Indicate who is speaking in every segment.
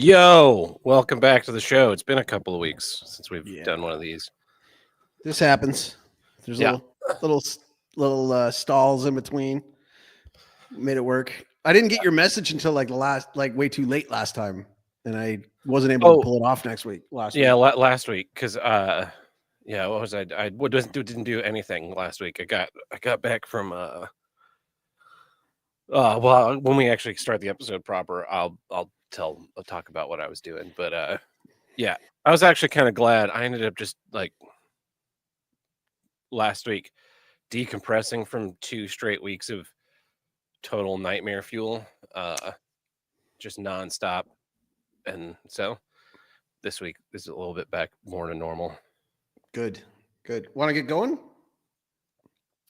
Speaker 1: Yo, welcome back to the show. It's been a couple of weeks since we've done one of these.
Speaker 2: This happens. There's
Speaker 1: Yeah.
Speaker 2: little stalls in between. Made it work. I didn't get your message until way too late last time, and I wasn't able to pull it off next week.
Speaker 1: Last week because what was I didn't do anything last week. I got back from when we actually start the episode proper, I'll talk about what I was doing. But I was actually kind of glad. I ended up just like last week decompressing from 2 straight weeks of total nightmare fuel, just nonstop. And so this week is a little bit back more to normal.
Speaker 2: Good. Want to get going?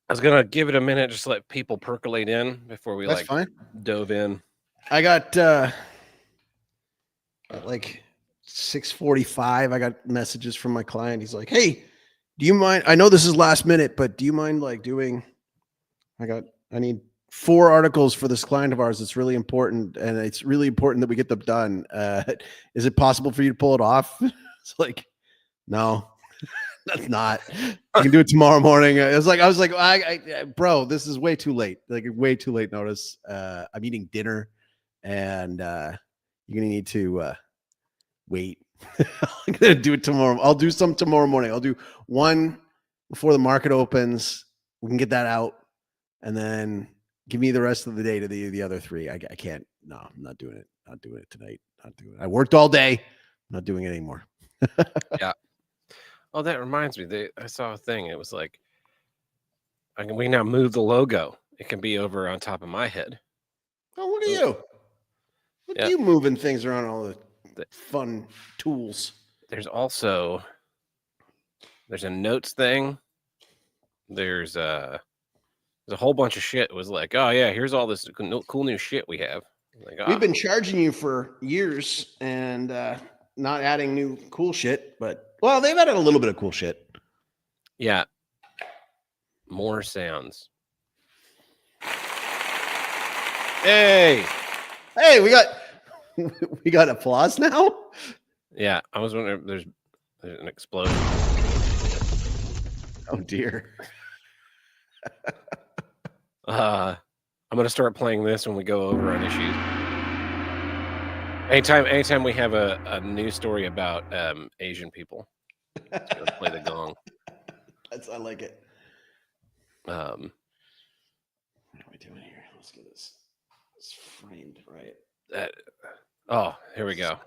Speaker 1: I was gonna give it a minute, just to let people percolate in before we dove in.
Speaker 2: I got at like 6:45. I got messages from my client. He's like, "Hey, do you mind? I know this is last minute, but do you mind doing? I need 4 articles for this client of ours. It's really important, and it's really important that we get them done. Is it possible for you to pull it off?" It's like, no. That's not. You can do it tomorrow morning. I was like, bro, this is way too late. Like way too late notice. I'm eating dinner, and you're gonna need to wait. I'm gonna do it tomorrow. I'll do some tomorrow morning. I'll do one before the market opens. We can get that out, and then give me the rest of the day to the other 3. I can't. No, I'm not doing it. Not doing it tonight. Not doing it. I worked all day. I'm not doing it anymore.
Speaker 1: Yeah. Oh, that reminds me. I saw a thing. It was like, we now move the logo. It can be over on top of my head.
Speaker 2: Oh, look at you! Look at you moving things around, all the fun tools.
Speaker 1: There's also a notes thing. There's a whole bunch of shit. It was like, oh yeah, here's all this cool new shit we have. Like,
Speaker 2: we've been charging you for years and not adding new cool shit, but they've added a little bit of cool shit.
Speaker 1: Yeah. More sounds. Hey,
Speaker 2: we got applause now.
Speaker 1: Yeah, I was wondering if there's an explosion.
Speaker 2: Oh dear.
Speaker 1: I'm gonna start playing this when we go over on issues. Anytime we have a news story about Asian people, it's gonna play the gong.
Speaker 2: I like it.
Speaker 1: What are
Speaker 2: we doing here? Let's get this framed right.
Speaker 1: Here we go.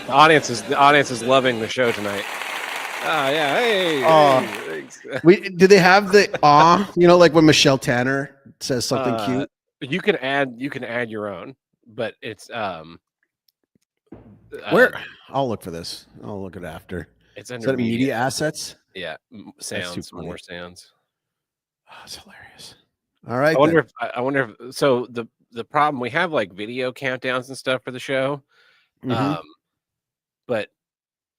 Speaker 1: The audience is loving the show tonight. Yeah. Hey.
Speaker 2: Do they have the like when Michelle Tanner says something cute?
Speaker 1: You can add your own, but it's
Speaker 2: where I'll look for this. I'll look at it after.
Speaker 1: It's
Speaker 2: under media assets.
Speaker 1: Yeah, sounds, more sounds.
Speaker 2: Oh, it's hilarious. All right.
Speaker 1: I wonder if so the problem we have like video countdowns and stuff for the show.
Speaker 2: Mm-hmm.
Speaker 1: But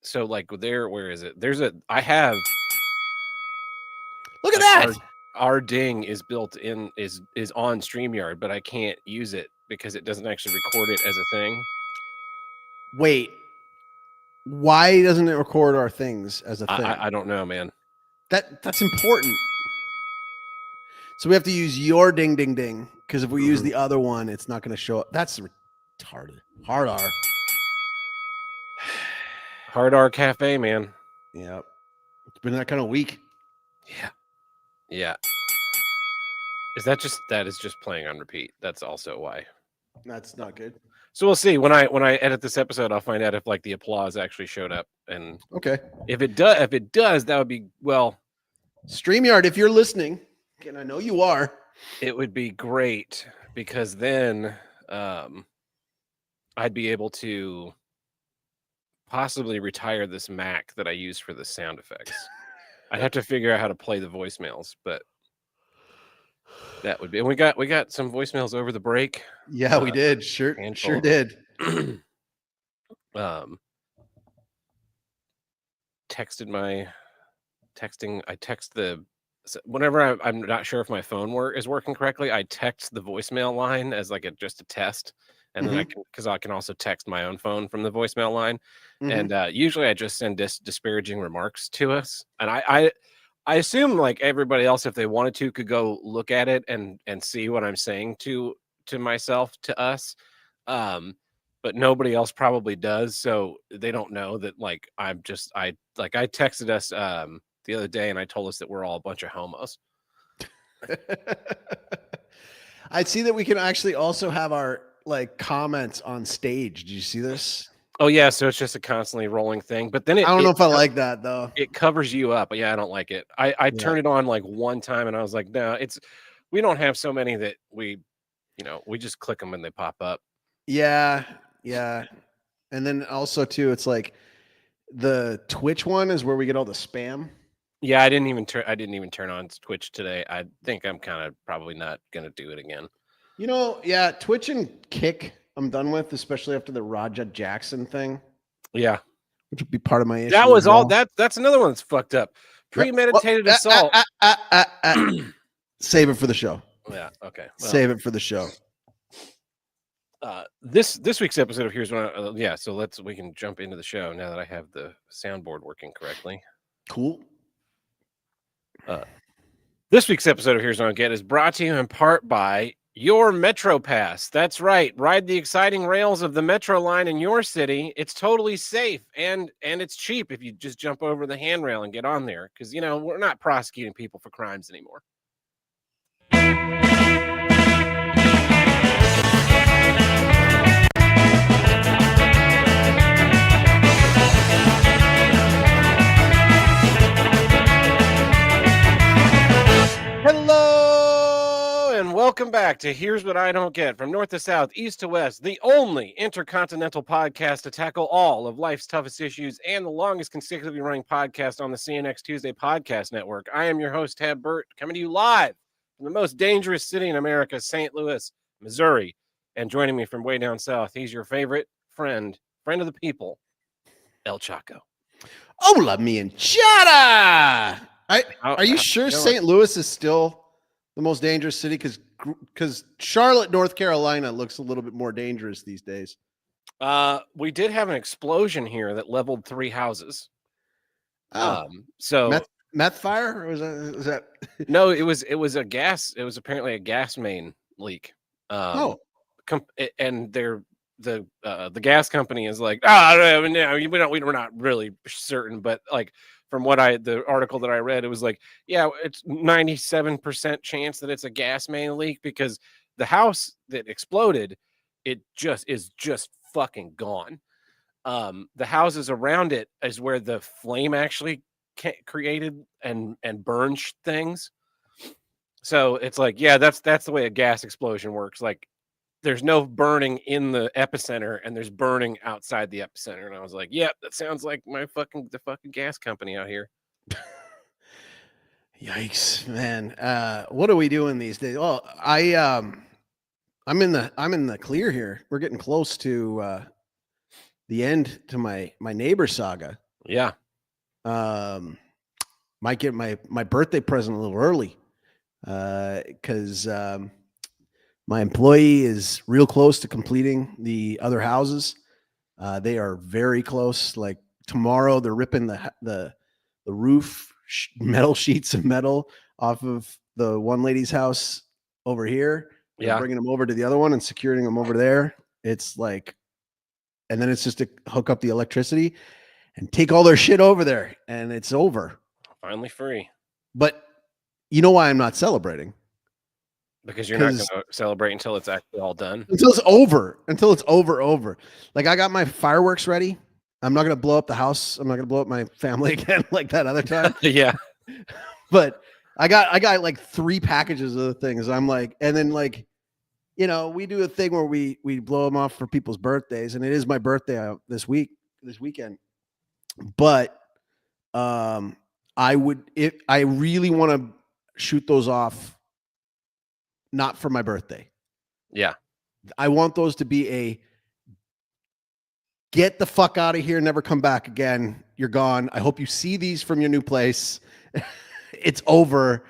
Speaker 1: so like where is it? I have.
Speaker 2: Look at that.
Speaker 1: Our ding is built in is on StreamYard, but I can't use it because it doesn't actually record it as a thing.
Speaker 2: Wait. Why doesn't it record our things as a thing?
Speaker 1: I don't know, man.
Speaker 2: That's important. So we have to use your ding ding ding because if we use the other one, it's not going to show up. That's retarded. Hard
Speaker 1: R Cafe, man.
Speaker 2: Yeah, it's been that kind of week.
Speaker 1: Yeah. That is just playing on repeat. That's also why.
Speaker 2: That's not good.
Speaker 1: So we'll see when I edit this episode. I'll find out if like the applause actually showed up. And
Speaker 2: okay,
Speaker 1: if it does, that would be
Speaker 2: StreamYard. If you're listening, and I know you are,
Speaker 1: it would be great because then I'd be able to possibly retire this Mac that I use for the sound effects. I'd have to figure out how to play the voicemails, but that would be. And we got some voicemails over the break.
Speaker 2: Yeah, we did. Sure did.
Speaker 1: Texted my texting. I text whenever I'm not sure if my phone is working correctly. I text the voicemail line as like just a test, and then because I can also text my own phone from the voicemail line, and usually I just send disparaging remarks to us, and I assume like everybody else, if they wanted to, could go look at it and see what I'm saying to myself, to us. But nobody else probably does, so they don't know that like I texted us the other day and I told us that we're all a bunch of homos.
Speaker 2: I see that we can actually also have our like comments on stage. Did you see this?
Speaker 1: Oh yeah, so it's just a constantly rolling thing. But then
Speaker 2: I don't know if I like that though.
Speaker 1: It covers you up. But yeah, I don't like it. I turned it on like one time and I was like, no, we don't have so many that we just click them and they pop up.
Speaker 2: Yeah. And then also too, it's like the Twitch one is where we get all the spam.
Speaker 1: Yeah, I didn't even turn on Twitch today. I think I'm kind of probably not gonna do it again.
Speaker 2: Yeah, Twitch and Kick I'm done with, especially after the Raja Jackson thing.
Speaker 1: Yeah,
Speaker 2: which would be part of my issue.
Speaker 1: That was all. That's another one that's fucked up. Premeditated assault.
Speaker 2: Save it for the show.
Speaker 1: Yeah. Okay.
Speaker 2: Well, save it for the show.
Speaker 1: This week's episode of Here's What so we can jump into the show now that I have the soundboard working correctly.
Speaker 2: Cool.
Speaker 1: This week's episode of Here's What I Get is brought to you in part by your Metro Pass. That's right. Ride the exciting rails of the Metro line in your city. It's totally safe and it's cheap if you just jump over the handrail and get on there, because we're not prosecuting people for crimes anymore. Hello and welcome back to Here's What I Don't Get, from north to south, east to west, the only intercontinental podcast to tackle all of life's toughest issues and the longest consecutively running podcast on the CNX Tuesday podcast network. I am your host, Tab Burt, coming to you live from the most dangerous city in America, St. Louis, Missouri. And joining me from way down south, he's your favorite friend of the people, El Chaco.
Speaker 2: Hola, mi enchilada! Are you sure St. Louis is still the most dangerous city? Because Charlotte, North Carolina looks a little bit more dangerous these days.
Speaker 1: We did have an explosion here that leveled 3 houses.
Speaker 2: So meth fire, or was that?
Speaker 1: No, it was a gas. It was apparently a gas main leak. And the gas company is like, we're not really certain, but like, from the article that I read, it was like, yeah, it's 97% chance that it's a gas main leak, because the house that exploded, it is just fucking gone. The houses around it is where the flame actually created and burned things. So it's like, yeah, that's the way a gas explosion works. Like, there's no burning in the epicenter and there's burning outside the epicenter. And I was like, yep, that sounds like the fucking gas company out here.
Speaker 2: Yikes, man. What are we doing these days? Well, I'm in the clear here. We're getting close to the end to my neighbor saga.
Speaker 1: Yeah.
Speaker 2: Might get my birthday present a little early. Because my employee is real close to completing the other houses. They are very close. Like tomorrow, they're ripping the roof metal sheets of metal off of the one lady's house over here. Yeah, bringing them over to the other one and securing them over there. It's like, and then it's just to hook up the electricity and take all their shit over there, and it's over.
Speaker 1: Finally free.
Speaker 2: But you know why I'm not celebrating?
Speaker 1: Because you're not going to celebrate until it's actually all done.
Speaker 2: Until it's over. Like, I got my fireworks ready. I'm not going to blow up the house. I'm not going to blow up my family again like that other time.
Speaker 1: Yeah.
Speaker 2: But I got like 3 packages of the things. I'm like, and then like, we do a thing where we blow them off for people's birthdays, and it is my birthday this weekend. But I really want to shoot those off. Not for my birthday.
Speaker 1: Yeah.
Speaker 2: I want those to be a get the fuck out of here, never come back again. You're gone. I hope you see these from your new place. It's over.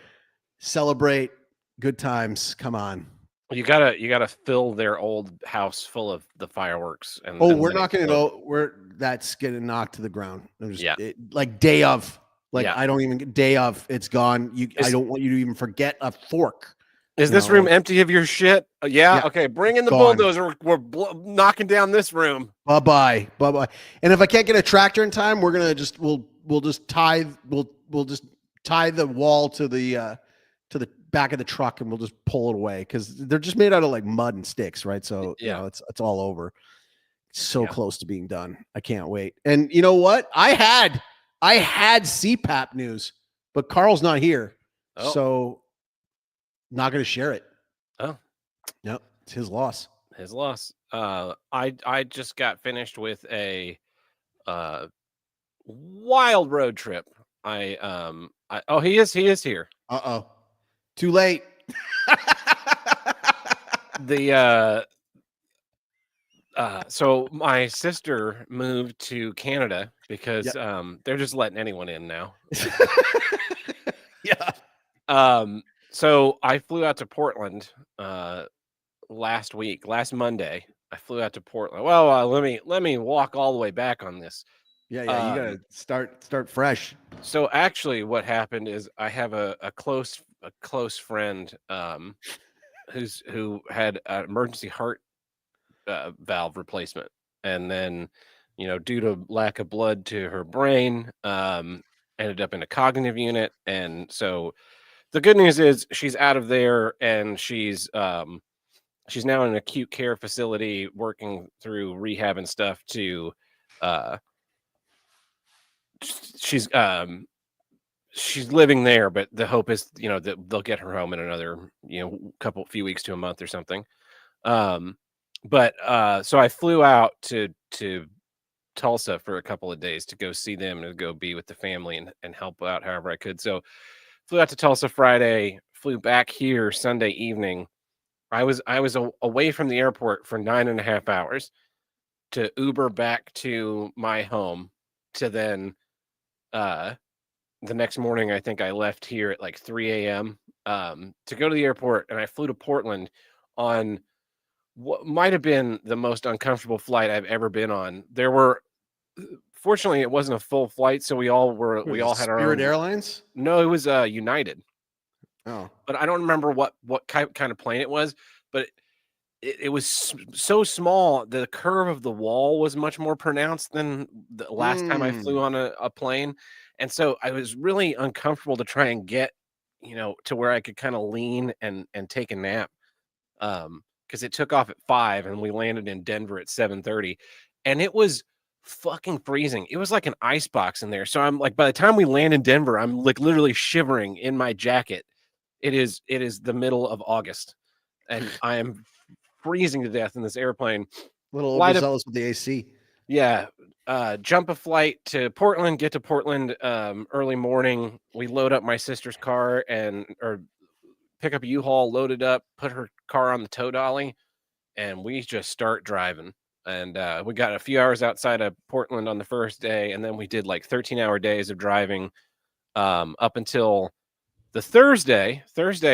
Speaker 2: Celebrate. Good times. Come on.
Speaker 1: You gotta fill their old house full of the fireworks and
Speaker 2: Oh,
Speaker 1: and
Speaker 2: we're
Speaker 1: let it
Speaker 2: not going to
Speaker 1: explode.
Speaker 2: go. That's getting knocked to the ground. I'm just
Speaker 1: Yeah.
Speaker 2: like day of. Like
Speaker 1: Yeah.
Speaker 2: I don't even get day of. It's gone. I
Speaker 1: Is
Speaker 2: don't want you to even forget a fork.
Speaker 1: is
Speaker 2: You
Speaker 1: this
Speaker 2: know,
Speaker 1: room
Speaker 2: like,
Speaker 1: empty of your shit? Yeah.
Speaker 2: yeah,
Speaker 1: Okay. Bring in the
Speaker 2: gone.
Speaker 1: bulldozer. We're knocking down this room.
Speaker 2: Bye bye. Bye bye. And if I can't get a tractor in time, we're gonna just we'll just tie we'll just tie the wall to the back of the truck and we'll just pull it away because they're just made out of like mud and sticks, right? So you
Speaker 1: Yeah.
Speaker 2: know it's all over. So
Speaker 1: Yeah.
Speaker 2: close to being done. I can't wait. And you know what? I had CPAP news, but Carl's not here,
Speaker 1: Oh.
Speaker 2: so not going to share it.
Speaker 1: Oh.
Speaker 2: Yep, it's his loss.
Speaker 1: His loss. I just got finished with a wild road trip. Oh, he is here.
Speaker 2: Uh-oh. Too late.
Speaker 1: The so my sister moved to Canada because they're just letting anyone in now.
Speaker 2: Yeah.
Speaker 1: So I flew out to Portland last Monday. I flew out to Portland. Well, let me walk all the way back on this.
Speaker 2: Yeah, you gotta start fresh.
Speaker 1: So actually, what happened is I have a close friend who had an emergency heart valve replacement, and then due to lack of blood to her brain, ended up in a cognitive unit. And so the good news is she's out of there, and she's now in an acute care facility working through rehab and stuff to she's living there, but the hope is that they'll get her home in another few weeks to a month or something. But so I flew out to Tulsa for a couple of days to go see them and go be with the family and help out however I could. So flew out to Tulsa Friday, flew back here Sunday evening. I was away from the airport for 9.5 hours to Uber back to my home to then the next morning. I think I left here at like 3 a.m. To go to the airport, and I flew to Portland on what might have been the most uncomfortable flight I've ever been on. There were, fortunately, it wasn't a full flight, so we all had our
Speaker 2: Spirit
Speaker 1: own.
Speaker 2: Airlines.
Speaker 1: No, it was United.
Speaker 2: Oh,
Speaker 1: but I don't remember what kind of plane it was. But it was so small. The curve of the wall was much more pronounced than the last time I flew on a plane, and so I was really uncomfortable to try and get to where I could kind of lean and take a nap. Because it took off at 5 and we landed in Denver at 7:30, and it was fucking freezing. It was like an ice box in there. So I'm like, by the time we land in Denver, I'm like literally shivering in my jacket. It is the middle of August, and I am freezing to death in this airplane.
Speaker 2: a little
Speaker 1: Flight of-
Speaker 2: overzealous with the AC.
Speaker 1: Yeah. Jump a flight to Portland, get to Portland early morning. We load up my sister's car or pick up a U-Haul, load it up, put her car on the tow dolly, and we just start driving. And we got a few hours outside of Portland on the first day, and then we did like 13-hour days of driving up until the Thursday.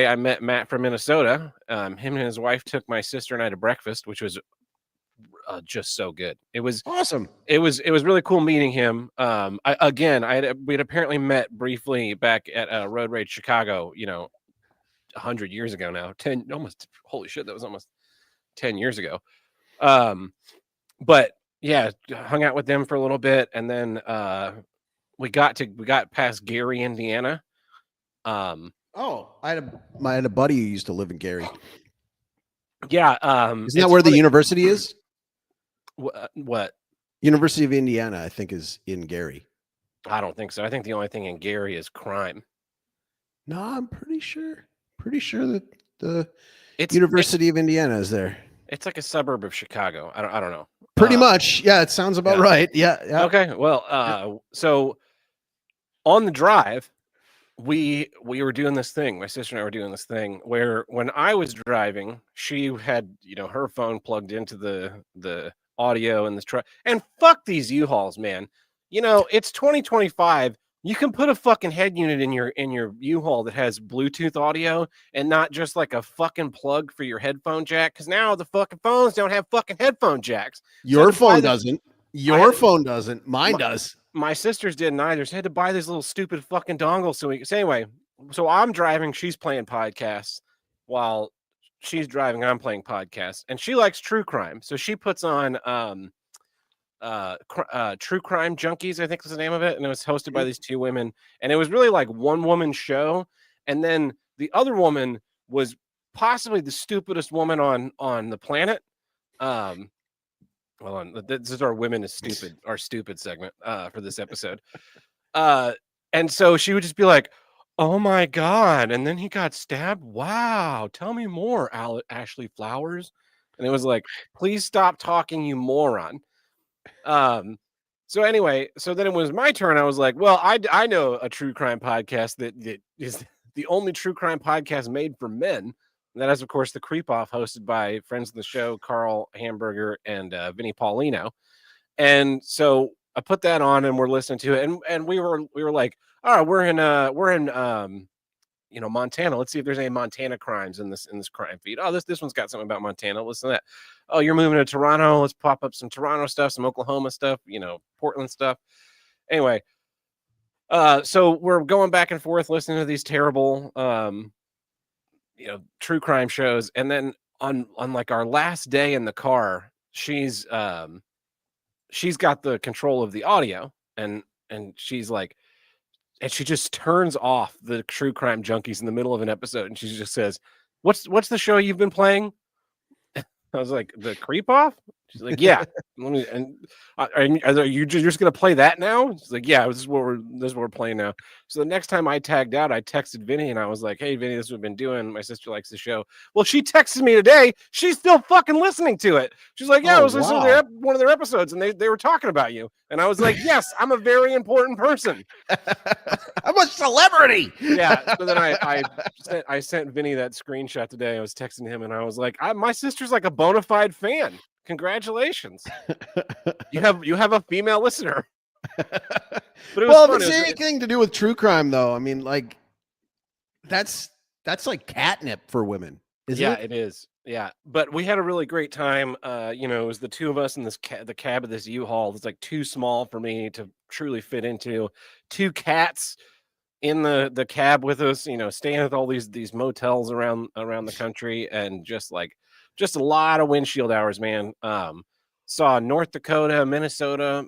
Speaker 1: I met Matt from Minnesota. Him and his wife took my sister and I to breakfast, which was just so good. It was
Speaker 2: Awesome.
Speaker 1: It was really cool meeting him. We'd apparently met briefly back at Road Rage Chicago, 100 years ago now. 10 almost. Holy shit, that was almost 10 years ago. But yeah, hung out with them for a little bit, and then we got past Gary, Indiana.
Speaker 2: Oh, I had a buddy who used to live in Gary.
Speaker 1: Yeah.
Speaker 2: Isn't that where the university is?
Speaker 1: What?
Speaker 2: University of Indiana, I think, is in Gary.
Speaker 1: I don't think so. I think the only thing in Gary is crime.
Speaker 2: No, I'm pretty sure. Pretty sure that the University of Indiana is there.
Speaker 1: It's like a suburb of Chicago. I don't know.
Speaker 2: Pretty much. Yeah, it sounds about right. Yeah.
Speaker 1: Okay. Well, so on the drive, we were doing this thing. My sister and I were doing this thing where when I was driving, she had her phone plugged into the audio in this truck. And fuck these U-Hauls, man. It's 2025. You can put a fucking head unit in your U-Haul that has Bluetooth audio and not just like a fucking plug for your headphone jack. Because now the fucking phones don't have fucking headphone jacks.
Speaker 2: Your phone doesn't. Your phone doesn't. Mine does.
Speaker 1: My sisters didn't either. So I had to buy this little stupid fucking dongle. So anyway, so I'm driving, she's playing podcasts while she's driving. I'm playing podcasts, and she likes true crime. So she puts on True Crime Junkies, I think was the name of it, and it was hosted by these two women, and it was really like one woman show, and then the other woman was possibly the stupidest woman on the planet. Well, this is our women is stupid, our stupid segment for this episode. And so she would just be like, "Oh my god!" And then he got stabbed. Wow, tell me more, Ashley Flowers. And it was like, "Please stop talking, you moron." So anyway, so then it was my turn. I was like, well, I know a true crime podcast that is the only true crime podcast made for men. And that is, of course, the Creep Off, hosted by friends of the show, Carl Hamburger and Vinny Paulino. And so I put that on, and we're listening to it, and we were like, all right, we're in Montana. Let's see if there's any Montana crimes in this crime feed. Oh, this one's got something about Montana. Listen to that. Oh, you're moving to Toronto. Let's pop up some Toronto stuff, some Oklahoma stuff, Portland stuff. Anyway, so we're going back and forth listening to these terrible, true crime shows, and then on like our last day in the car, she's got the control of the audio, and she's like. And she just turns off the True Crime Junkies in the middle of an episode, and she just says, "What's the show you've been playing?" I was like, "The Creep Off." She's like, "Yeah." Are you just gonna play that now? She's like, "Yeah, this is what we're playing now." So the next time I tagged out, I texted Vinny, and I was like, "Hey, Vinny, this is what we've been doing. My sister likes the show." Well, she texted me today. She's still fucking listening to it. She's like, "Yeah, I was listening to one of their episodes, and they were talking about you." And I was like, "Yes, I'm a very important person.
Speaker 2: I'm a celebrity."
Speaker 1: Yeah. So then I sent Vinny that screenshot today. I was texting him, and I was like, my sister's like a bona fide fan. Congratulations. You have a female listener. But it was
Speaker 2: if it's anything to do with true crime, though, I mean, like that's like catnip for women, isn't it?
Speaker 1: Yeah, it is. Yeah, but we had a really great time. It was the two of us in the cab of this U-Haul. It's like too small for me to truly fit into. Two cats in the cab with us, staying at all these motels around the country, and just a lot of windshield hours, man. Saw North Dakota, Minnesota,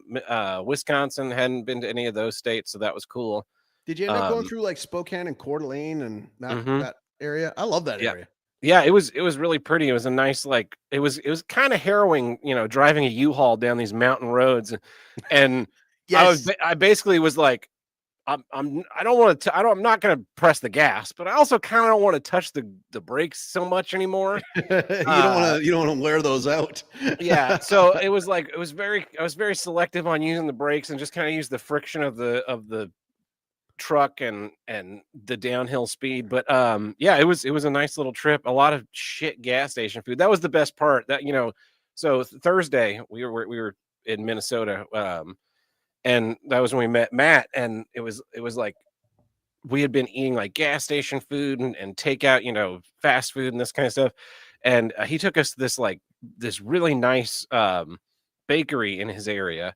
Speaker 1: Wisconsin. Hadn't been to any of those states, so that was cool.
Speaker 2: Did you end up going through like Spokane and Coeur d'Alene and that area? I love that area.
Speaker 1: Yeah, it was really pretty. It was a nice, it was kind of harrowing, driving a U-Haul down these mountain roads, and
Speaker 2: yes.
Speaker 1: I basically was like, I'm not going to press the gas, but I also kind of don't want to touch the brakes so much anymore.
Speaker 2: You don't want to wear those out.
Speaker 1: Yeah. So I was very selective on using the brakes, and just kind of use the friction of the truck and the downhill speed. But yeah, it was a nice little trip. A lot of shit gas station food. That was the best part. That so Thursday we were in Minnesota, and that was when we met Matt, and it was like we had been eating like gas station food and takeout, fast food and this kind of stuff. And he took us to this really nice bakery in his area,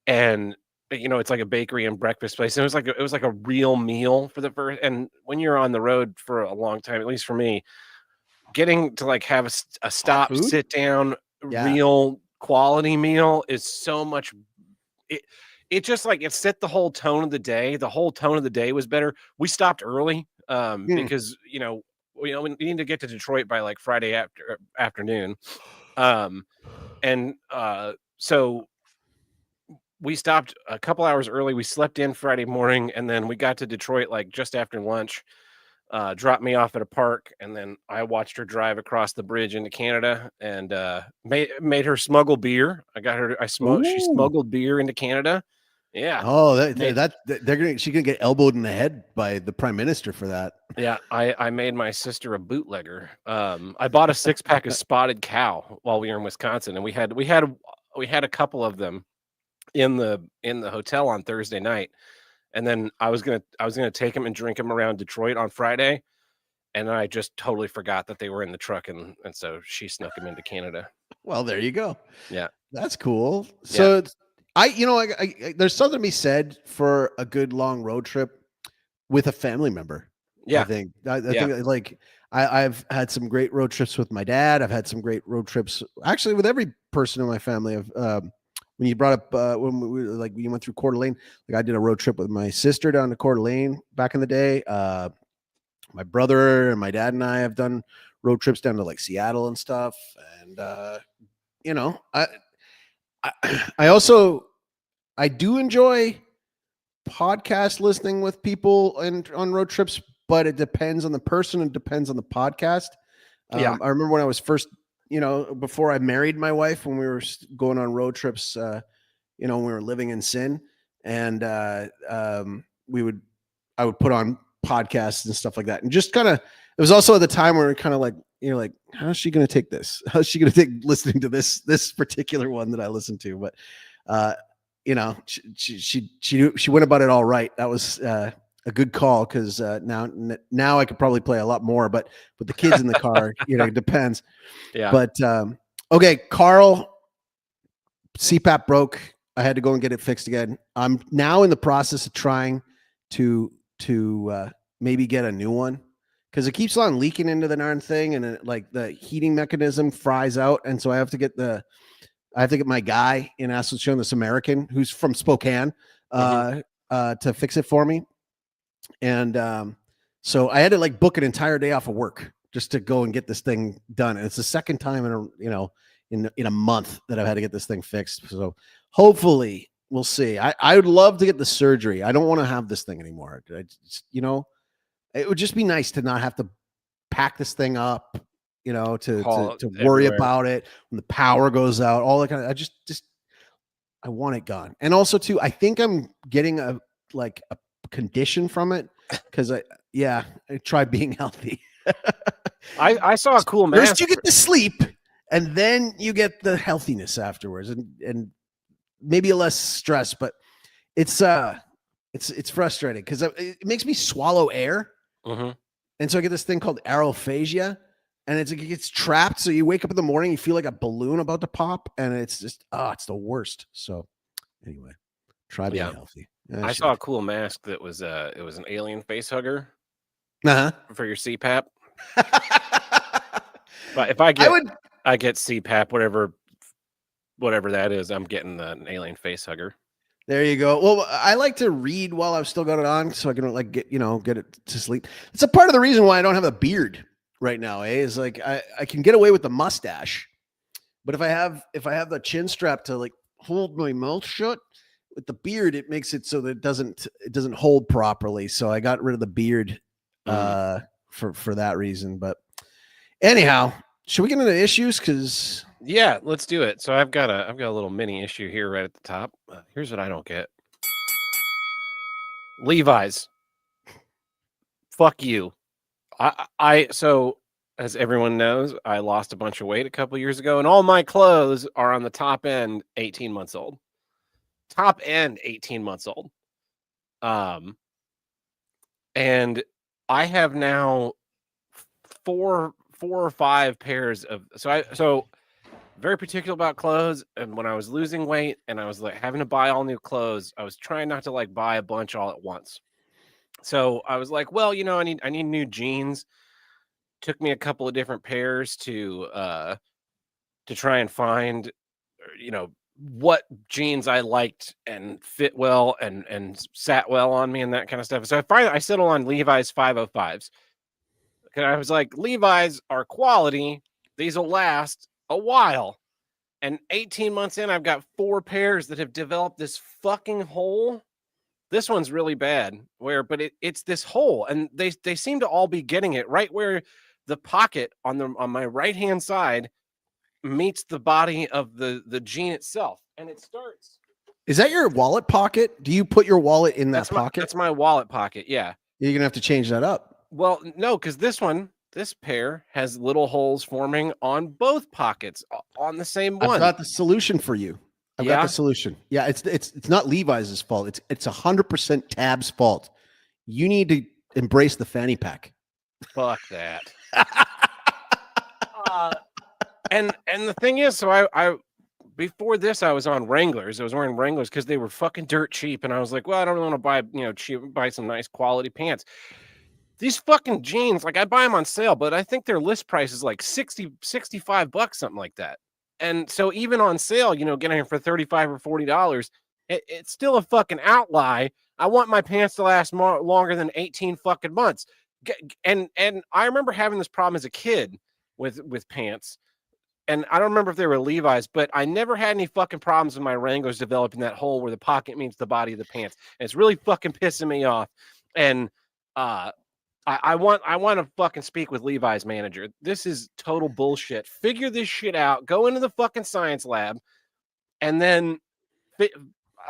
Speaker 1: and it's like a bakery and breakfast place. And it was like a real meal for the first. And when you're on the road for a long time, at least for me, getting to like have a stop, sit down, real quality meal is so much. It just it set the whole tone of the day. The whole tone of the day was better. We stopped early because we need to get to Detroit by like Friday afternoon, so we stopped a couple hours early. We slept in Friday morning, and then we got to Detroit like just after lunch. Dropped me off at a park, and then I watched her drive across the bridge into Canada, and made her smuggle beer. She smuggled beer into Canada. Yeah.
Speaker 2: Oh, she's gonna get elbowed in the head by the prime minister for that.
Speaker 1: Yeah, I made my sister a bootlegger. I bought a 6-pack of Spotted Cow while we were in Wisconsin, and we had a couple of them in the hotel on Thursday night. And then I was gonna take them and drink them around Detroit on Friday, and I just totally forgot that they were in the truck, and so she snuck them into Canada.
Speaker 2: Well, there you go.
Speaker 1: Yeah.
Speaker 2: That's cool. So there's something to be said for a good long road trip with a family member.
Speaker 1: Yeah.
Speaker 2: I think like I've had some great road trips with my dad. I've had some great road trips actually with every person in my family. When you brought up when you went through Coeur d'Alene, like I did a road trip with my sister down to Coeur d'Alene back in the day. My brother and my dad and I have done road trips down to like Seattle and stuff. And I do enjoy podcast listening with people and on road trips, but it depends on the person and depends on the podcast.
Speaker 1: Yeah.
Speaker 2: I remember when I was first, before I married my wife, when we were going on road trips, when we were living in sin, and I would put on podcasts and stuff like that, and just kind of, it was also at the time where kind of like, like, how's she going to take this? How's she going to take listening to this particular one that I listened to? But, she went about it all right. That was a good call. Cause now I could probably play a lot more, but with the kids in the car, it depends.
Speaker 1: Yeah.
Speaker 2: But, okay. Carl, CPAP broke. I had to go and get it fixed again. I'm now in the process of trying to maybe get a new one, because it keeps on leaking into the darn thing, and like the heating mechanism fries out, and so I have to get my guy in Asunción, this American who's from Spokane, to fix it for me. And so I had to like book an entire day off of work just to go and get this thing done. And it's the second time in a month that I've had to get this thing fixed. So hopefully we'll see. I would love to get the surgery. I don't want to have this thing anymore. It would just be nice to not have to pack this thing up, to worry about it when the power goes out, all that kind of, I want it gone. And also too, I think I'm getting a condition from it, because I tried being healthy.
Speaker 1: I saw a cool mask.
Speaker 2: First you get the sleep, and then you get the healthiness afterwards, and maybe a less stress, but it's frustrating because it makes me swallow air. And so I get this thing called aerophagia, and it gets trapped. So you wake up in the morning, you feel like a balloon about to pop, and it's just, it's the worst. So anyway, try being healthy.
Speaker 1: I saw a cool mask that was it was an alien face hugger for your CPAP. But if I get CPAP, whatever that is, I'm getting an alien face hugger.
Speaker 2: There you go. Well, I like to read while I've still got it on, so I can get it to sleep. It's a part of the reason why I don't have a beard right now. Is like I can get away with the mustache, but if I have the chin strap to like hold my mouth shut, with the beard, it makes it so that it doesn't hold properly. So I got rid of the beard for that reason. But anyhow, should we get into issues? Because
Speaker 1: yeah, let's do it. So I've got a little mini issue here right at the top. Here's what I don't get. Levi's. Fuck you. So as everyone knows, I lost a bunch of weight a couple years ago, and all my clothes are on the top end 18 months old. Top end 18 months old. And I have now four or five pairs of, so very particular about clothes. And when I was losing weight and I was like having to buy all new clothes, I was trying not to like buy a bunch all at once. So I was like, well, I need new jeans. Took me a couple of different pairs to try and find, what jeans I liked and fit well and sat well on me and that kind of stuff. So I settled on Levi's 505s. And I was like, Levi's are quality. These will last a while. And 18 months in, I've got 4 pairs that have developed this fucking hole. This one's really bad, but it's this hole, and they seem to all be getting it right where the pocket on my right hand side meets the body of the jean itself, and it starts.
Speaker 2: Is that your wallet pocket? Do you put your wallet in that pocket?
Speaker 1: That's my wallet pocket. Yeah.
Speaker 2: You're gonna have to change that up.
Speaker 1: Well, no, because this pair has little holes forming on both pockets on the same one.
Speaker 2: I've got the solution for you. I've got
Speaker 1: Yeah,
Speaker 2: the solution. Yeah, it's not Levi's fault. It's 100% Tab's fault. You need to embrace the fanny pack.
Speaker 1: fuck that. Uh, and the thing is, so I before this I was on Wranglers. I was wearing Wranglers because they were fucking dirt cheap, and I was like, well, I don't really want to buy cheap, buy some nice quality pants. These fucking jeans, like I buy them on sale, but I think their list price is like 60, 65 bucks, something like that. And so even on sale, getting it for 35 or $40, it's still a fucking outlie. I want my pants to last longer than 18 fucking months. And I remember having this problem as a kid with pants. And I don't remember if they were Levi's, but I never had any fucking problems with my Wranglers developing that hole where the pocket meets the body of the pants. And it's really fucking pissing me off. And I want to fucking speak with Levi's manager. This is total bullshit. Figure this shit out. Go into the fucking science lab, and then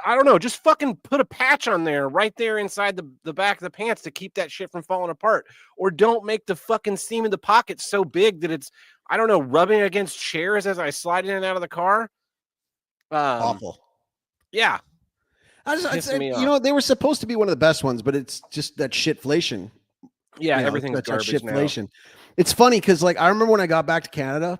Speaker 1: I don't know. Just fucking put a patch on there, right there inside the back of the pants to keep that shit from falling apart. Or don't make the fucking seam in the pocket so big that it's, I don't know, rubbing against chairs as I slide in and out of the car.
Speaker 2: Awful.
Speaker 1: Yeah.
Speaker 2: They were supposed to be one of the best ones, but it's just that shitflation.
Speaker 1: Yeah, everything's garbage now.
Speaker 2: It's funny because like I remember when I got back to Canada,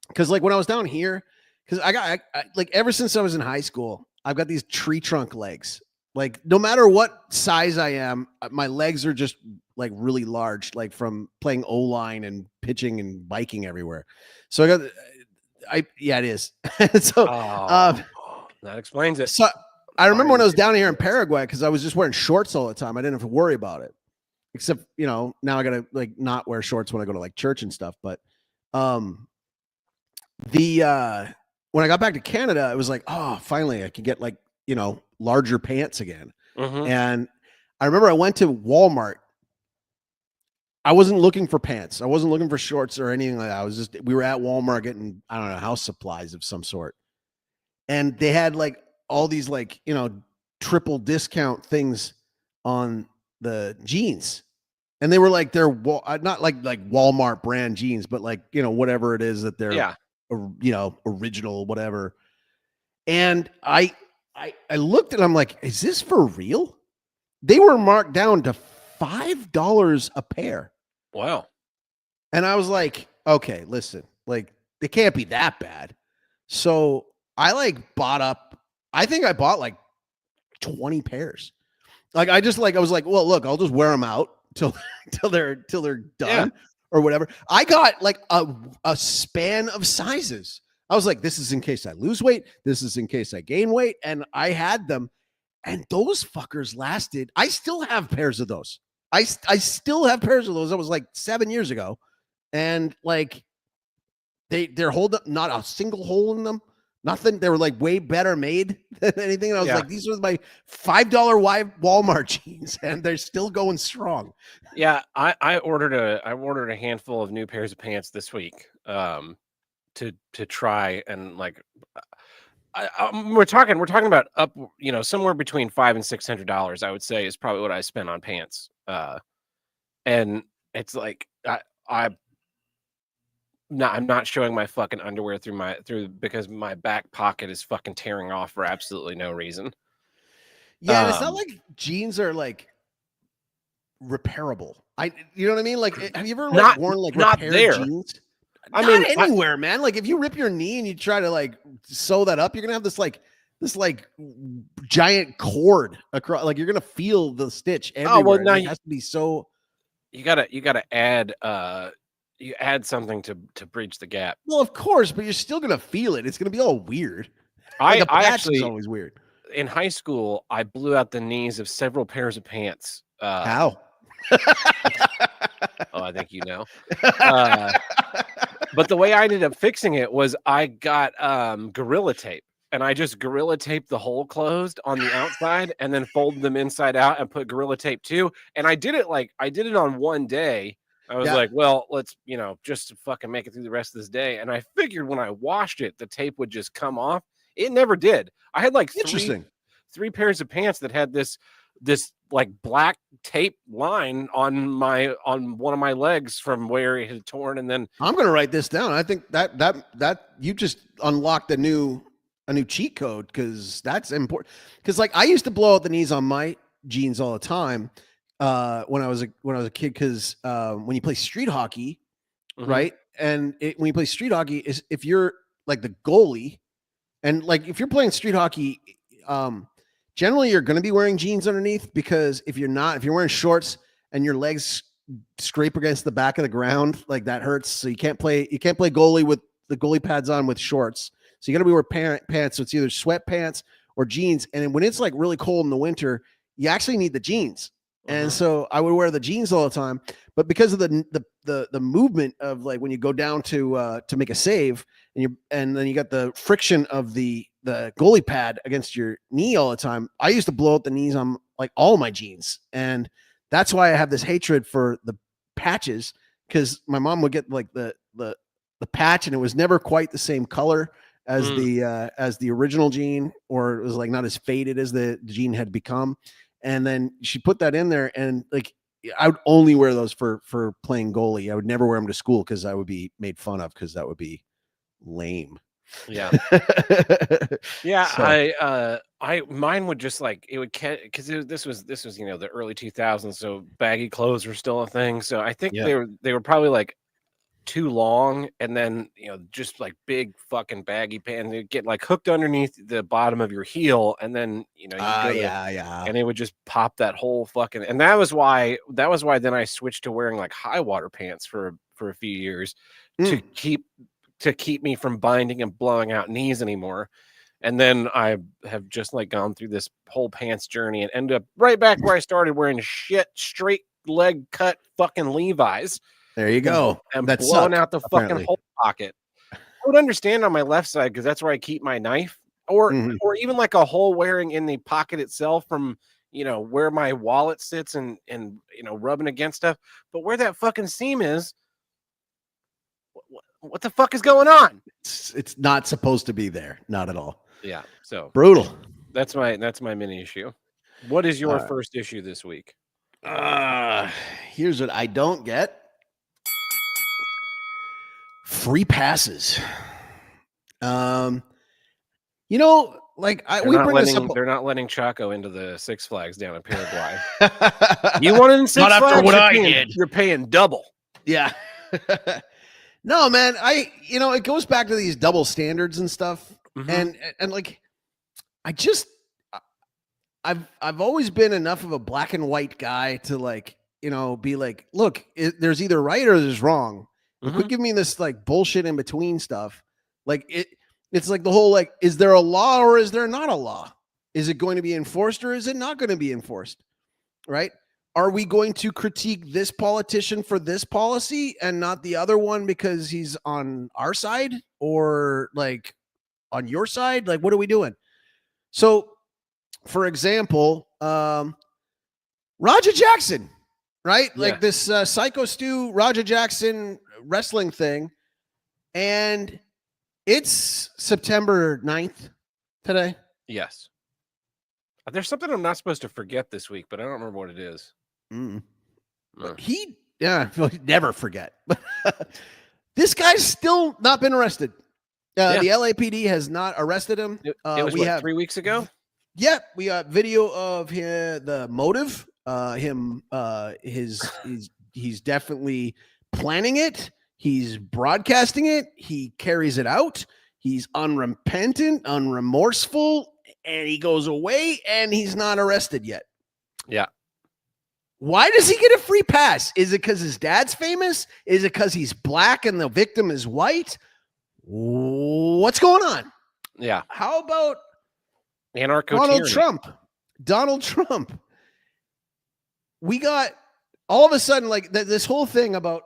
Speaker 2: because like when I was down here, because I like ever since I was in high school, I've got these tree trunk legs. Like no matter what size I am, my legs are just like really large, like from playing O-line and pitching and biking everywhere. So it is. So
Speaker 1: that explains it.
Speaker 2: So I remember when I was down here in Paraguay, because I was just wearing shorts all the time. I didn't have to worry about it. Except, now I gotta like not wear shorts when I go to like church and stuff. But when I got back to Canada, it was like, oh, finally I could get like, larger pants again.
Speaker 1: Mm-hmm.
Speaker 2: And I remember I went to Walmart. I wasn't looking for pants. I wasn't looking for shorts or anything like that. We were at Walmart getting, I don't know, house supplies of some sort. And they had like all these like, triple discount things on the jeans, and they were like they're not like Walmart brand jeans, but like whatever it is that they're original whatever. And I looked and I'm like, is this for real? They were marked down to $5 a pair.
Speaker 1: Wow.
Speaker 2: And I was like, okay, listen, like it can't be that bad. So I like I think I bought like 20 pairs. Like I was like, well, look, I'll just wear them out till they're done or whatever. I got like a span of sizes. I was like, this is in case I lose weight. This is in case I gain weight. And I had them, and those fuckers lasted. I still have pairs of those. I still have pairs of those. That was like 7 years ago, and like they're holding up, not a single hole in them. Nothing. They were like way better made than anything. And I was like, these are my $5 Walmart jeans, and they're still going strong.
Speaker 1: Yeah, I ordered a handful of new pairs of pants this week to try, and like we're talking about up, somewhere between $500 and $600. I would say is probably what I spent on pants. And it's like I'm not showing my fucking underwear through because my back pocket is fucking tearing off for absolutely no reason.
Speaker 2: Yeah, and it's not like jeans are like repairable. You know what I mean? Like, have you ever worn like repaired jeans? I mean, anywhere, man. Like, if you rip your knee and you try to like sew that up, you're gonna have this giant cord across. Like, you're gonna feel the stitch everywhere. Oh well, now it has to be so.
Speaker 1: You gotta add you add something to bridge the gap.
Speaker 2: Well, of course, but you're still gonna feel it. It's gonna be all weird.
Speaker 1: I actually
Speaker 2: is always weird.
Speaker 1: In high school, I blew out the knees of several pairs of pants.
Speaker 2: How?
Speaker 1: Oh, I think you know. But the way I ended up fixing it was I got Gorilla Tape, and I just Gorilla Taped the hole closed on the outside, and then folded them inside out and put Gorilla Tape too. And I did it on one day. I was like, well, let's, just fucking make it through the rest of this day. And I figured when I washed it, the tape would just come off. It never did. I had like three pairs of pants that had this like black tape line on one of my legs from where it had torn. And then
Speaker 2: I'm going to write this down. I think that you just unlocked a new a new cheat code because that's important. Because like I used to blow out the knees on my jeans all the time when I was a kid. Because when you play street hockey, right, and when you play street hockey, is if you're like the goalie, and like if you're playing street hockey, generally you're going to be wearing jeans underneath because if you're not, if you're wearing shorts and your legs scrape against the back of the ground, like that hurts. So you can't play goalie with the goalie pads on with shorts. So you got to be wearing pants. So it's either sweatpants or jeans. And when it's like really cold in the winter, you actually need the jeans. And so I would wear the jeans all the time. But because of the movement of like when you go down to make a save and then you got the friction of the goalie pad against your knee all the time, I used to blow out the knees on like all my jeans. And that's why I have this hatred for the patches, because my mom would get like the patch and it was never quite the same color as the original jean, or it was like not as faded as the jean had become. And then she put that in there, and like I would only wear those for playing goalie. I would never wear them to school because I would be made fun of, because that would be lame.
Speaker 1: Yeah. Yeah. So. Mine would just like, it would because this was the early 2000s, so baggy clothes were still a thing. So I think they were probably like too long, and then just like big fucking baggy pants. They'd get like hooked underneath the bottom of your heel, and then and it would just pop that whole fucking. And that was why then I switched to wearing like high water pants for a few years to keep me from binding and blowing out knees anymore. And then I have just like gone through this whole pants journey and ended up right back where I started, wearing shit straight leg cut fucking Levi's.
Speaker 2: There you go.
Speaker 1: And blowing out the fucking whole pocket. I would understand on my left side because that's where I keep my knife, or even like a hole wearing in the pocket itself from where my wallet sits and rubbing against stuff. But where that fucking seam is, what the fuck is going on?
Speaker 2: It's not supposed to be there. Not at all.
Speaker 1: Yeah. So
Speaker 2: brutal.
Speaker 1: That's my mini issue. What is your first issue this week?
Speaker 2: Here's what I don't get. Free passes. Like
Speaker 1: they're not letting Chaco into the Six Flags down in Paraguay. You wanted in Six
Speaker 2: Not
Speaker 1: Flags?
Speaker 2: After what I did.
Speaker 1: You're paying double.
Speaker 2: Yeah. No, man. It goes back to these double standards and stuff. And like, I've always been enough of a black and white guy to like, be like, look, there's either right or there's wrong. Quit giving me this like bullshit in between stuff. Like it's like the whole, like, is there a law or is there not a law? Is it going to be enforced or is it not going to be enforced? Right? Are we going to critique this politician for this policy and not the other one because he's on our side or like on your side? Like, what are we doing? So, for example, Roger Jackson, right?
Speaker 1: Yeah.
Speaker 2: Like this Psycho Stu Roger Jackson wrestling thing. And it's September 9th today.
Speaker 1: Yes. There's something I'm not supposed to forget this week, but I don't remember what it is.
Speaker 2: He never forget. This guy's still not been arrested. The LAPD has not arrested him.
Speaker 1: It was 3 weeks ago.
Speaker 2: Yeah, we got video of him, the motive. He's definitely planning it. He's broadcasting it. He carries it out. He's unrepentant, unremorseful, and he goes away and he's not arrested yet.
Speaker 1: Yeah.
Speaker 2: Why does he get a free pass? Is it because his dad's famous? Is it because he's black and the victim is white? What's going on?
Speaker 1: Yeah.
Speaker 2: How about
Speaker 1: anarcho
Speaker 2: Donald Trump? We got all of a sudden like this whole thing about,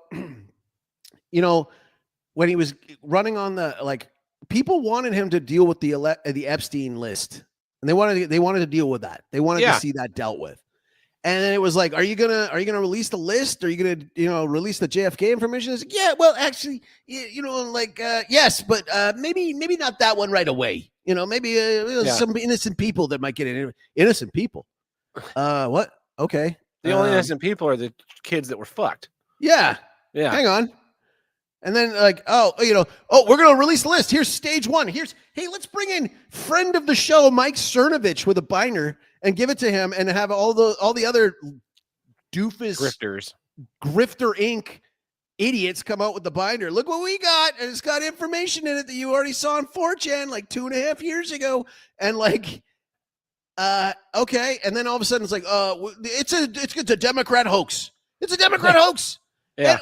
Speaker 2: when he was running on the, like, people wanted him to deal with the Epstein list, and they wanted to deal with that. They wanted to see that dealt with. And then it was like, are you gonna release the list? Are you gonna release the JFK information? It's like, yeah, well, actually, yes, but maybe not that one right away. Maybe some innocent people that might get in. Innocent people. What? Okay.
Speaker 1: The only innocent people are the kids that were fucked.
Speaker 2: Yeah.
Speaker 1: Yeah.
Speaker 2: Hang on. And then like, we're going to release the list. Here's stage 1. Hey, let's bring in friend of the show, Mike Cernovich, with a binder and give it to him and have all the other doofus Grifter Inc. idiots come out with the binder. Look what we got. And it's got information in it that you already saw on 4chan like 2.5 years ago. And like, okay. And then all of a sudden it's like, it's a Democrat hoax. It's a Democrat hoax.
Speaker 1: Yeah.
Speaker 2: And,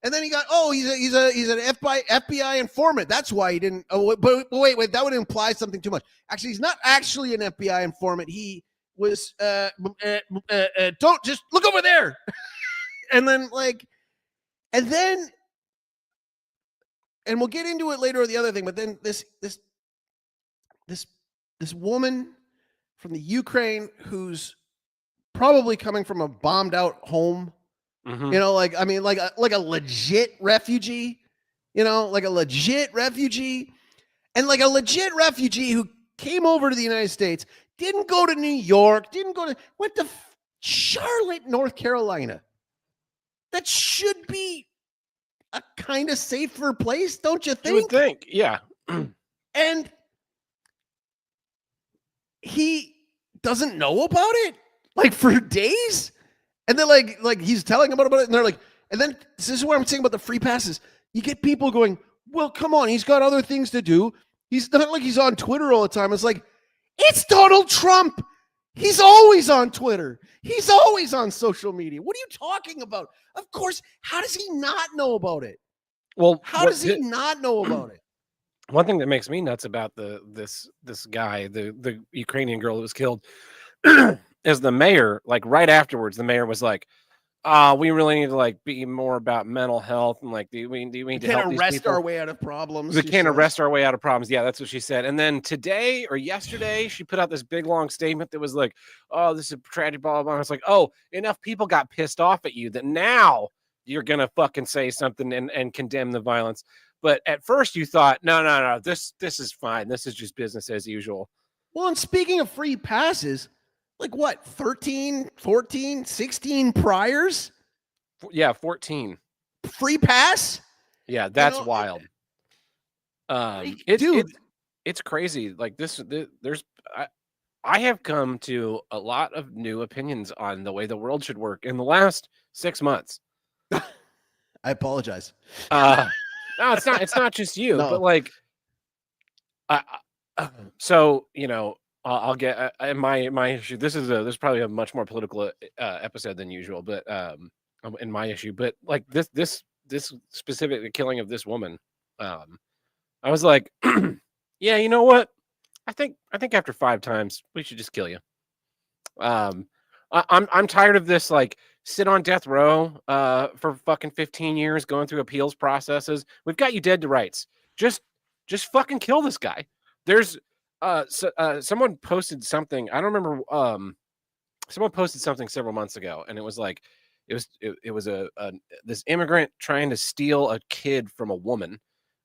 Speaker 2: and then he's an FBI informant. That's why he didn't. Oh, but wait, that would imply something too much. Actually, he's not actually an FBI informant. He was. Don't just look over there. And then and we'll get into it later or the other thing. But then this woman from the Ukraine who's probably coming from a bombed out home.
Speaker 1: Mm-hmm.
Speaker 2: You know, like a legit refugee, and like a legit refugee who came over to the United States, didn't go to New York, went to Charlotte, North Carolina. That should be a kind of safer place, don't you think?
Speaker 1: You would think, yeah.
Speaker 2: And he doesn't know about it, like for days. And then like he's telling them about it, and they're like, and then this is what I'm saying about the free passes. You get people going, well, come on, he's got other things to do. He's not like he's on Twitter all the time. It's like, it's Donald Trump. He's always on Twitter. He's always on social media. What are you talking about? Of course, how does he not know about it?
Speaker 1: Well,
Speaker 2: how does he not know about it?
Speaker 1: One thing that makes me nuts about this guy, the Ukrainian girl who was killed, is the mayor. Like right afterwards, the mayor was like, we really need to like be more about mental health and like we need to help
Speaker 2: arrest
Speaker 1: these people.
Speaker 2: Our way out of problems.
Speaker 1: We can't arrest our way out of problems. Yeah, that's what she said. And then today or yesterday, she put out this big long statement that was like, oh, this is a tragic, blah, blah, blah. It's like, oh, enough people got pissed off at you that now you're gonna fucking say something and condemn the violence. But at first you thought, no, this is fine. This is just business as usual.
Speaker 2: Well, and speaking of free passes, like what, 13, 14, 16 priors?
Speaker 1: Yeah, 14.
Speaker 2: Free pass?
Speaker 1: Yeah, that's wild. It's crazy. Like I have come to a lot of new opinions on the way the world should work in the last 6 months.
Speaker 2: I apologize.
Speaker 1: No, it's not just you, but like, so, you know, I'll get my issue. This is probably a much more political episode than usual, but in my issue, but like this specific killing of this woman, I was like, yeah, you know what? I think after 5 times we should just kill you. I'm tired of this like sit on death row for fucking 15 years going through appeals processes. We've got you dead to rights. Just fucking kill this guy. There's someone posted something. I don't remember. Someone posted something several months ago, and it was like it was this immigrant trying to steal a kid from a woman.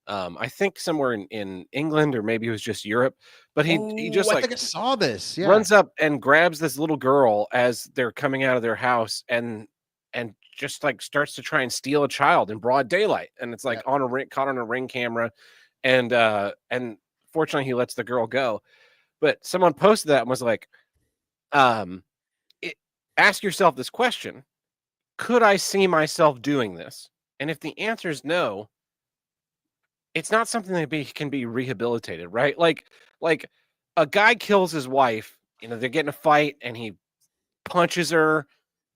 Speaker 1: I think somewhere in England, or maybe it was just Europe, but he just
Speaker 2: I
Speaker 1: like
Speaker 2: think I saw this. Yeah.
Speaker 1: Runs up and grabs this little girl as they're coming out of their house and just like starts to try and steal a child in broad daylight. And it's like caught on a ring camera. And fortunately he lets the girl go. But someone posted that and was like, ask yourself this question. Could I see myself doing this? And if the answer is no, it's not something that can be rehabilitated, right? Like a guy kills his wife, you know, they get in a fight and he punches her,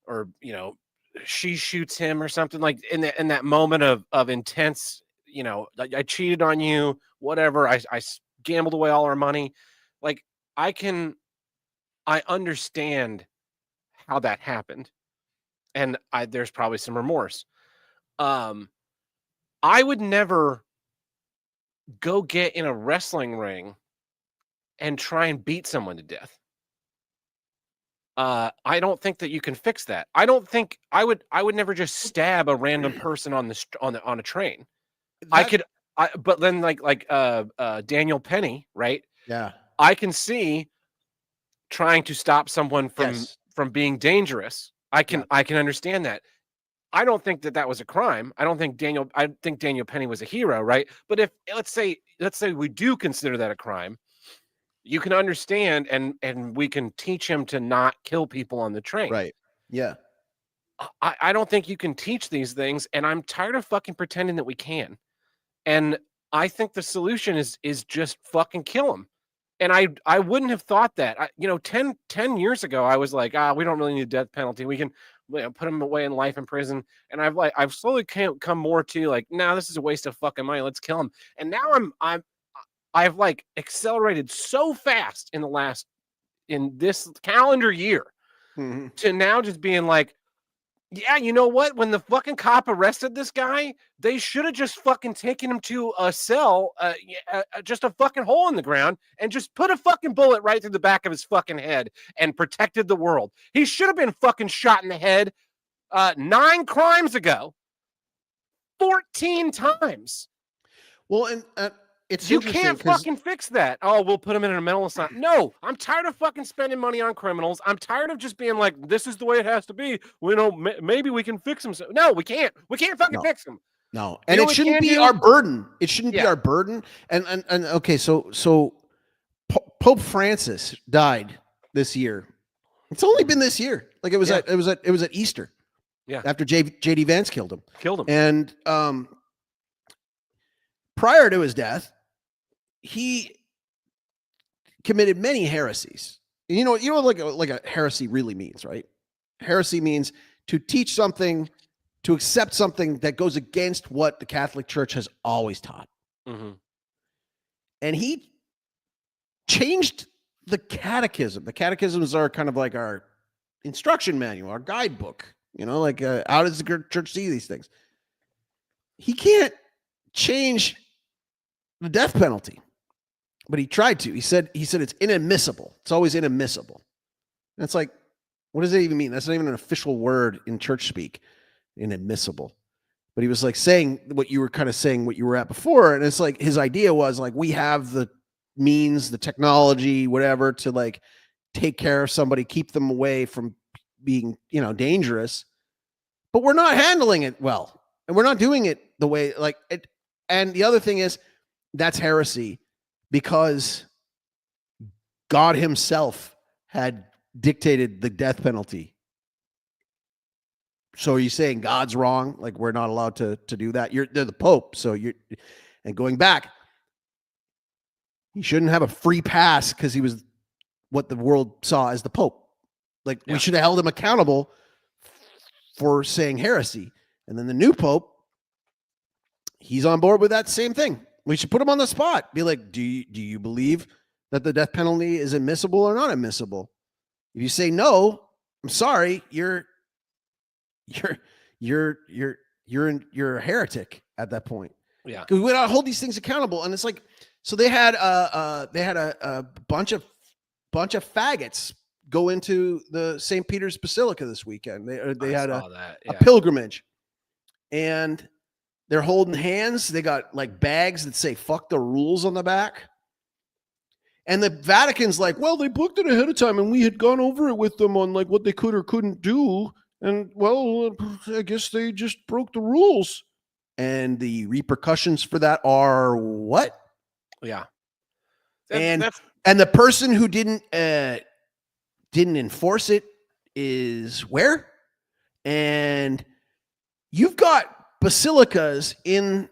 Speaker 1: or, you know, she shoots him or something, like in that moment of intense, you know, I cheated on you, whatever. I gambled away all our money. Like I understand how that happened. And there's probably some remorse. I would never go get in a wrestling ring and try and beat someone to death. I don't think that you can fix that. I don't think I would never just stab a random person on a train. But then like Daniel Penny, right?
Speaker 2: Yeah.
Speaker 1: I can see trying to stop someone from being dangerous. I can understand that. I don't think that was a crime. I think Daniel Penny was a hero, right? But if let's say we do consider that a crime, you can understand and we can teach him to not kill people on the train.
Speaker 2: Right. Yeah.
Speaker 1: I don't think you can teach these things, and I'm tired of fucking pretending that we can. And I think the solution is just fucking kill him. And I wouldn't have thought that. 10 years ago, I was like, we don't really need a death penalty. We can put him away in life in prison. And I've slowly come more to like, no, this is a waste of fucking money. Let's kill him. And now I've like accelerated so fast in this calendar year to now just being like, yeah, you know what? When the fucking cop arrested this guy, they should have just fucking taken him to a cell, just a fucking hole in the ground, and just put a fucking bullet right through the back of his fucking head and protected the world. He should have been fucking shot in the head 9 crimes ago, 14 times.
Speaker 2: Well, and it's
Speaker 1: you can't fucking fix that. Oh, we'll put him in a mental asylum. No, I'm tired of fucking spending money on criminals. I'm tired of just being like, this is the way it has to be. Maybe we can fix him. No, we can't. We can't fucking fix him.
Speaker 2: No, and it shouldn't be our burden. It shouldn't be our burden. And okay, so Pope Francis died this year. It's only been this year. Like it was at Easter.
Speaker 1: Yeah.
Speaker 2: After J.D. Vance killed him.
Speaker 1: And
Speaker 2: prior to his death, he committed many heresies. You know like a heresy really means, right? Heresy means to teach something, to accept something that goes against what the Catholic Church has always taught.
Speaker 1: Mm-hmm.
Speaker 2: And he changed the catechism. The catechisms are kind of like our instruction manual, our guidebook. Like how does the church see these things? He can't change the death penalty, but he tried to. He said it's inadmissible. It's always inadmissible. And it's like, what does that even mean? That's not even an official word in church speak, inadmissible. But he was like saying what you were kind of saying, what you were at before. And it's like his idea was like, we have the means, the technology, whatever, to like take care of somebody, keep them away from being, dangerous, but we're not handling it well. And we're not doing it the way like it. And the other thing is that's heresy because God himself had dictated the death penalty. So are you saying God's wrong? Like we're not allowed to do that? They're the Pope. So and going back, he shouldn't have a free pass because he was what the world saw as the Pope. Like we should have held him accountable for saying heresy. And then the new Pope, he's on board with that same thing. We should put him on the spot. Be like, do you believe that the death penalty is admissible or not admissible? If you say no, I'm sorry, you're a heretic at that point.
Speaker 1: Yeah,
Speaker 2: because we gotta hold these things accountable. And it's like, so they had a bunch of faggots go into the St. Peter's Basilica this weekend. They had a pilgrimage, and they're holding hands. They got like bags that say "fuck the rules" on the back. And the Vatican's like, well, they booked it ahead of time and we had gone over it with them on like what they could or couldn't do. And well, I guess they just broke the rules. And the repercussions for that are what?
Speaker 1: Yeah.
Speaker 2: And the person who didn't enforce it is where? And you've got basilicas in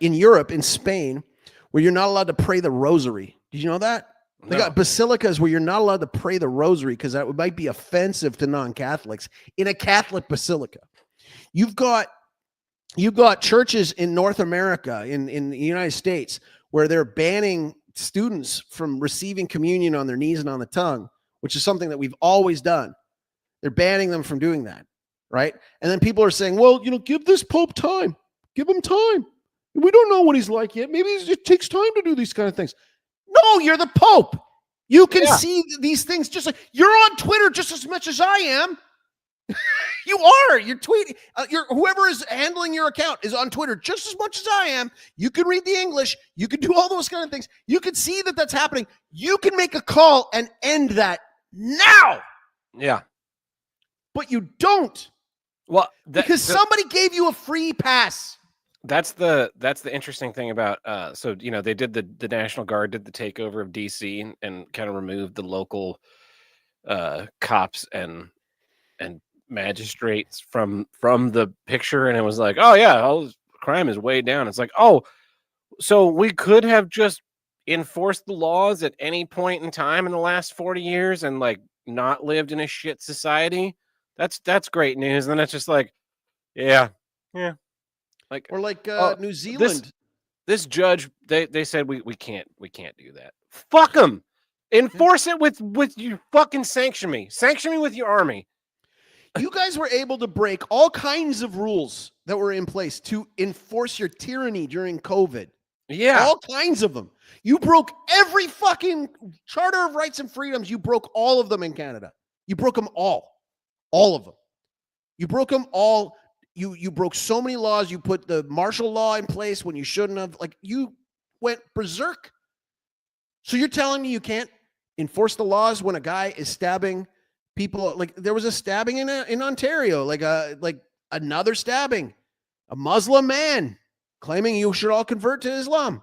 Speaker 2: Europe, in Spain, where you're not allowed to pray the rosary. Did you know that? They got basilicas where you're not allowed to pray the rosary because that might be offensive to non-Catholics in a Catholic basilica. You've got churches in North America, in the United States, where they're banning students from receiving communion on their knees and on the tongue, which is something that we've always done. They're banning them from doing that, right? And then people are saying, well, give this Pope time. Give him time. We don't know what he's like yet. Maybe it takes time to do these kind of things. No, you're the Pope. You can see these things just like you're on Twitter just as much as I am. You are. You're tweeting. Whoever is handling your account is on Twitter just as much as I am. You can read the English. You can do all those kind of things. You can see that that's happening. You can make a call and end that now.
Speaker 1: Yeah.
Speaker 2: But you don't.
Speaker 1: Well,
Speaker 2: because somebody gave you a free pass.
Speaker 1: That's the interesting thing about so they did the National Guard did the takeover of DC and kind of removed the local cops and magistrates from the picture, and it was like, oh yeah, all this crime is way down. It's like, oh, so we could have just enforced the laws at any point in time in the last 40 years and like not lived in a shit society. That's great news. And then it's just like, yeah. Like,
Speaker 2: Or like
Speaker 1: oh,
Speaker 2: New Zealand.
Speaker 1: This judge, they said we can't do that. Fuck them. Enforce it with you. Fucking sanction me with your army.
Speaker 2: You guys were able to break all kinds of rules that were in place to enforce your tyranny during COVID.
Speaker 1: Yeah.
Speaker 2: All kinds of them. You broke every fucking Charter of Rights and Freedoms. You broke all of them in Canada. You broke them all. All of them. You broke them all. You broke so many laws. You put the martial law in place when you shouldn't have. Like, you went berserk. So you're telling me you can't enforce the laws when a guy is stabbing people? Like, there was a stabbing in Ontario, like another stabbing, a Muslim man claiming you should all convert to Islam.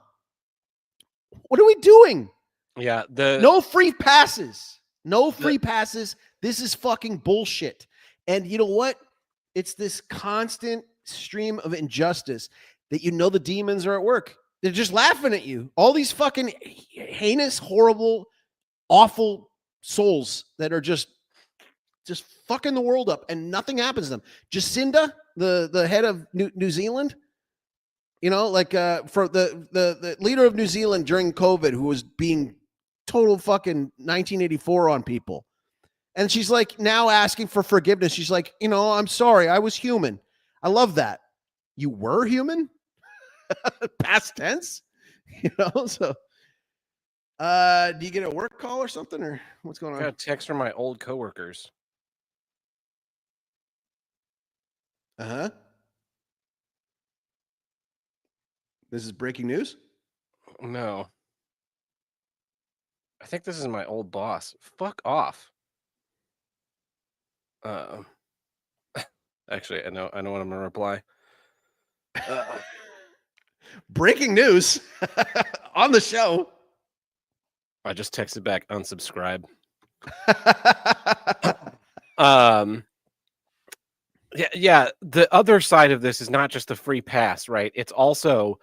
Speaker 2: What are we doing?
Speaker 1: Yeah.
Speaker 2: No free passes. No free passes. This is fucking bullshit. And you know what? It's this constant stream of injustice that the demons are at work. They're just laughing at you. All these fucking heinous, horrible, awful souls that are just fucking the world up, and nothing happens to them. Jacinda, the head of New Zealand, for the leader of New Zealand during COVID, who was being total fucking 1984 on people. And she's like now asking for forgiveness. She's like, I'm sorry. I was human. I love that. You were human? Past tense? So do you get a work call or something, or what's going on?
Speaker 1: I got a text from my old coworkers.
Speaker 2: Uh-huh. This is breaking news?
Speaker 1: No. I think this is my old boss. Fuck off. Actually, I know what I'm gonna reply.
Speaker 2: Breaking news on the show.
Speaker 1: I just texted back, unsubscribe. Yeah. The other side of this is not just the free pass, right? It's also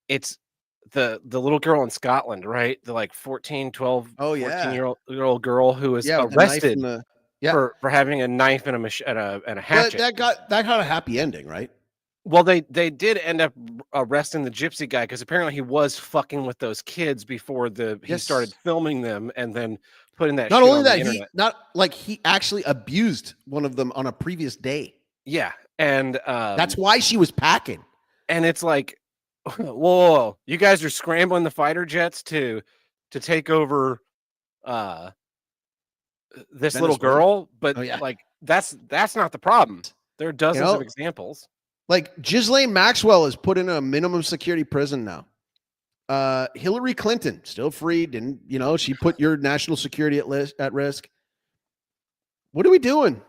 Speaker 1: the little girl in Scotland, right? The like 14, 12, 14-year-old girl who was arrested for having a knife and a hatchet.
Speaker 2: That got a happy ending, right?
Speaker 1: Well, they did end up arresting the gypsy guy because apparently he was fucking with those kids before he started filming them and then putting that.
Speaker 2: Not only
Speaker 1: that,
Speaker 2: he actually abused one of them on a previous day.
Speaker 1: Yeah, and
Speaker 2: that's why she was packing.
Speaker 1: And it's like, whoa, you guys are scrambling the fighter jets to take over this Venezuela. Little girl, but like that's not the problem. There are dozens of examples.
Speaker 2: Like Ghislaine Maxwell is put in a minimum security prison now. Hillary Clinton still free, and she put your national security at risk. What are we doing?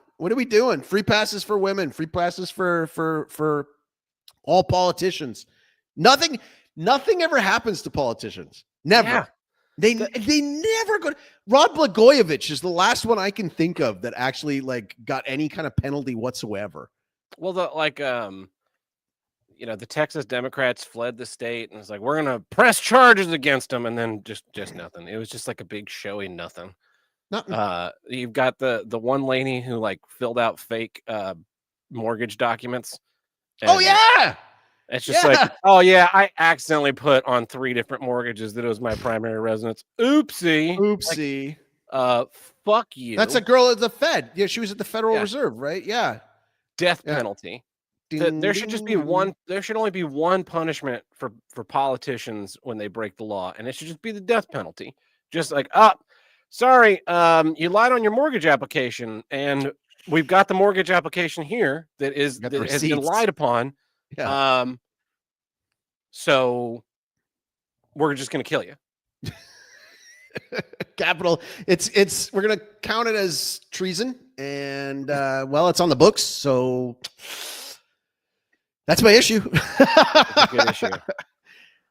Speaker 2: Free passes for women, free passes for all politicians. Nothing ever happens to politicians. Never. Yeah. They never go. Rod Blagojevich is the last one I can think of that actually got any kind of penalty whatsoever.
Speaker 1: Well, the Texas Democrats fled the state and it's like, we're gonna press charges against them, and then just nothing. It was just like a big showy nothing. Nothing. You've got the one lady who filled out fake mortgage documents.
Speaker 2: Oh yeah.
Speaker 1: It's just like, oh yeah, I accidentally put on 3 different mortgages that it was my primary residence. Oopsie. Fuck you.
Speaker 2: That's a girl at the Fed. Yeah, she was at the Federal Reserve, right? Yeah.
Speaker 1: Death penalty. There should just be one. There should only be one punishment for politicians when they break the law, and it should just be the death penalty. Just like, sorry, you lied on your mortgage application, and we've got the mortgage application here that has been lied upon. Yeah. So we're just gonna kill you.
Speaker 2: Capital. We're gonna count it as treason, and well, it's on the books, so that's my issue.
Speaker 1: It's a good issue.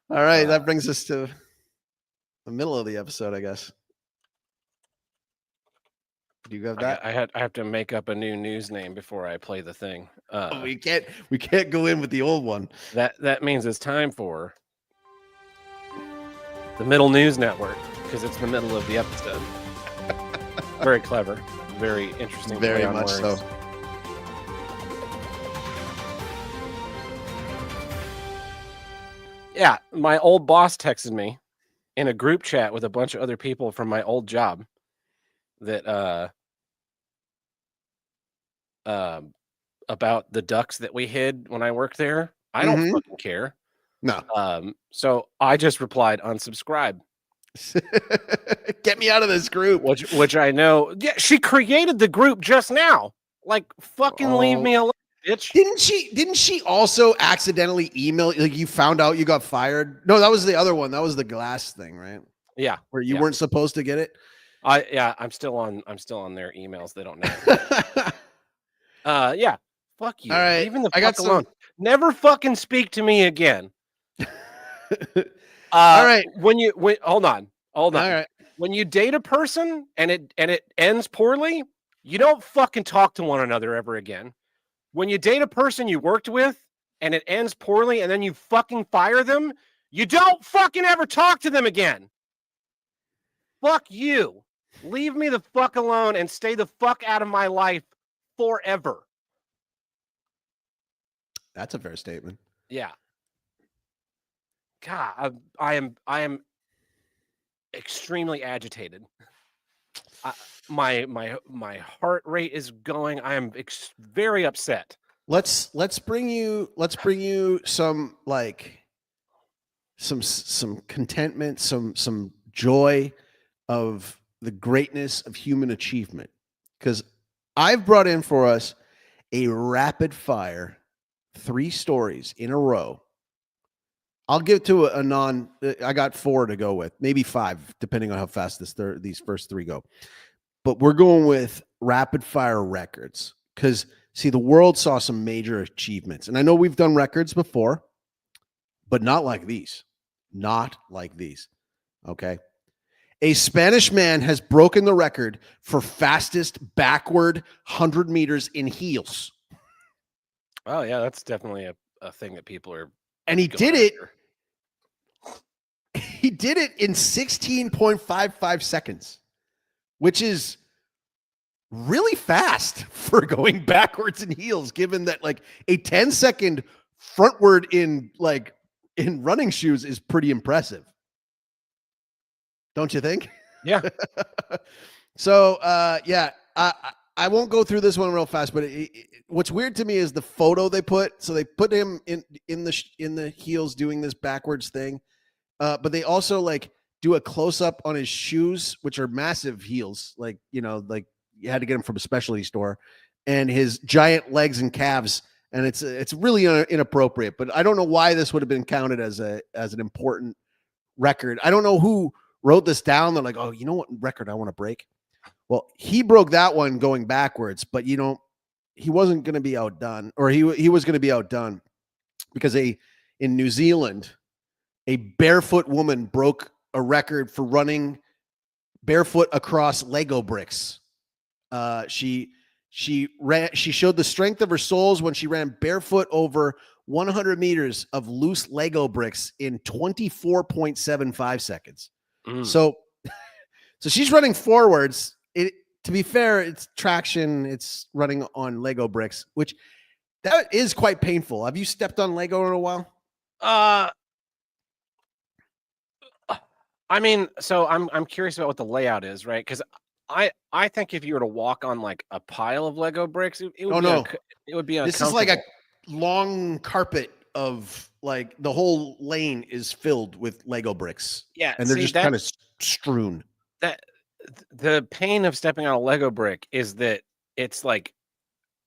Speaker 2: All right, that brings us to the middle of the episode, I guess. Do you have that?
Speaker 1: I have to make up a new news name before I play the thing.
Speaker 2: We can't go in with the old one.
Speaker 1: That means it's time for the Middle News Network, because it's the middle of the episode. Very clever, very interesting.
Speaker 2: Very much so.
Speaker 1: Yeah, my old boss texted me in a group chat with a bunch of other people from my old job that about the ducks that we hid when I worked there. I don't fucking care.
Speaker 2: No.
Speaker 1: So I just replied, unsubscribe.
Speaker 2: Get me out of this group.
Speaker 1: Which I know. Yeah, she created the group just now. Like, fucking leave me alone, bitch.
Speaker 2: Didn't she also accidentally email, like, you found out you got fired? No, that was the other one. That was the glass thing, right?
Speaker 1: Yeah.
Speaker 2: Where you weren't supposed to get it.
Speaker 1: I'm still on their emails. They don't know. Yeah. Fuck you.
Speaker 2: All right.
Speaker 1: Even the fuck alone. Never fucking speak to me again.
Speaker 2: All right.
Speaker 1: Hold on.
Speaker 2: All right.
Speaker 1: When you date a person and it ends poorly, you don't fucking talk to one another ever again. When you date a person you worked with and it ends poorly and then you fucking fire them, you don't fucking ever talk to them again. Fuck you. Leave me the fuck alone and stay the fuck out of my life forever.
Speaker 2: That's a fair statement.
Speaker 1: Yeah. God, I am extremely agitated. My heart rate is going. I am very upset. Let's
Speaker 2: bring you some, like, some contentment, some joy of the greatness of human achievement, because I've brought in for us a rapid fire 3 stories in a row. I'll give to I got 4 to go with, maybe 5, depending on how fast these first 3 go. But we're going with rapid fire records because, see, the world saw some major achievements. And I know we've done records before, but not like these. Not like these. Okay. A Spanish man has broken the record for fastest backward 100 meters in heels.
Speaker 1: Oh, yeah, that's definitely a thing that people are.
Speaker 2: And he did it. He did it in 16.55 seconds, which is really fast for going backwards in heels, given that, like, a 10-second frontward in running shoes is pretty impressive. Don't you think?
Speaker 1: Yeah.
Speaker 2: So, yeah, I won't go through this one real fast, but what's weird to me is the photo they put. So they put him in the heels doing this backwards thing. But they also, like, do a close up on his shoes, which are massive heels. Like, you had to get them from a specialty store, and his giant legs and calves. And it's really inappropriate, but I don't know why this would have been counted as an important record. I don't know who wrote this down. They're like, oh, you know what record I want to break? Well, he broke that one going backwards, but he wasn't going to be outdone, or he was going to be outdone because in New Zealand, a barefoot woman broke a record for running barefoot across Lego bricks. She showed the strength of her soles when she ran barefoot over 100 meters of loose Lego bricks in 24.75 seconds. So she's running forwards. To be fair, it's traction. It's running on Lego bricks, which that is quite painful. Have you stepped on Lego in a while?
Speaker 1: I mean, so I'm curious about what the layout is, right? Because I think if you were to walk on, like, a pile of Lego bricks, it would be
Speaker 2: This is like a long carpet of, like, the whole lane is filled with Lego bricks.
Speaker 1: Yeah,
Speaker 2: and they're just kind of strewn.
Speaker 1: That the pain of stepping on a Lego brick is that it's, like,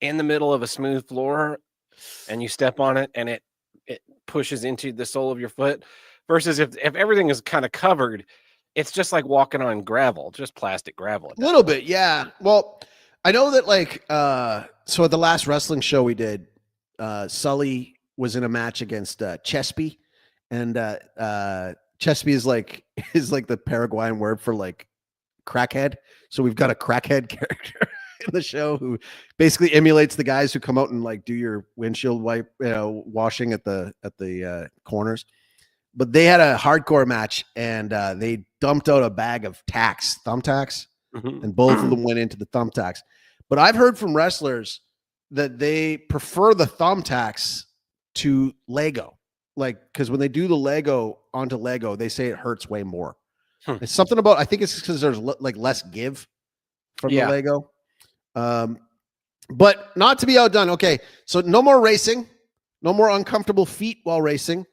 Speaker 1: in the middle of a smooth floor, and you step on it, and it pushes into the sole of your foot. Versus if everything is kind of covered, it's just like walking on gravel, just plastic gravel.
Speaker 2: A little bit, yeah. Well, I know that like so at the last wrestling show we did, Sully was in a match against Chespy, and Chespy is like the Paraguayan word for like crackhead. So we've got a crackhead character in the show who basically emulates the guys who come out and like do your windshield wipe washing at the corners. But they had a hardcore match and they dumped out a bag of thumbtacks, and both of them went into the thumbtacks. But I've heard from wrestlers that they prefer the thumbtacks to Lego, like because when they do the Lego onto Lego, they say it hurts way more. It's something about, I think it's because there's like less give from the Lego. But not to be outdone. Okay, so no more racing, no more uncomfortable feet while racing.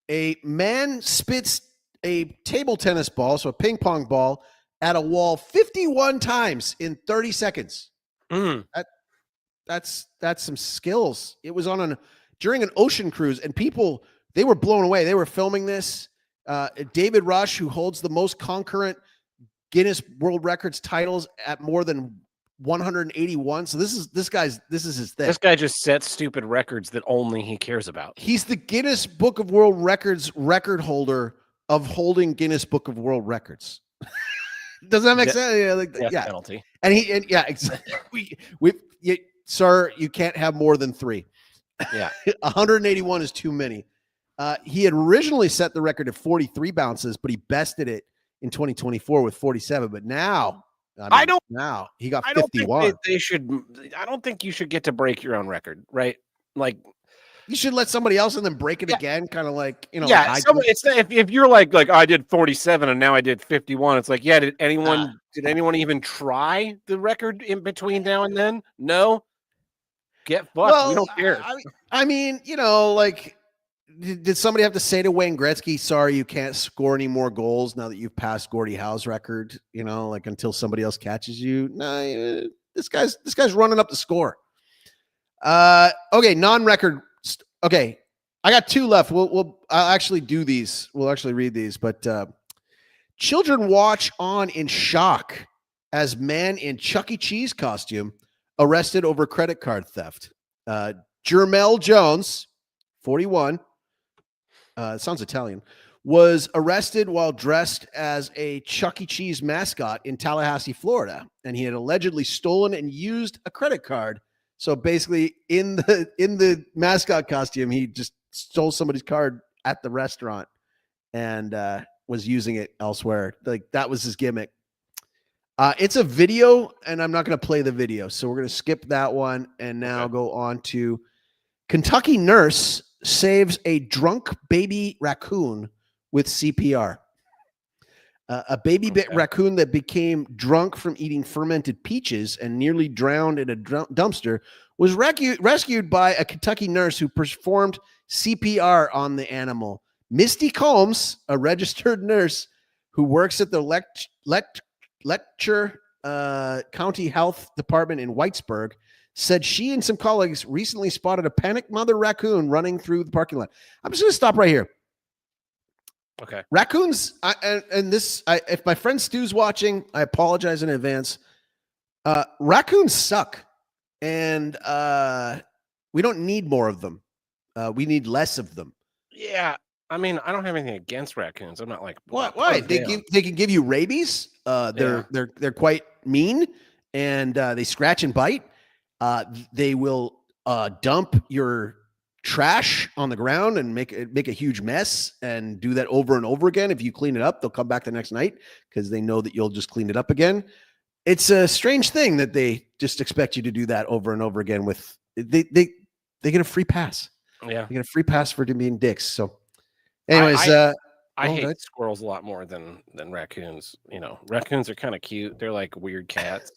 Speaker 2: A man spits a table tennis ball, so a ping pong ball, at a wall 51 times in 30 seconds. That's some skills. It was during an ocean cruise, and people, they were blown away. They were filming this. David Rush, who holds the most concurrent Guinness World Records titles at more than 181. So this is his thing.
Speaker 1: This guy just sets stupid records that only he cares about.
Speaker 2: He's the Guinness Book of World Records record holder of holding Guinness Book of World Records. Does that make sense? Yeah,
Speaker 1: penalty.
Speaker 2: And exactly. Sir, you can't have more than 3.
Speaker 1: Yeah,
Speaker 2: 181 is too many. He had originally set the record at 43 bounces, but he bested it in 2024 with 47. But now, now he got 51.
Speaker 1: I don't think you should get to break your own record, right? Like,
Speaker 2: you should let somebody else and then break it again, kind of like,
Speaker 1: Yeah, if you're like I did 47 and now I did 51, it's like, yeah, did anyone even try the record in between now and then? No. Get fucked.
Speaker 2: Well,
Speaker 1: we don't care.
Speaker 2: I mean, like, did somebody have to say to Wayne Gretzky, sorry, you can't score any more goals now that you've passed Gordie Howe's record, like until somebody else catches you? No, this guy's running up the score. Okay, non-record. Okay, I got 2 left. I'll actually do these. We'll actually read these, but children watch on in shock as man in Chuck E. Cheese costume arrested over credit card theft. Jermel Jones, 41, sounds Italian, was arrested while dressed as a Chuck E. Cheese mascot in Tallahassee, Florida, and he had allegedly stolen and used a credit card. So basically, in the mascot costume, he just stole somebody's card at the restaurant and was using it elsewhere. Like, that was his gimmick. It's a video, and I'm not going to play the video, so we're going to skip that one and now go on to Kentucky nurse saves a drunk baby raccoon with CPR. A baby raccoon that became drunk from eating fermented peaches and nearly drowned in a dumpster was rescued by a Kentucky nurse who performed CPR on the animal. Misty Combs, a registered nurse who works at the Letcher County Health Department in Whitesburg, said she and some colleagues recently spotted a panicked mother raccoon running through the parking lot. I'm just going to stop right here.
Speaker 1: Okay.
Speaker 2: Raccoons, if my friend Stu's watching, I apologize in advance. Raccoons suck, and we don't need more of them. We need less of them.
Speaker 1: Yeah, I mean, I don't have anything against raccoons. I'm not like,
Speaker 2: what? Why? They can give you rabies. They're quite mean, and they scratch and bite. They will dump your trash on the ground and make a huge mess and do that over and over again. If you clean it up, they'll come back the next night because they know that you'll just clean it up again. It's a strange thing that they just expect you to do that over and over again. With they get a free pass.
Speaker 1: Yeah,
Speaker 2: they get a free pass for being dicks. So, anyways,
Speaker 1: I hate squirrels a lot more than raccoons. Raccoons are kind of cute. They're like weird cats.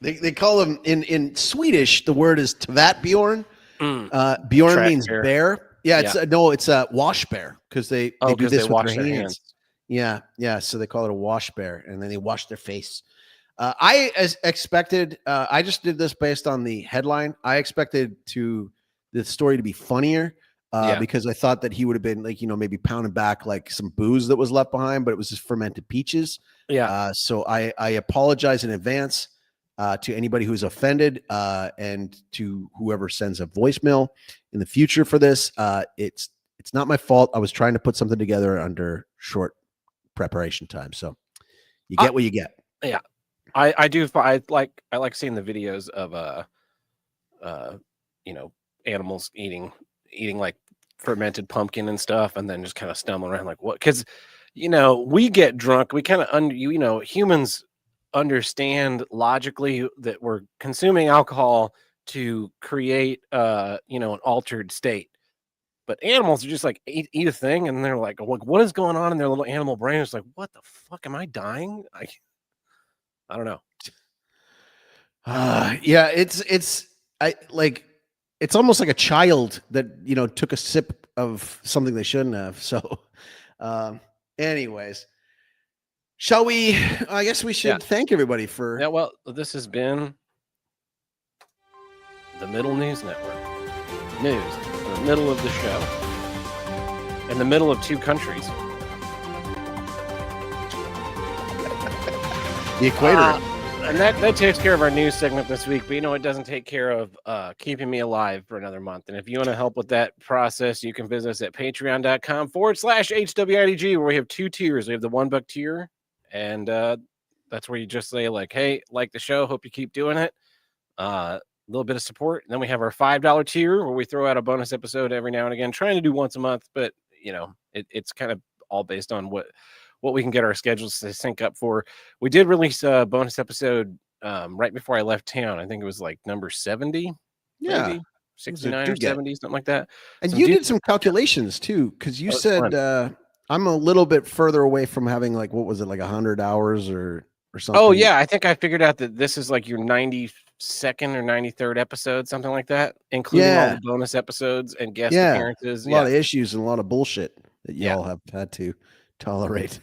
Speaker 2: They call them in Swedish. The word is tvättbjörn. Bjorn
Speaker 1: Track
Speaker 2: means bear. Yeah, it's a wash bear because they do this with their hands. Yeah. So they call it a wash bear, and then they wash their face. I expected. I just did this based on the headline. I expected the story to be funnier because I thought that he would have been like maybe pounding back like some booze that was left behind, but it was just fermented peaches.
Speaker 1: Yeah.
Speaker 2: So I apologize in advance. to anybody who's offended, and to whoever sends a voicemail in the future for this. It's not my fault. I was trying to put something together under short preparation time. So you get what you get.
Speaker 1: Yeah. I do. I like seeing the videos of animals eating like fermented pumpkin and stuff, and then just kind of stumbling around like what? Because we get drunk. We kind of humans understand logically that we're consuming alcohol to create an altered state. But animals are just like eat a thing, and they're like, what is going on in their little animal brain? It's like, what the fuck? Am I dying? I don't know.
Speaker 2: Yeah, it's almost like a child that took a sip of something they shouldn't have. So, anyways, shall we? I guess we should thank everybody for.
Speaker 1: Yeah, well, this has been the Middle News Network. News in the middle of the show, in the middle of two countries.
Speaker 2: The equator.
Speaker 1: And that takes care of our news segment this week. But it doesn't take care of keeping me alive for another month. And if you want to help with that process, you can visit us at patreon.com/HWIDG, where we have two tiers. We have the $1 tier, and that's where you just say, like, hey, like the show, hope you keep doing it. A little bit of support. And then we have our $5 tier, where we throw out a bonus episode every now and again, trying to do once a month. But, it's kind of all based on what we can get our schedules to sync up for. We did release a bonus episode right before I left town. I think it was like number 70.
Speaker 2: Yeah.
Speaker 1: Maybe 69 or 70, something like that.
Speaker 2: And you did some calculations too, because you said I'm a little bit further away from having like, what was it, like 100 hours or something?
Speaker 1: Oh, yeah. I think I figured out that this is like your 92nd or 93rd episode, something like that, including all the bonus episodes and guest appearances.
Speaker 2: A lot of issues and a lot of bullshit that y'all have had to tolerate.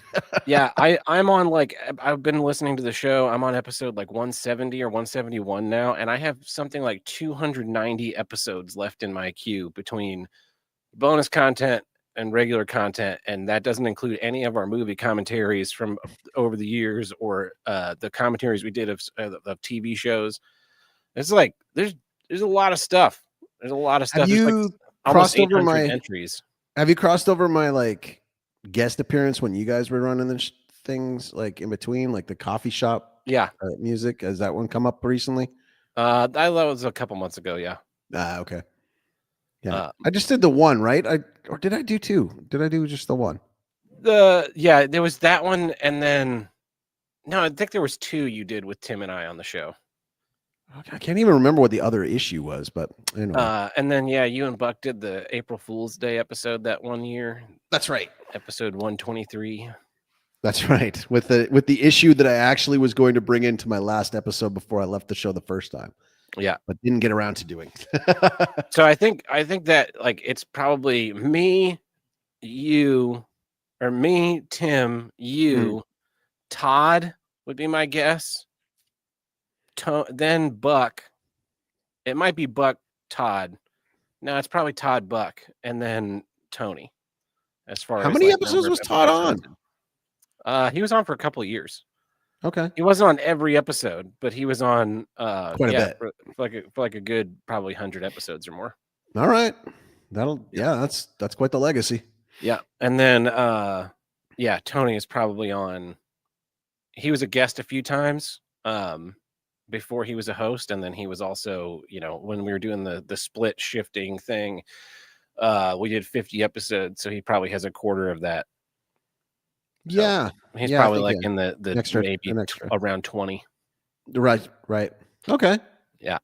Speaker 1: I'm on, like, I've been listening to the show. I'm on episode like 170 or 171 now, and I have something like 290 episodes left in my queue between bonus content and regular content, and that doesn't include any of our movie commentaries from over the years or the commentaries we did of TV shows. It's like there's a lot of stuff. There's a lot of stuff.
Speaker 2: Have you crossed over my
Speaker 1: entries?
Speaker 2: Have you crossed over my like guest appearance when you guys were running the things like in between, like the coffee shop music? Has that one come up recently?
Speaker 1: That was a couple months ago.
Speaker 2: Okay. I just did the one, right? Or did I do two? Did I do just the one?
Speaker 1: There was that one, and then no, I think there was two you did with Tim and I on the show.
Speaker 2: I can't even remember what the other issue was, but anyway.
Speaker 1: And then you and Buck did the April Fool's Day episode that one year.
Speaker 2: That's right.
Speaker 1: Episode 123.
Speaker 2: That's right. With the issue that I actually was going to bring into my last episode before I left the show the first time.
Speaker 1: Yeah.
Speaker 2: But didn't get around to doing.
Speaker 1: So I think that like it's probably me, you, or me, Tim, you, Todd would be my guess. Then Buck. It might be Buck, Todd. No, it's probably Todd, Buck, and then Tony. As far
Speaker 2: how
Speaker 1: as
Speaker 2: many episodes was Todd
Speaker 1: on? He was on for a couple of years.
Speaker 2: Okay.
Speaker 1: He wasn't on every episode, but he was on
Speaker 2: quite a bit.
Speaker 1: For like a good probably 100 episodes or more.
Speaker 2: All right. That's quite the legacy.
Speaker 1: Yeah. And then Tony is probably on. He was a guest a few times before he was a host, and then he was also, when we were doing the split shifting thing, we did 50 episodes, so he probably has a quarter of that.
Speaker 2: So
Speaker 1: he's probably like in the
Speaker 2: extra,
Speaker 1: maybe around 20.
Speaker 2: Right. Okay.
Speaker 1: Yeah.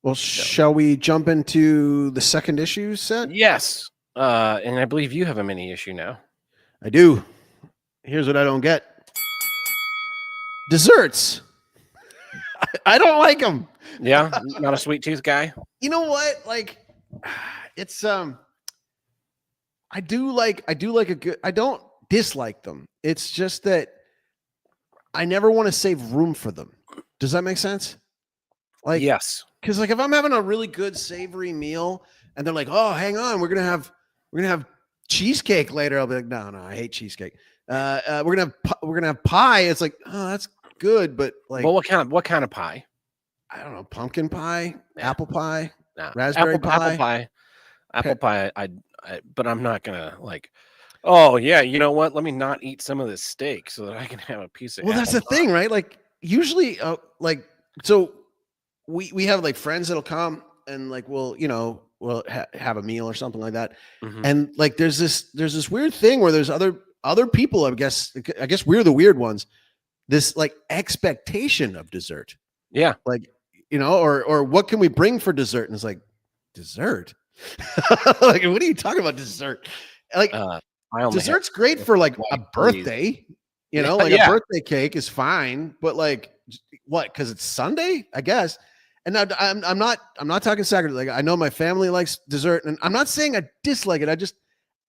Speaker 2: Well, shall we jump into the second issue set?
Speaker 1: Yes. And I believe you have a mini issue now.
Speaker 2: I do. Here's what I don't get. Desserts. I don't like them.
Speaker 1: Yeah, not a sweet tooth guy.
Speaker 2: You know what? Like, it's I do like a good. I don't dislike them. It's just that I never want to save room for them. Does that make sense? Like,
Speaker 1: yes,
Speaker 2: because like if I'm having a really good savory meal and they're like, oh, hang on, we're gonna have cheesecake later. I'll be like, no, I hate cheesecake. We're gonna have pie. It's like, oh, that's good, but like,
Speaker 1: Well, what kind of pie?
Speaker 2: I don't know, pumpkin pie,
Speaker 1: Nah.
Speaker 2: apple pie,
Speaker 1: Nah.
Speaker 2: raspberry pie.
Speaker 1: Apple pie. But I'm not gonna like. Oh yeah, you know what? Let me not eat some of this steak so that I can have a piece of.
Speaker 2: Well, that's
Speaker 1: apple
Speaker 2: the
Speaker 1: pie.
Speaker 2: thing, right? Like usually, like so, we have like friends that'll come and like we'll have a meal or something like that,
Speaker 1: Mhm.
Speaker 2: and like there's this weird thing where there's other people. I guess we're the weird ones. This like expectation of dessert,
Speaker 1: Yeah.
Speaker 2: like or what can we bring for dessert? And it's like dessert. Like, what are you talking about? Dessert? Like,
Speaker 1: I only have
Speaker 2: dessert's great for like a
Speaker 1: white freeze.
Speaker 2: birthday,
Speaker 1: Yeah,
Speaker 2: like a
Speaker 1: yeah.
Speaker 2: birthday cake is fine, but like what? Because it's Sunday, I guess. And now I'm not talking sacrilege. Like I know my family likes dessert, and I'm not saying I dislike it.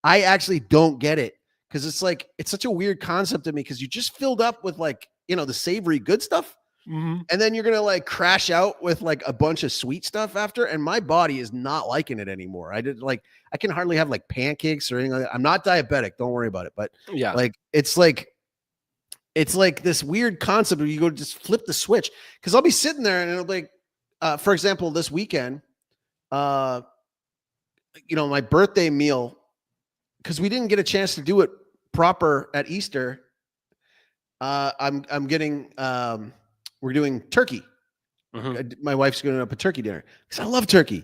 Speaker 2: I actually don't get it because it's like it's such a weird concept to me because you just filled up with like the savory good stuff.
Speaker 1: Mhm.
Speaker 2: And then you're gonna like crash out with like a bunch of sweet stuff after, and my body is not liking it anymore. I can hardly have like pancakes or anything like that. I'm not diabetic, don't worry about it. But
Speaker 1: Yeah.
Speaker 2: like it's like this weird concept where you go just flip the switch. Cause I'll be sitting there and it'll be like, for example, this weekend, my birthday meal, because we didn't get a chance to do it proper at Easter. I'm getting we're doing turkey.
Speaker 1: Mhm.
Speaker 2: My wife's going up a turkey dinner because I love turkey.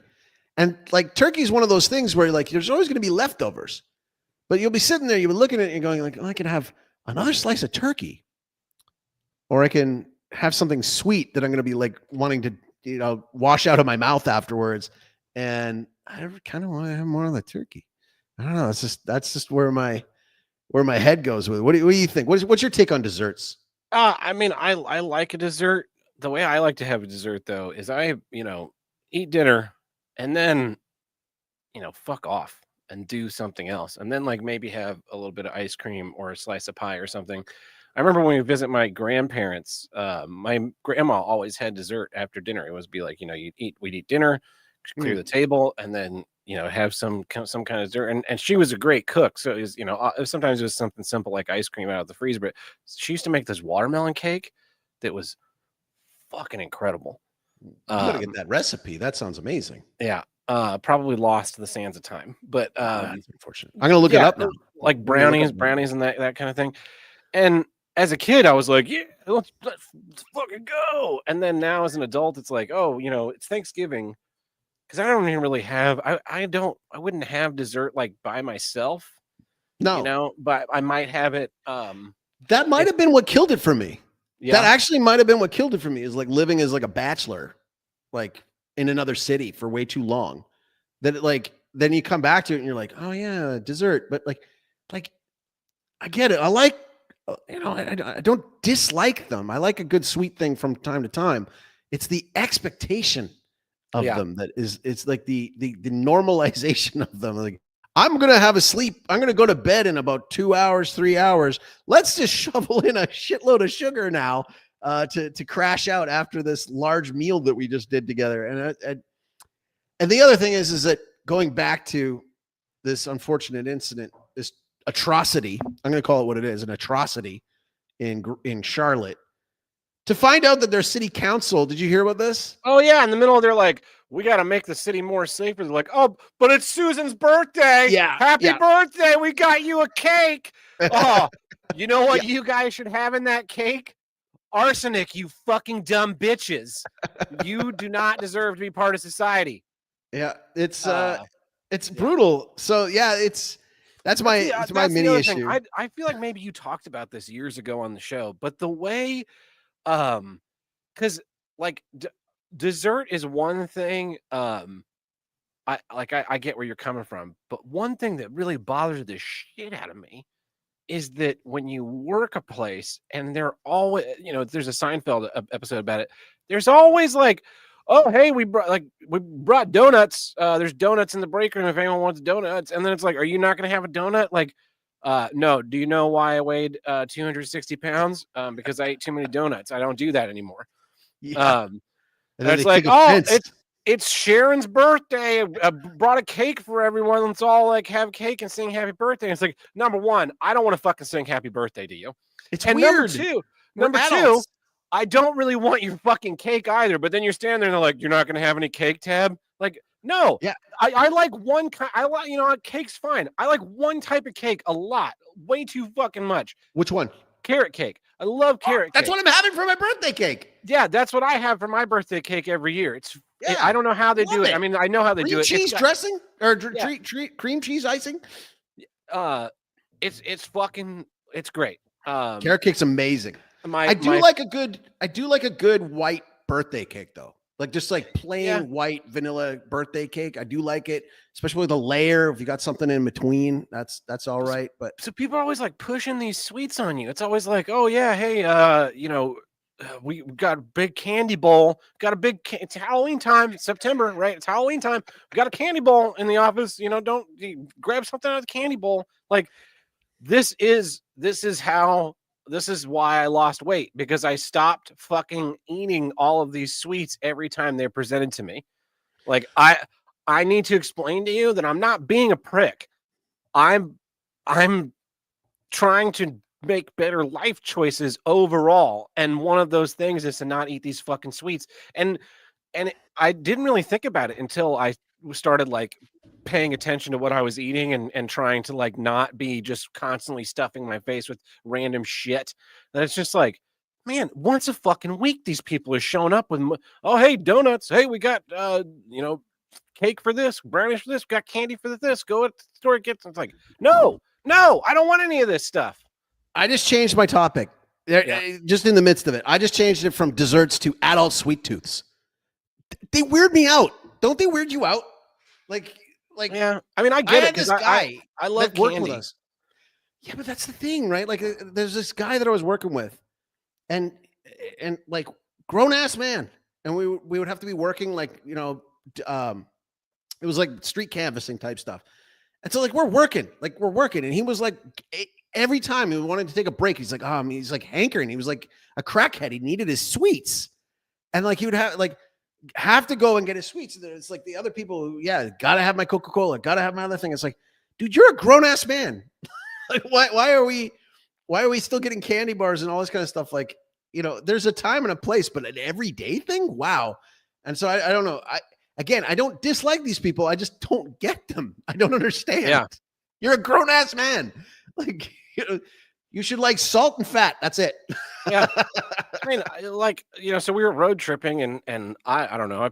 Speaker 2: And like turkey is one of those things where like there's always going to be leftovers, but you'll be sitting there, you'll be looking at it and going like, oh, I can have another slice of turkey, or I can have something sweet that I'm going to be like wanting to wash out of my mouth afterwards. And I kind of want to have more of the turkey. I don't know. That's just where my head goes with it. What do you think? What's your take on desserts?
Speaker 1: I mean, I like a dessert. The way I like to have a dessert though is I, eat dinner and then, fuck off and do something else. And then like maybe have a little bit of ice cream or a slice of pie or something. I remember when we visit my grandparents, my grandma always had dessert after dinner. It was be like, we'd eat dinner, clear the table, and then have some kind of dessert. And she was a great cook, so it was sometimes it was something simple like ice cream out of the freezer. But she used to make this watermelon cake that was fucking incredible.
Speaker 2: You got to get that recipe. That sounds amazing.
Speaker 1: Yeah, probably lost to the sands of time, but
Speaker 2: that's unfortunate. I'm gonna look it up now.
Speaker 1: Like brownies and that kind of thing. And as a kid, I was like, yeah, let's fucking go. And then now as an adult, it's like, oh, it's Thanksgiving. Because I don't even really have, I wouldn't have dessert like by myself,
Speaker 2: No,
Speaker 1: but I might have it.
Speaker 2: That might have been what killed it for me.
Speaker 1: Yeah.
Speaker 2: That actually might have been what killed it for me is like living as like a bachelor, like in another city for way too long. Then you come back to it and you're like, oh yeah, dessert. But like I get it. I like, I don't dislike them. I like a good sweet thing from time to time. It's the expectation of them that it's like the normalization of them. Like I'm gonna have a sleep. I'm gonna go to bed in about 2 hours, 3 hours. Let's just shovel in a shitload of sugar now to crash out after this large meal that we just did together. And the other thing is that going back to this unfortunate incident, this atrocity. I'm gonna call it what it is, an atrocity in Charlotte. To find out that their city council, did you hear about this?
Speaker 1: Oh yeah, in the middle they're like, we got to make the city more safer. They're like, oh, but it's Susan's birthday.
Speaker 2: Yeah,
Speaker 1: Happy birthday. We got you a cake. Oh, you know what you guys should have in that cake? Arsenic, you fucking dumb bitches. You do not deserve to be part of society.
Speaker 2: Yeah, it's brutal. So yeah, that's my mini issue.
Speaker 1: I feel like maybe you talked about this years ago on the show, but the way because like dessert is one thing. I get where you're coming from, but one thing that really bothers the shit out of me is that when you work a place and they're always, there's a Seinfeld episode about it. There's always like, oh hey, we brought donuts. There's donuts in the break room if anyone wants donuts. And then it's like, are you not going to have a donut? Like, no. Do you know why I weighed 260 pounds? Because I ate too many donuts. I don't do that anymore.
Speaker 2: Yeah.
Speaker 1: And it's like, oh, it's Sharon's birthday. I brought a cake for everyone. Let's all like have cake and sing happy birthday. And it's like, number one, I don't want to fucking sing happy birthday to you.
Speaker 2: It's
Speaker 1: and
Speaker 2: weird.
Speaker 1: Number two, I don't really want your fucking cake either. But then you're standing there and they're like, you're not going to have any cake, Tab? Like, no.
Speaker 2: Yeah.
Speaker 1: I like one kind. I like, cake's fine. I like one type of cake a lot, way too fucking much.
Speaker 2: Which one?
Speaker 1: Carrot cake. I love carrot cake.
Speaker 2: That's what I'm having for my birthday cake.
Speaker 1: Yeah, that's what I have for my birthday cake every year. I don't know how they do it. I mean, I know how they do it.
Speaker 2: Cheese dressing or cream cheese icing.
Speaker 1: It's great.
Speaker 2: Carrot cake's amazing. I do like a good white birthday cake though. Like just like plain white vanilla birthday cake. I do like it, especially with a layer. If you got something in between, that's all right. But
Speaker 1: so people are always like pushing these sweets on you. It's always like, oh yeah, hey, we got a big candy bowl. Got a big. It's Halloween time. It's September, right? It's Halloween time. We got a candy bowl in the office. Don't grab something out of the candy bowl. Like this is why I lost weight, because I stopped fucking eating all of these sweets every time they're presented to me. Like I need to explain to you that I'm not being a prick. I'm trying to make better life choices overall. And one of those things is to not eat these fucking sweets. And I didn't really think about it until I started like paying attention to what I was eating and trying to like not be just constantly stuffing my face with random shit. And it's just like, man, once a fucking week, these people are showing up with, oh, hey, donuts. Hey, we got, cake for this, brownies for this, got candy for this. Go at the store, it's like, no, I don't want any of this stuff.
Speaker 2: I just changed my topic. Just in the midst of it. I just changed it from desserts to adult sweet tooths. They weird me out. Don't they weird you out? Like,
Speaker 1: yeah. I mean, I get it because I love
Speaker 2: working with us. Yeah, but that's the thing, right? Like, there's this guy that I was working with, and like grown ass man, and we would have to be working like it was like street canvassing type stuff, and so like we're working, and he was like every time he wanted to take a break, he's like hankering. He was like a crackhead. He needed his sweets, and like he would have to go and get his sweets. And it's like the other people who, gotta have my Coca-Cola, gotta have my other thing. It's like, dude, you're a grown-ass man. Like, why are we still getting candy bars and all this kind of stuff? Like, there's a time and a place, but an everyday thing? Wow. And so I don't know. I don't dislike these people. I just don't get them. I don't understand.
Speaker 1: Yeah.
Speaker 2: You're a grown-ass man. Like, you should like salt and fat. That's it.
Speaker 1: Yeah. I mean, so we were road tripping and I don't know. I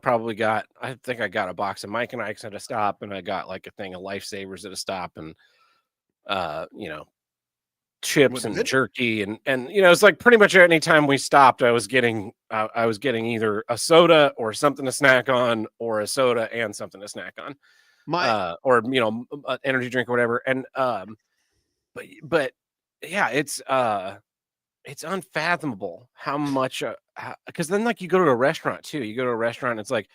Speaker 1: think I got a box of Mike and Ike's at a stop, and I got like a thing of Lifesavers at a stop, and, chips and jerky. And, it's like pretty much any time we stopped, I was getting either a soda or something to snack on, or a soda and something to snack on, or, energy drink or whatever. And, but yeah, it's unfathomable how much, because then like you go to a restaurant too. You go to a restaurant, and it's like,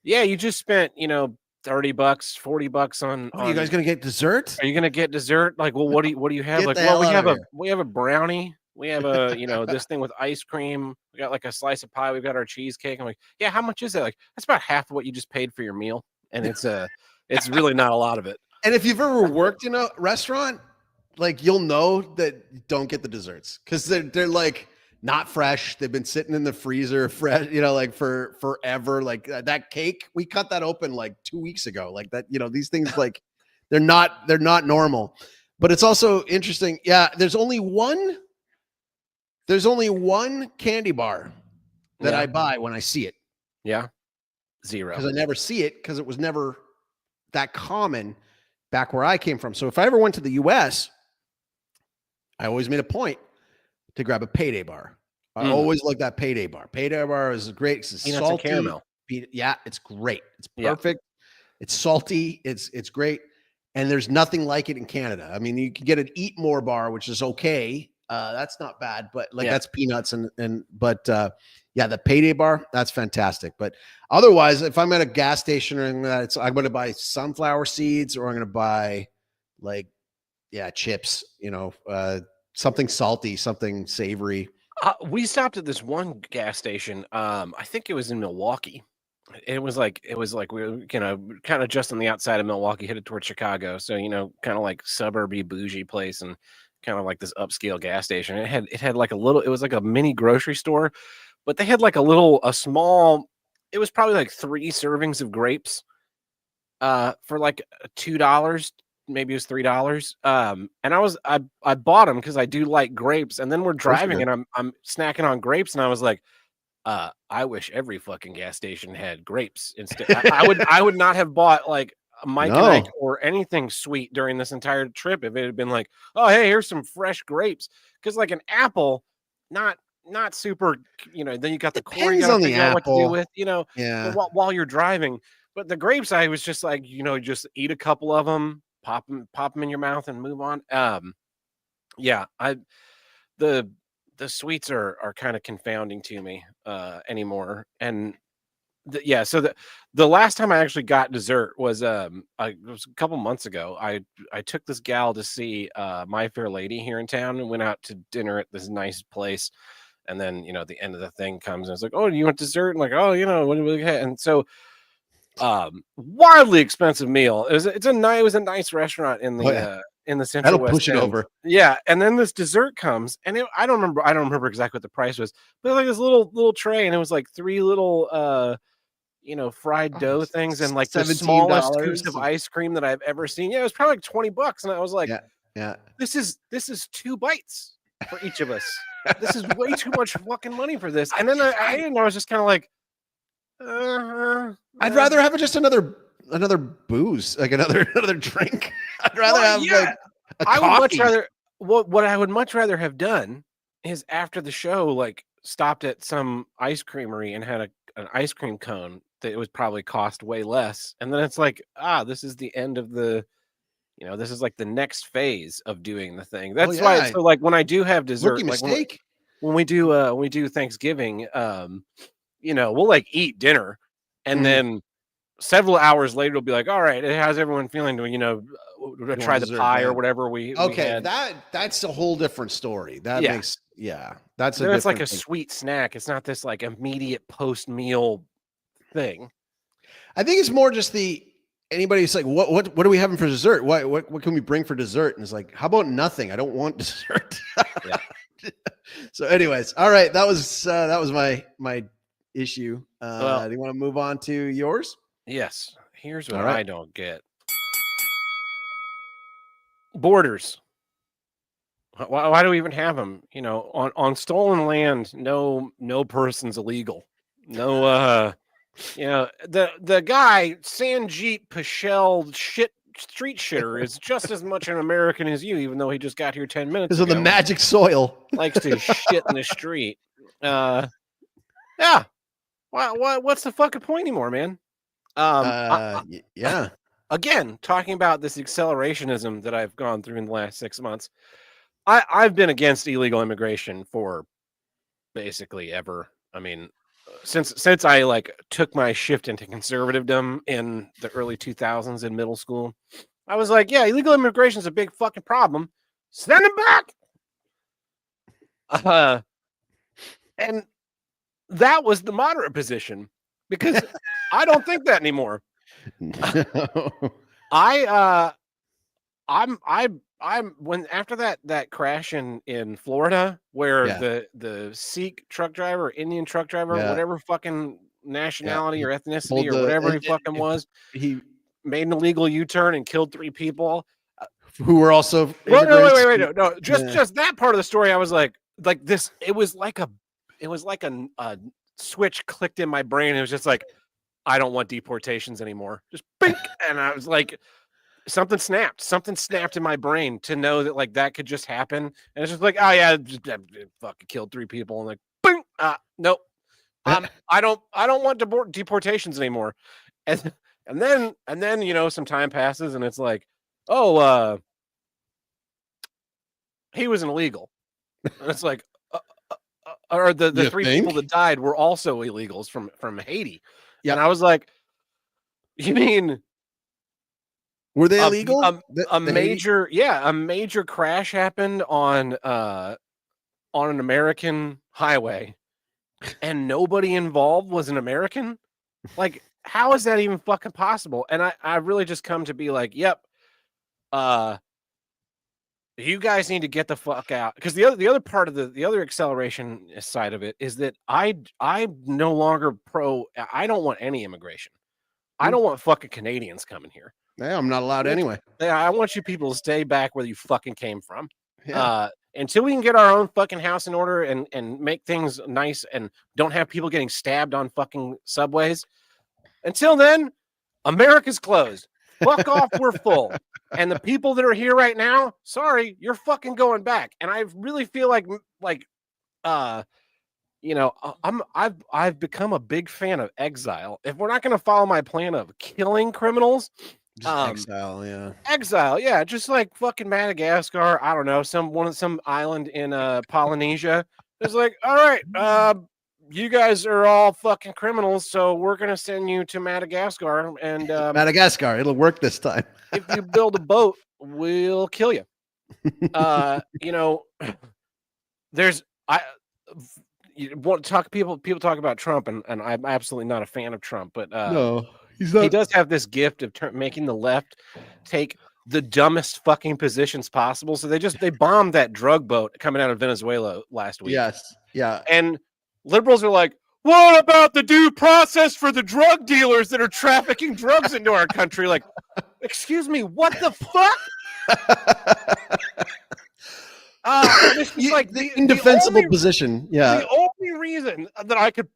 Speaker 1: yeah, you just spent, $30, $40 on.
Speaker 2: Oh, you guys gonna get dessert?
Speaker 1: Are you gonna get dessert? Like, well, what do you have?
Speaker 2: Get
Speaker 1: Like,
Speaker 2: the
Speaker 1: well,
Speaker 2: hell
Speaker 1: we have a brownie. We have a, this thing with ice cream. We got like a slice of pie. We've got our cheesecake. I'm like, yeah, how much is that? Like, that's about half of what you just paid for your meal. And it's really not a lot of it.
Speaker 2: And if you've ever worked in a restaurant, like you'll know that don't get the desserts, because they're like not fresh. They've been sitting in the freezer fresh, like for forever. Like that cake, we cut that open like 2 weeks ago. Like that, these things like they're not normal. But it's also interesting. Yeah, there's only one candy bar that I buy when I see it.
Speaker 1: Yeah. Zero.
Speaker 2: Because I never see it, because it was never that common back where I came from. So if I ever went to the US, I always made a point to grab a Payday bar. I always like that Payday bar. Payday bar is great. It's salty.
Speaker 1: Caramel.
Speaker 2: Yeah, it's great. It's perfect. Yeah. It's salty. It's great. And there's nothing like it in Canada. I mean, you can get an Eat More bar, which is okay. That's not bad, but that's peanuts but the Payday bar, that's fantastic. But otherwise, if I'm at a gas station or anything like that, I'm going to buy sunflower seeds, or I'm going to buy chips, something salty, something savory.
Speaker 1: We stopped at this one gas station. I think it was in Milwaukee. It was like we were, kind of just on the outside of Milwaukee, headed towards Chicago. So, kind of like suburby bougie place. And kind of like this upscale gas station. It had like it was like a mini grocery store, but they had like a small, it was probably like 3 servings of grapes for like $2, maybe it was $3. And I bought them because I do like grapes. And then we're driving and I'm snacking on grapes, and I was like, I wish every fucking gas station had grapes instead. I would not have bought like a Mike and Ike or anything sweet during this entire trip if it had been like, oh hey, here's some fresh grapes. Because like an apple, not super, then you got the core you gotta figure out what to do with, while you're driving. But the grapes, I was just like, just eat a couple of them, pop them in your mouth and move on. Yeah, the sweets are kind of confounding to me anymore. And so the last time I actually got dessert was it was a couple months ago. I took this gal to see My Fair Lady here in town, and went out to dinner at this nice place. And then the end of the thing comes, and it's like, oh, do you want dessert? And like, oh, what do we get? And so wildly expensive meal. It was a nice restaurant in the in the Central West.
Speaker 2: That'll push it over.
Speaker 1: Yeah, and then this dessert comes, and I don't remember exactly what the price was, but it was like this little tray, and it was like 3 little fried dough things, and like the smallest scoops of ice cream that I've ever seen. Yeah, it was probably like $20, and I was like,
Speaker 2: yeah, this
Speaker 1: is 2 bites for each of us. This is way too much fucking money for this. And then I was just kind of like,
Speaker 2: I'd rather have just another booze, like another drink. I'd rather have like a coffee.
Speaker 1: I would much rather what I would much rather have done is after the show, like stopped at some ice creamery and had an ice cream cone that it would probably cost way less. And then it's like, this is the end of the, this is like the next phase of doing the thing. That's why. So like when I do have dessert, like when we do Thanksgiving, we'll like eat dinner, and then several hours later, it'll be like, all right, how's everyone feeling? To try the pie or whatever we had.
Speaker 2: That's a whole different story. That makes that's a
Speaker 1: it's like a sweet snack. It's not this like immediate post meal thing.
Speaker 2: I think it's more just anybody's like, what are we having for dessert? What can we bring for dessert? And it's like, how about nothing? I don't want dessert. So anyways, all right, that was my issue. Do you want to move on to yours?
Speaker 1: Yes. Here's what I don't get. Borders. Why do we even have them? On stolen land, no person's illegal. No, the guy Sanjeet Patel street shitter is just as much an American as you, even though he just got here 10 minutes ago.
Speaker 2: Because of the magic soil.
Speaker 1: Likes to shit in the street. Yeah. What's the fucking point anymore, man?
Speaker 2: Yeah.
Speaker 1: Again, talking about this accelerationism that I've gone through in the last 6 months, I've been against illegal immigration for basically ever. I mean, since I like took my shift into conservatism in the early 2000s in middle school, I was like, yeah, illegal immigration is a big fucking problem. Send them back. And that was the moderate position, because I don't think that anymore. I'm when after that crash in Florida, where the Sikh truck driver, Indian truck driver, whatever fucking nationality or ethnicity or whatever he fucking was, he made an illegal U-turn and killed 3 people
Speaker 2: who were also
Speaker 1: wait, no, just that part of the story. I was like this. It was like a switch clicked in my brain. It was just like, I don't want deportations anymore. Just bink. And I was like, something snapped in my brain to know that like that could just happen. And it's just like, oh yeah, just fucking killed 3 people. And like, bing. Nope. I don't want deportations anymore. And then some time passes, and it's like, oh, he was an illegal. And it's like, or the 3 people that died were also illegals from Haiti. Yeah. And I was like, you mean
Speaker 2: were they illegal?
Speaker 1: A major crash happened on an American highway, and nobody involved was an American? Like, how is that even fucking possible? And I really just come to be like, yep. you guys need to get the fuck out, because the other part of the other acceleration side of it is that I'm no longer pro. I don't want any immigration. I don't want fucking Canadians coming here.
Speaker 2: Yeah, I'm not allowed anyway.
Speaker 1: I want you people to stay back where you fucking came from.
Speaker 2: Yeah.
Speaker 1: Until we can get our own fucking house in order and make things nice and don't have people getting stabbed on fucking subways. Until then, America's closed. Fuck off, we're full. And the people that are here right now, sorry, you're fucking going back. And I really feel like you know, I've become a big fan of exile. If we're not going to follow my plan of killing criminals,
Speaker 2: Exile, yeah.
Speaker 1: exile, yeah, just like fucking Madagascar. I don't know, some island in Polynesia. It's like, all right, you guys are all fucking criminals, so we're gonna send you to Madagascar, and
Speaker 2: Madagascar, it'll work this time.
Speaker 1: if you build a boat, we'll kill you. You know, you want to talk people talk about Trump, and I'm absolutely not a fan of Trump, but
Speaker 2: No, he's not.
Speaker 1: he does have this gift of making the left take the dumbest fucking positions possible. So they bombed that drug boat coming out of Venezuela last week.
Speaker 2: Yes, yeah.
Speaker 1: And liberals are like, what about the due process for the drug dealers that are trafficking drugs into our country? Like, excuse me, what the fuck? This is like
Speaker 2: the indefensible position. Yeah.
Speaker 1: The only reason that I could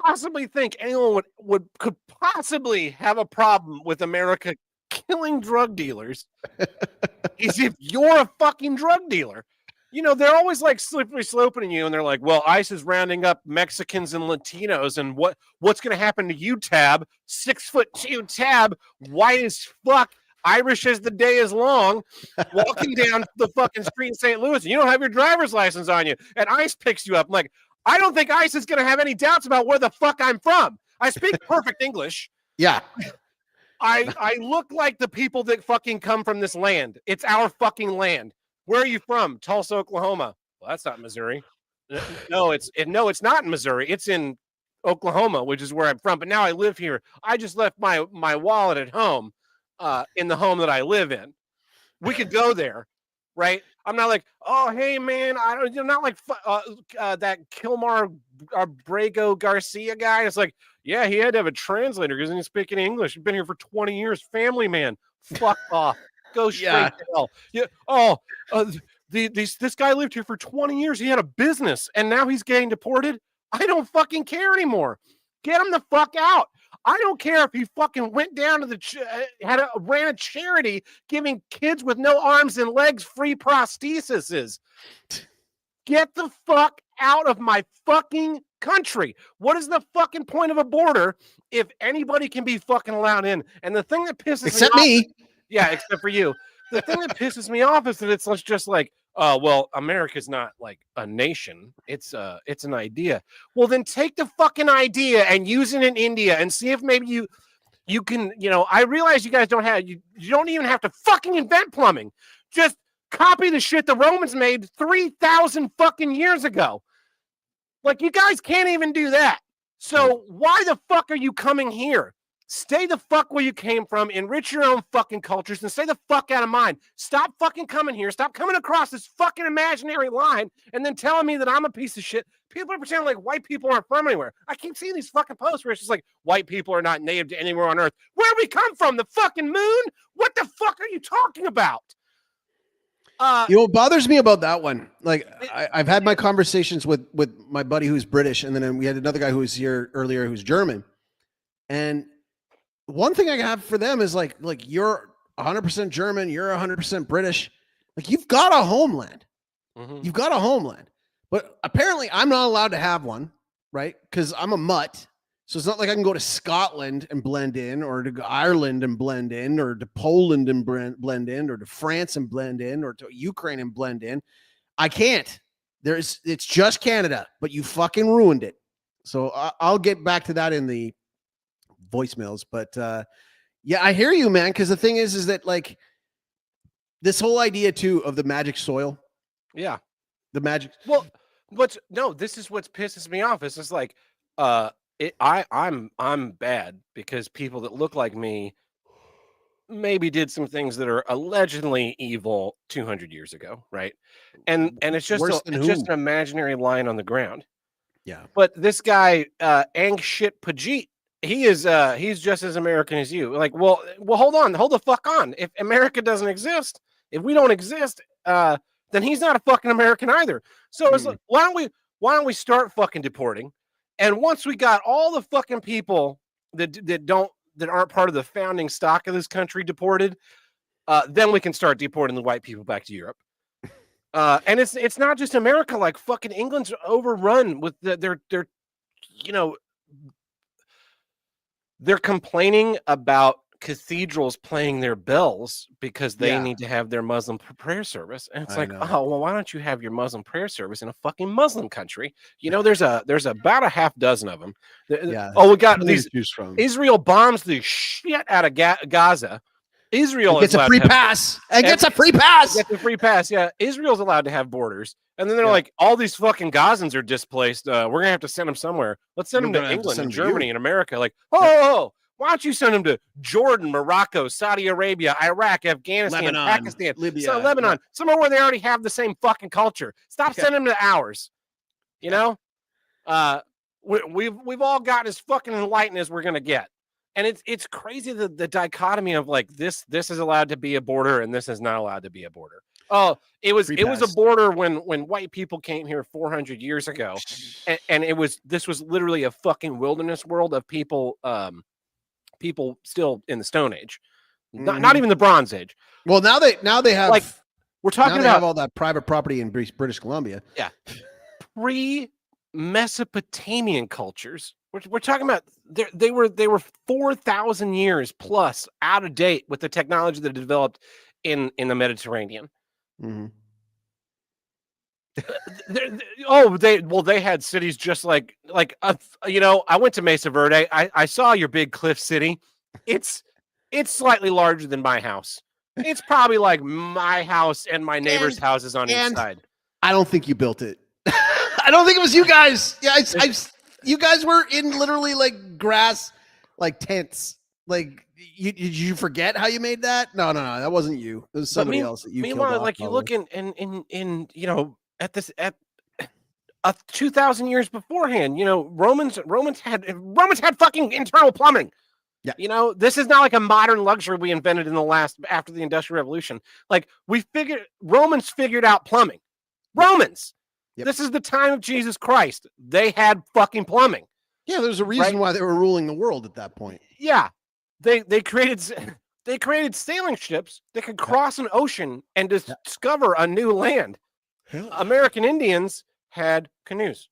Speaker 1: possibly think anyone could possibly have a problem with America killing drug dealers is if you're a fucking drug dealer. You know, they're always like slippery sloping you, and they're like, well, ICE is rounding up Mexicans and Latinos, and what's going to happen to you, Tab? 6'2" Tab, white as fuck, Irish as the day is long, walking down the fucking street in St. Louis, and you don't have your driver's license on you, and ICE picks you up. I'm like, I don't think ICE is going to have any doubts about where the fuck I'm from. I speak perfect English.
Speaker 2: Yeah.
Speaker 1: I look like the people that fucking come from this land. It's our fucking land. Where are you from? Tulsa, Oklahoma. Well, that's not Missouri. No, it's not in Missouri. It's in Oklahoma, which is where I'm from. But now I live here. I just left my wallet at home, in the home that I live in. We could go there, right? I'm not like, oh, hey man, you're not like that Kilmar Brago Garcia guy. It's like, yeah, he had to have a translator because he didn't speak any English. He's been here for 20 years. Family man, fuck off. Go straight to hell. Yeah. Oh, this guy lived here for 20 years. He had a business, and now he's getting deported. I don't fucking care anymore. Get him the fuck out. I don't care if he fucking went down to ran a charity giving kids with no arms and legs free prostheses. Get the fuck out of my fucking country. What is the fucking point of a border if anybody can be fucking allowed in? And the thing that pisses
Speaker 2: except
Speaker 1: me
Speaker 2: me.
Speaker 1: off, yeah, except for you. The thing that pisses me off is that it's just like, well, America's not like a nation. It's an idea. Well, then take the fucking idea and use it in India and see if maybe you can, you know, I realize you guys you don't even have to fucking invent plumbing. Just copy the shit the Romans made 3,000 fucking years ago. Like, you guys can't even do that. So why the fuck are you coming here? Stay the fuck where you came from, enrich your own fucking cultures, and stay the fuck out of mine. Stop fucking coming here. Stop coming across this fucking imaginary line and then telling me that I'm a piece of shit. People are pretending like white people aren't from anywhere. I keep seeing these fucking posts where it's just like, white people are not native to anywhere on earth. Where we come from? The fucking moon? What the fuck are you talking about?
Speaker 2: You know what bothers me about that one? Like, I've had my conversations with my buddy who's British, and then we had another guy who was here earlier who's German. And one thing I have for them is like you're 100% German, you're 100% British. Like, you've got a homeland.
Speaker 1: Mm-hmm.
Speaker 2: You've got a homeland. But apparently I'm not allowed to have one, right? Because I'm a mutt. So it's not like I can go to Scotland and blend in, or to Ireland and blend in, or to Poland and blend in, or to France and blend in, or to Ukraine and blend in. I can't. It's just Canada, but you fucking ruined it. So I'll get back to that in the voicemails. But yeah, I hear you, man. Because the thing is that, like, this whole idea too of the magic soil.
Speaker 1: Yeah.
Speaker 2: The magic.
Speaker 1: Well, this is what pisses me off. It's just like, I'm bad because people that look like me maybe did some things that are allegedly evil 200 years ago, right? And it's just
Speaker 2: Worse than
Speaker 1: it's just
Speaker 2: who?
Speaker 1: an imaginary line on the ground.
Speaker 2: Yeah.
Speaker 1: But this guy, Ang Shit Pajit, he's just as American as you. Like, well, hold the fuck on. If America doesn't exist, if we don't exist, then he's not a fucking American either. So it's like, why don't we start fucking deporting? And once we got all the fucking people that aren't part of the founding stock of this country deported, then we can start deporting the white people back to Europe. And it's not just America. Like fucking England's overrun with they're complaining about cathedrals playing their bells because they need to have their Muslim prayer service. And it's oh, well, why don't you have your Muslim prayer service in a fucking Muslim country? You know, there's about a half dozen of them.
Speaker 2: Yeah.
Speaker 1: Oh, we got these.
Speaker 2: Israel
Speaker 1: bombs the shit out of Gaza. Israel
Speaker 2: gets a free pass. It gets a free pass.
Speaker 1: Gets a free pass. Yeah, Israel's allowed to have borders, and then they're like, all these fucking Gazans are displaced. We're gonna have to send them somewhere. Let's send them to England and Germany and America. Like, why don't you send them to Jordan, Morocco, Saudi Arabia, Iraq, Afghanistan,
Speaker 2: Lebanon,
Speaker 1: Pakistan,
Speaker 2: Libya,
Speaker 1: Lebanon, somewhere where they already have the same fucking culture. Stop sending them to ours. You know, we've all got as fucking enlightened as we're gonna get. And it's crazy the dichotomy of like this is allowed to be a border and this is not allowed to be a border. Oh, it was a border when white people came here 400 years ago, and this was literally a fucking wilderness world of people people still in the Stone Age, not even the Bronze Age.
Speaker 2: Well, now they have
Speaker 1: like we're talking about
Speaker 2: all that private property in British Columbia.
Speaker 1: Yeah, pre-Mesopotamian cultures. We're talking about they were 4,000 years plus out of date with the technology that developed in the Mediterranean.
Speaker 2: Mm-hmm.
Speaker 1: They had cities just like I went to Mesa Verde. I saw your big cliff city. It's slightly larger than my house. It's probably like my house and my neighbor's houses on each side.
Speaker 2: I don't think you built it. I don't think it was you guys. Yeah, you guys were in literally like grass, like tents. Like did you forget how you made that? No, that wasn't you. It was somebody else that you killed off.
Speaker 1: Like you look in at 2,000 years beforehand, Romans had fucking internal plumbing. Yeah. This is not like a modern luxury we invented after the Industrial Revolution. Like Romans figured out plumbing. Romans. Yep. This is the time of Jesus Christ. They had fucking plumbing.
Speaker 2: Yeah, there's a reason why they were ruling the world at that point.
Speaker 1: Yeah. They created sailing ships that could cross an ocean and discover a new land. American Indians had canoes.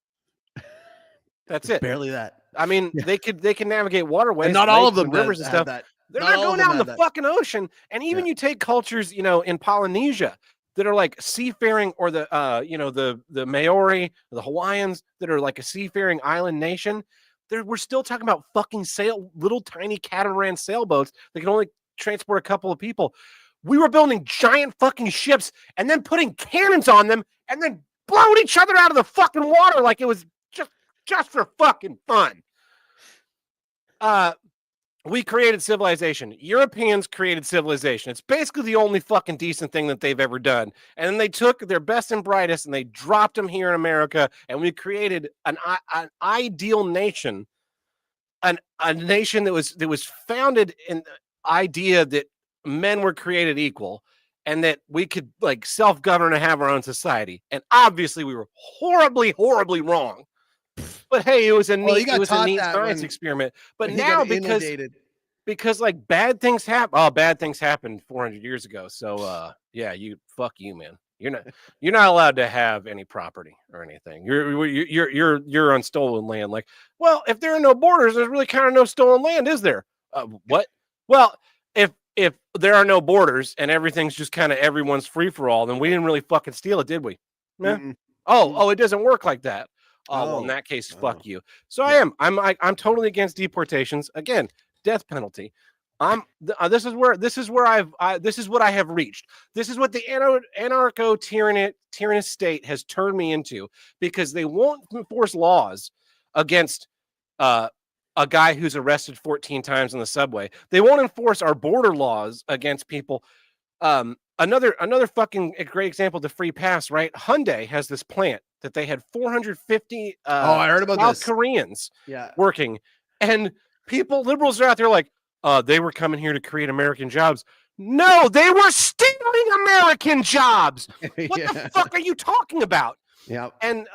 Speaker 1: That's it.
Speaker 2: Barely that.
Speaker 1: I mean, they can navigate waterways.
Speaker 2: And not all of them
Speaker 1: rivers and stuff.
Speaker 2: That.
Speaker 1: They're not going out in the fucking ocean. And even you take cultures, in Polynesia that are like seafaring, or the Maori, the Hawaiians that are like a seafaring island nation. We're still talking about fucking little tiny catamaran sailboats that can only transport a couple of people. We were building giant fucking ships and then putting cannons on them and then blowing each other out of the fucking water like it was just for fucking fun. We created civilization. Europeans created civilization. It's basically the only fucking decent thing that they've ever done. And then they took their best and brightest and they dropped them here in America, and we created an ideal nation, a nation that was founded in the idea that men were created equal and that we could like self-govern and have our own society. And obviously we were horribly, horribly wrong. But hey, it was a neat science experiment. But now because like bad things happen. Oh, bad things happened 400 years ago. So fuck you, man. You're not allowed to have any property or anything. You're on stolen land. Like, well, if there are no borders, there's really kind of no stolen land, is there? What? Well, if there are no borders and everything's just kind of everyone's free for all, then we didn't really fucking steal it, did we? Yeah. Oh, it doesn't work like that. Oh, well, in that case, fuck you. So I'm totally against deportations. Again, death penalty. This is what I have reached. This is what the anarcho-tyrannist state has turned me into, because they won't enforce laws against a guy who's arrested 14 times in the subway. They won't enforce our border laws against people. Another fucking great example, the free pass, right? Hyundai has this plant that they had 450
Speaker 2: I heard about
Speaker 1: South
Speaker 2: this.
Speaker 1: Koreans
Speaker 2: Yeah.
Speaker 1: working, and liberals are out there like, they were coming here to create American jobs. No, they were stealing American jobs. What the fuck are you talking about?
Speaker 2: Yeah.
Speaker 1: And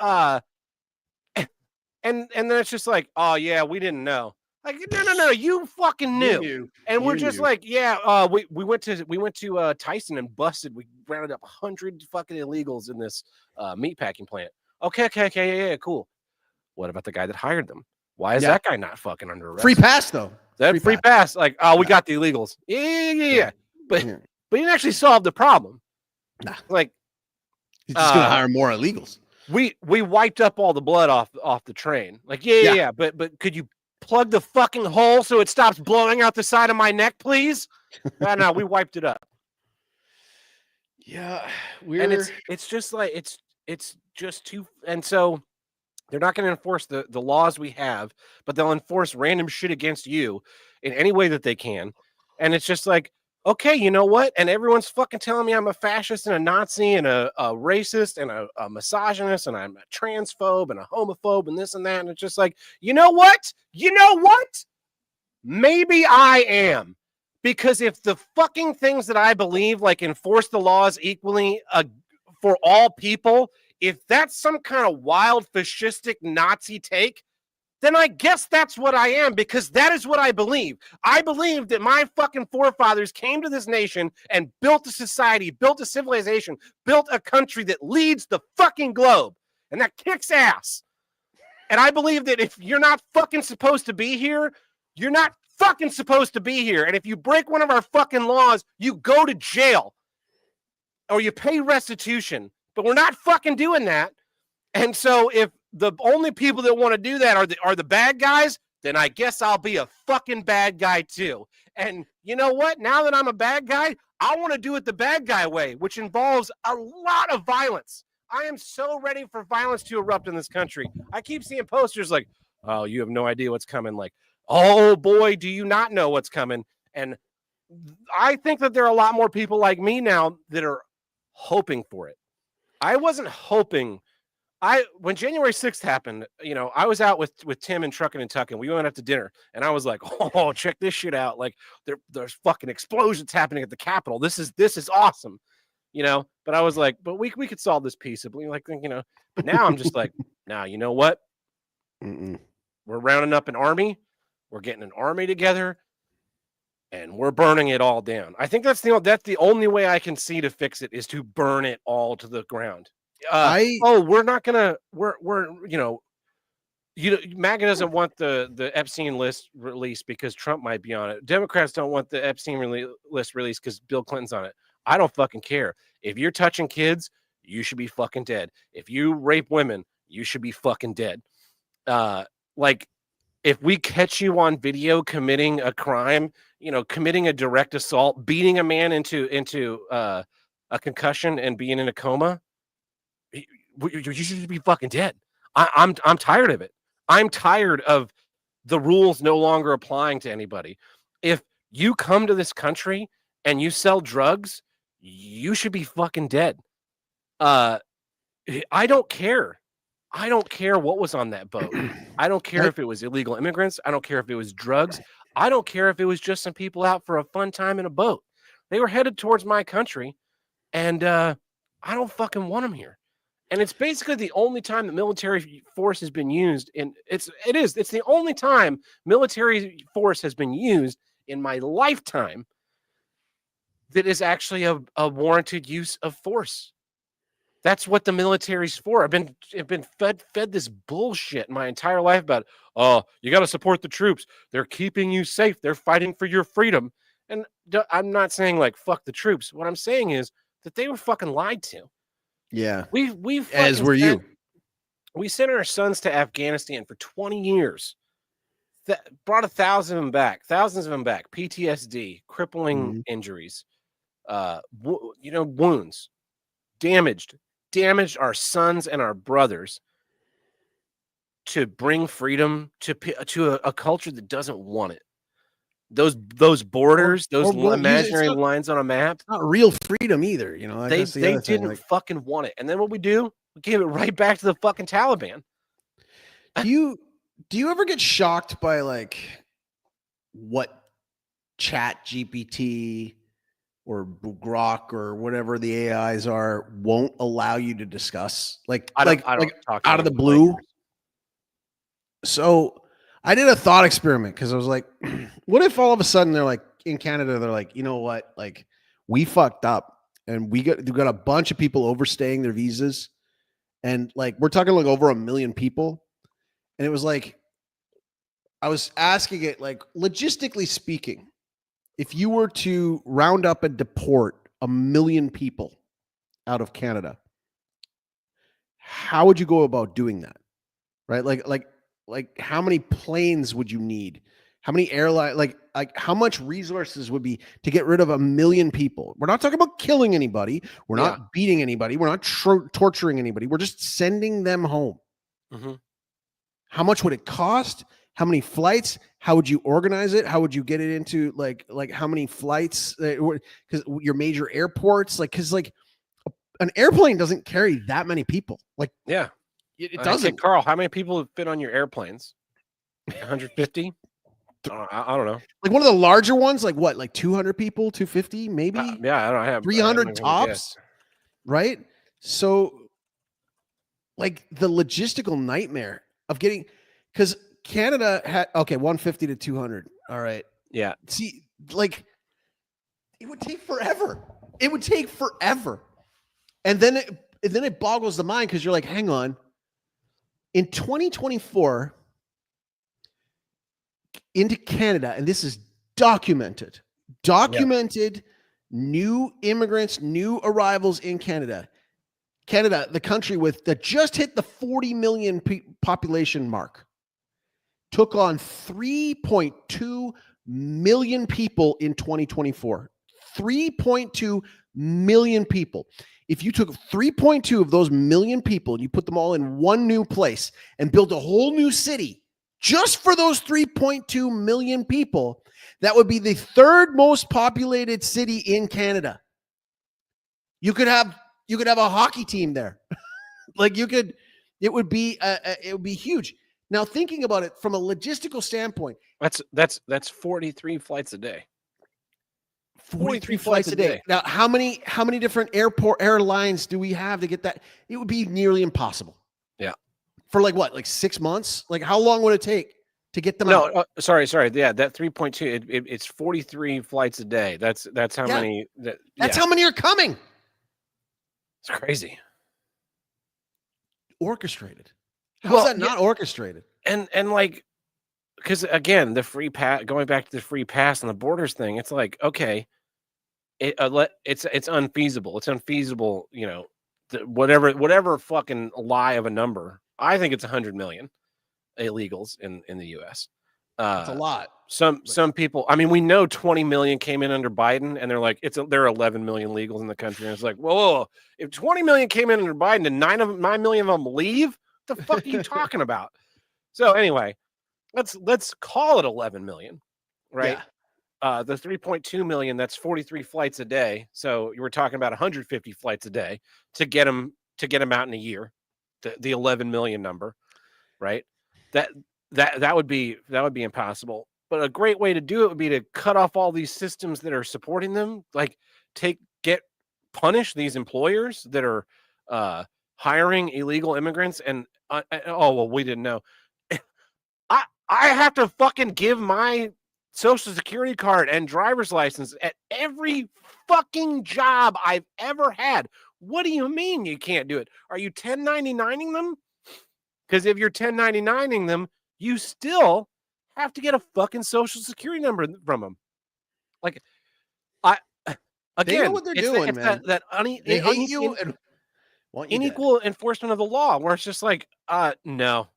Speaker 1: then it's just like, oh yeah, we didn't know. Like, no, you fucking knew. And we're just like, yeah, we went to Tyson and busted. We rounded up 100 fucking illegals in this meatpacking plant. Okay, yeah, cool. What about the guy that hired them? Why is that guy not fucking under arrest?
Speaker 2: Free pass though.
Speaker 1: That free pass. Like, oh, we got the illegals. Yeah. But he didn't actually solve the problem.
Speaker 2: Nah.
Speaker 1: Like,
Speaker 2: he's just gonna hire more illegals.
Speaker 1: We wiped up all the blood off the train. Like, yeah. But could you plug the fucking hole so it stops blowing out the side of my neck, please? No, we wiped it up.
Speaker 2: Yeah,
Speaker 1: and it's just like it's just too. And so they're not going to enforce the laws we have, but they'll enforce random shit against you in any way that they can. And it's just like, okay, you know what? And everyone's fucking telling me I'm a fascist and a Nazi and a racist and a misogynist and I'm a transphobe and a homophobe and this and that. And it's just like, you know what? Maybe I am. Because if the fucking things that I believe, like enforce the laws equally for all people, if that's some kind of wild fascistic Nazi take, then I guess that's what I am, because that is what I believe. I believe that my fucking forefathers came to this nation and built a society, built a civilization, built a country that leads the fucking globe, and that kicks ass. And I believe that if you're not fucking supposed to be here, you're not fucking supposed to be here. And if you break one of our fucking laws, you go to jail or you pay restitution. But we're not fucking doing that. And so if the only people that want to do that are the bad guys, then I guess I'll be a fucking bad guy too. And you know what? Now that I'm a bad guy, I want to do it the bad guy way, which involves a lot of violence. I am so ready for violence to erupt in this country. I keep seeing posters like, oh, you have no idea what's coming. Like, oh boy, do you not know what's coming? And I think that there are a lot more people like me now that are hoping for it. I wasn't hoping. When January 6th happened, I was out with Tim and Truckin' and Tuckin'. We went out to dinner, and I was like, "Oh, check this shit out! Like, there's fucking explosions happening at the Capitol. This is awesome." But I was like, "But we could solve this peaceably." Like, But now I'm just like, "Now, you know what? We're rounding up an army. We're getting an army together, and we're burning it all down." I think that's the only way I can see to fix it is to burn it all to the ground. We're not gonna. MAGA doesn't want the Epstein list released because Trump might be on it. Democrats don't want the Epstein list released because Bill Clinton's on it. I don't fucking care. If you're touching kids, you should be fucking dead. If you rape women, you should be fucking dead. Like, if we catch you on video committing a crime, committing a direct assault, beating a man into a concussion and being in a coma, you should be fucking dead. I'm tired of it. I'm tired of the rules no longer applying to anybody. If you come to this country and you sell drugs, you should be fucking dead. I don't care. I don't care what was on that boat. I don't care if it was illegal immigrants. I don't care if it was drugs. I don't care if it was just some people out for a fun time in a boat. They were headed towards my country, and I don't fucking want them here. And it's basically the only time that military force has been used it's the only time military force has been used in my lifetime that is actually a warranted use of force. That's what the military's for. I've been fed this bullshit my entire life about, oh, you got to support the troops. They're keeping you safe. They're fighting for your freedom. And I'm not saying like fuck the troops. What I'm saying is that they were fucking lied to.
Speaker 2: Yeah.
Speaker 1: We
Speaker 2: as were you.
Speaker 1: We sent our sons to Afghanistan for 20 years. That brought thousands of them back. PTSD, crippling injuries, wounds, damaged our sons and our brothers to bring freedom to a culture that doesn't want it. Those borders, those imaginary lines on a map,
Speaker 2: not real freedom either. You know,
Speaker 1: they didn't fucking want it. And then what we do? We gave it right back to the fucking Taliban.
Speaker 2: Do you ever get shocked by like what Chat GPT or Grok or whatever the AIs are won't allow you to discuss? Like
Speaker 1: I don't talk
Speaker 2: out of the blue. So I did a thought experiment because I was like, what if all of a sudden they're like in Canada, they're like, you know what? Like we fucked up and we got a bunch of people overstaying their visas. And like, we're talking like over 1 million people. And it was like, I was asking it like, logistically speaking, if you were to round up and deport 1 million people out of Canada, how would you go about doing that? Right? Like how many planes would you need? How many airline, like how much resources would be to get rid of 1 million people? We're not talking about killing anybody. We're not beating anybody. We're not torturing anybody. We're just sending them home.
Speaker 1: Mm-hmm.
Speaker 2: How much would it cost? How many flights? How would you organize it? How would you get it into like how many flights? Because your major airports, like, because like an airplane doesn't carry that many people. Like,
Speaker 1: yeah.
Speaker 2: It doesn't.
Speaker 1: Carl, how many people fit on your airplanes? 150? I don't know.
Speaker 2: Like one of the larger ones, like what? Like 200 people, 250, maybe?
Speaker 1: Yeah, I have
Speaker 2: 300 tops, right? So, like the logistical nightmare of getting, because Canada had 150 to 200. All right.
Speaker 1: Yeah.
Speaker 2: See, like it would take forever. It would take forever, and then it boggles the mind because you're like, hang on. In 2024, into Canada, and this is documented, new immigrants, new arrivals in Canada. Canada, the country that just hit the 40 million population mark, took on 3.2 million people in 2024. 3.2 million people. If you took 3.2 of those million people and you put them all in one new place and built a whole new city just for those 3.2 million people, that would be the third most populated city in Canada. You could have a hockey team there. It would be huge. Now, thinking about it from a logistical standpoint,
Speaker 1: that's 43 flights a day.
Speaker 2: 43 flights a day. Now, how many different airlines do we have to get that? It would be nearly impossible.
Speaker 1: Yeah.
Speaker 2: For like what? Like 6 months? Like how long would it take to get them out?
Speaker 1: Sorry. Yeah, that 3.2, it's 43 flights a day. That's how many. That's
Speaker 2: how many are coming.
Speaker 1: It's crazy.
Speaker 2: Orchestrated. How's that not orchestrated?
Speaker 1: And like, because again, the free pass, going back to the free pass and the borders thing, it's like, okay, it's unfeasible. It's unfeasible. You know, whatever fucking lie of a number. I think it's 100 million illegals in the U.S.
Speaker 2: That's a lot.
Speaker 1: Some people. I mean, we know 20 million came in under Biden, and they're like, there are 11 million illegals in the country, and it's like, whoa, if 20 million came in under Biden and 9 million of them leave, what the fuck are you talking about? So anyway, let's call it 11 million, right? Yeah. The 3.2 million, that's 43 flights a day. So you were talking about 150 flights a day to get them out in a year. The 11 million number, right? That would be impossible. But a great way to do it would be to cut off all these systems that are supporting them. Like punish these employers that are hiring illegal immigrants. And we didn't know. I have to fucking give my social security card and driver's license at every fucking job I've ever had. What do you mean you can't do it? Are you 1099ing them? Because if you're 1099ing them, you still have to get a fucking social security number from them. Like,
Speaker 2: they know what they're doing, man.
Speaker 1: They hate you and unequal enforcement of the law, where it's just like, no,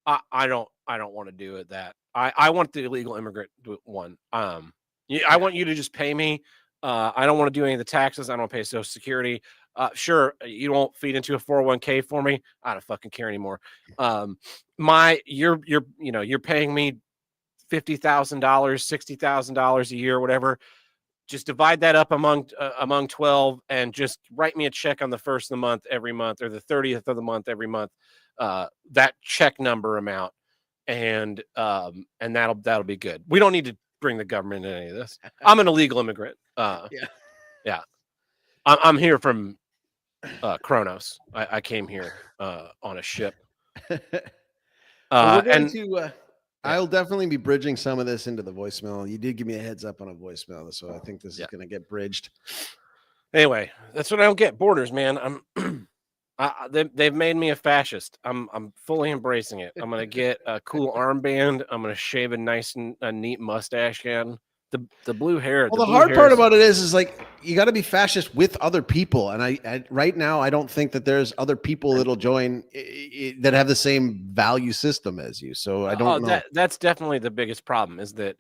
Speaker 1: I don't want to do it. I want the illegal immigrant one. I want you to just pay me. I don't want to do any of the taxes. I don't pay Social Security. Sure, you won't feed into a 401k for me. I don't fucking care anymore. You're paying me $50,000, $60,000 a year, whatever. Just divide that up among 12 and just write me a check on the first of the month every month, or the 30th of the month every month. That check number amount, and that'll be good. We don't need to bring the government into any of this. I'm an illegal immigrant. Yeah. I'm here from Kronos. I came here on a ship.
Speaker 2: We're going to. I'll definitely be bridging some of this into the voicemail. You did give me a heads up on a voicemail, so I think this is going to get bridged.
Speaker 1: Anyway, that's what I don't get. Borders, man. They've made me a fascist. I'm fully embracing it. I'm gonna get a cool armband. I'm gonna shave a nice and a neat mustache again. The blue hair.
Speaker 2: Well, the hard part about it is like you got to be fascist with other people, and I right now I don't think that there's other people that'll join that have the same value system as you. So I don't know.
Speaker 1: That's definitely the biggest problem. Is that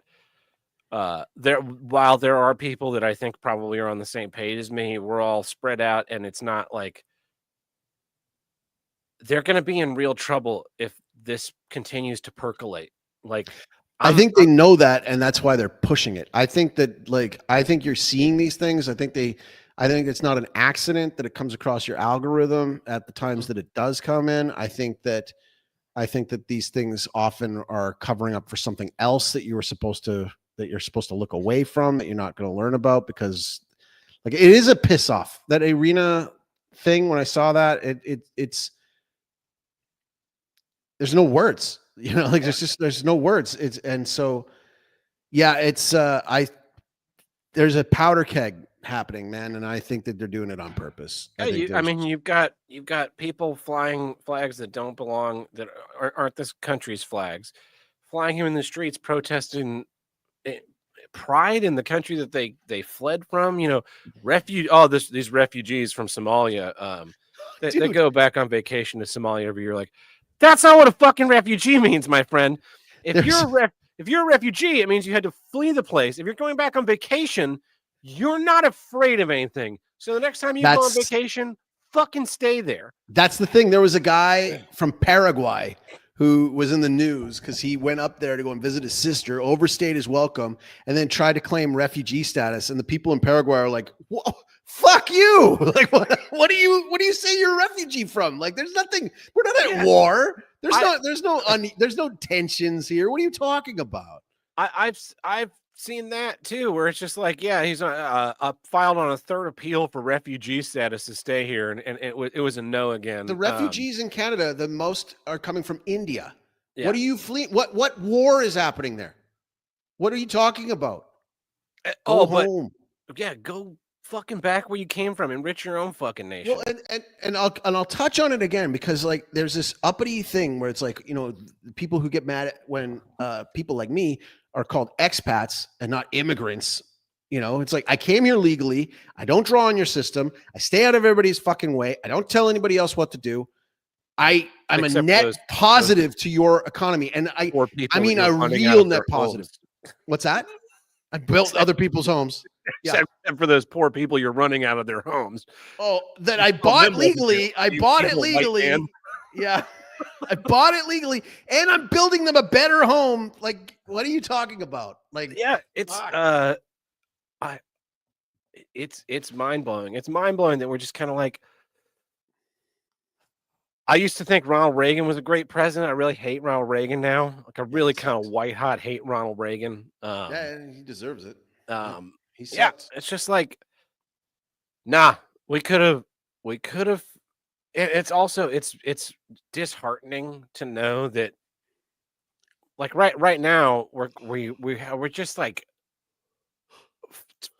Speaker 1: while there are people that I think probably are on the same page as me, we're all spread out, and it's not like they're going to be in real trouble if this continues to percolate. Like,
Speaker 2: I think they know that, and that's why they're pushing it. I think that, I think you're seeing these things. I think it's not an accident that it comes across your algorithm at the times that it does come in. I think that these things often are covering up for something else that you're supposed to look away from, that you're not going to learn about, because it is a piss off, that arena thing. When I saw that, it's there's no words. There's no words. There's a powder keg happening, man. And I think that they're doing it on purpose.
Speaker 1: You've got people flying flags that don't belong, that aren't this country's flags, flying here in the streets, protesting pride in the country that they fled from, these refugees from Somalia, they go back on vacation to Somalia every year. Like, that's not what a fucking refugee means, my friend. If you're a refugee, it means you had to flee the place. If you're going back on vacation, you're not afraid of anything. So the next time you go on vacation, fucking stay there.
Speaker 2: That's the thing. There was a guy from Paraguay who was in the news because he went up there to go and visit his sister, overstayed his welcome, and then tried to claim refugee status. And the people in Paraguay are like, whoa, fuck you. Like, what do you say you're a refugee from? Like, there's nothing, we're not at war. There's no tensions here. What are you talking about?
Speaker 1: I've seen that too, where it's just like, yeah, he's filed on a third appeal for refugee status to stay here, and it was a no again.
Speaker 2: The refugees in Canada, the most are coming from India. Yeah. What are you fleeing? What war is happening there? What are you talking about? Go home.
Speaker 1: Go fucking back where you came from. Enrich your own fucking nation.
Speaker 2: Well, and I'll touch on it again, because there's this uppity thing where it's people who get mad at when people like me are called expats and not immigrants. It's like, I came here legally. I don't draw on your system. I stay out of everybody's fucking way. I don't tell anybody else what to do. I'm a net positive to your economy. And I mean a real net positive. What's that? I built other people's homes.
Speaker 1: Yeah. Except for those poor people you're running out of their homes.
Speaker 2: Oh, that I bought legally. I bought it legally. Yeah. I bought it legally, and I'm building them a better home. Like, what are you talking about? Like,
Speaker 1: yeah, it's it's mind-blowing. It's mind-blowing that we're just kind of like, I used to think Ronald Reagan was a great president. I really hate Ronald Reagan now. Like, I really kind of white hot hate Ronald Reagan.
Speaker 2: Yeah, he deserves it.
Speaker 1: He sucks. It's just like, nah, we could have. It's also it's disheartening to know that, like, right now we're just like,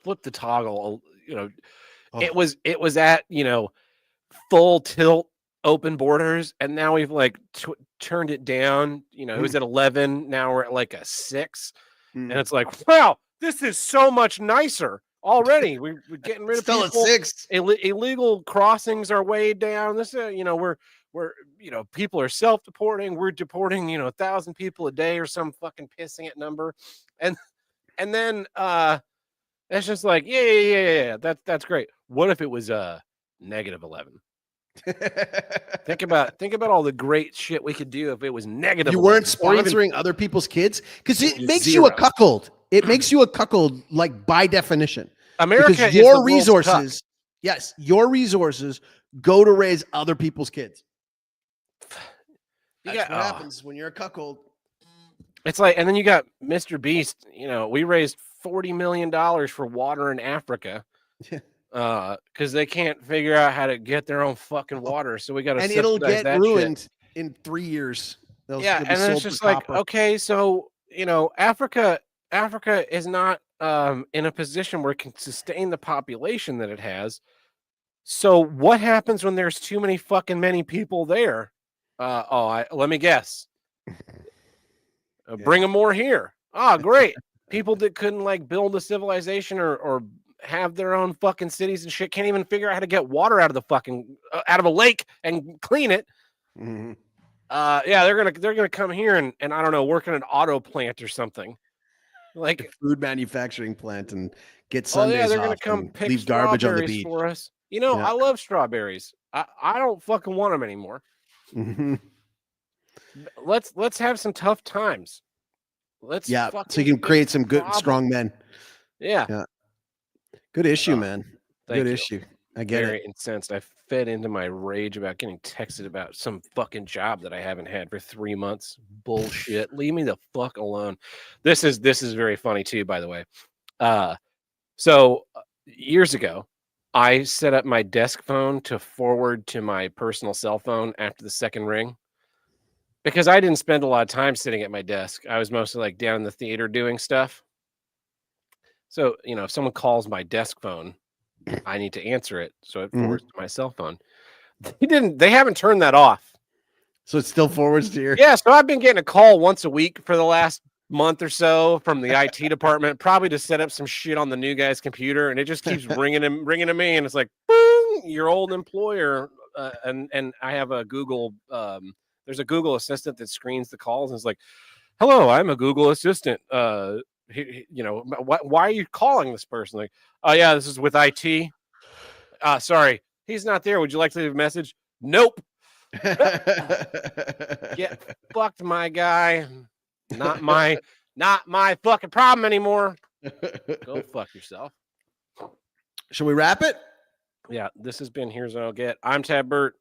Speaker 1: flip the toggle. It was at full tilt open borders, and now we've like turned it down. It was at 11. Now we're at like a 6, and it's like, wow, this is so much nicer already. We're getting rid of
Speaker 2: people. Still at 6.
Speaker 1: Illegal crossings are way down. This we're people are self-deporting. We're deporting 1,000 people a day or some fucking pissing at number, and then it's just like, yeah, that's great. What if it was -11. Think about all the great shit we could do if it was negative.
Speaker 2: You weren't
Speaker 1: 11, or even
Speaker 2: sponsoring other people's kids because it makes
Speaker 1: 0.
Speaker 2: you a cuckold. It makes you a cuckold, like by definition.
Speaker 1: America
Speaker 2: Because
Speaker 1: is the
Speaker 2: your
Speaker 1: world's
Speaker 2: resources, yes, your resources go to raise other people's kids. That's what happens when you're a cuckold.
Speaker 1: It's like, and then you got Mr. Beast. You know, we raised $40 million for water in Africa. Because they can't figure out how to get their own fucking water, so we got to.
Speaker 2: And it'll get ruined in 3 years.
Speaker 1: And then it's just like, okay, so Africa is not in a position where it can sustain the population that it has. So what happens when there's too many people there? Let me guess. Bring them more here. Oh, great. People that couldn't like build a civilization or have their own fucking cities and shit can't even figure out how to get water out of the fucking out of a lake and clean it.
Speaker 2: Mm-hmm.
Speaker 1: They're gonna come here and I don't know, work in an auto plant or something, like
Speaker 2: a food manufacturing plant, and get Sundays
Speaker 1: they're
Speaker 2: off
Speaker 1: gonna come pick
Speaker 2: leave garbage on the beach
Speaker 1: for us. I love strawberries. I don't fucking want them anymore.
Speaker 2: Mm-hmm.
Speaker 1: Let's have some tough times. So
Speaker 2: you can create some good strong men.
Speaker 1: Yeah.
Speaker 2: Good issue, man. Good
Speaker 1: you.
Speaker 2: issue. I get
Speaker 1: Very
Speaker 2: it.
Speaker 1: incensed. I fed into my rage about getting texted about some fucking job that I haven't had for 3 months. Bullshit. Leave me the fuck alone. This is very funny too, by the way. So years ago, I set up my desk phone to forward to my personal cell phone after the second ring because I didn't spend a lot of time sitting at my desk. I was mostly like down in the theater doing stuff. So, if someone calls my desk phone, I need to answer it. So it forwards to my cell phone. They haven't turned that off.
Speaker 2: So it still forwards to your.
Speaker 1: Yeah. So I've been getting a call once a week for the last month or so from the IT department, probably to set up some shit on the new guy's computer. And it just keeps ringing to me. And it's like, boom, your old employer. And I have a Google, there's a Google assistant that screens the calls. And it's like, hello, I'm a Google assistant. Why are you calling this person? Like, oh yeah, this is with IT. Sorry, he's not there. Would you like to leave a message? Nope. Get fucked, my guy. Not my fucking problem anymore. Go fuck yourself.
Speaker 2: Shall we wrap it?
Speaker 1: Yeah, this has been Here's What I'll Get. I'm Tab Burt.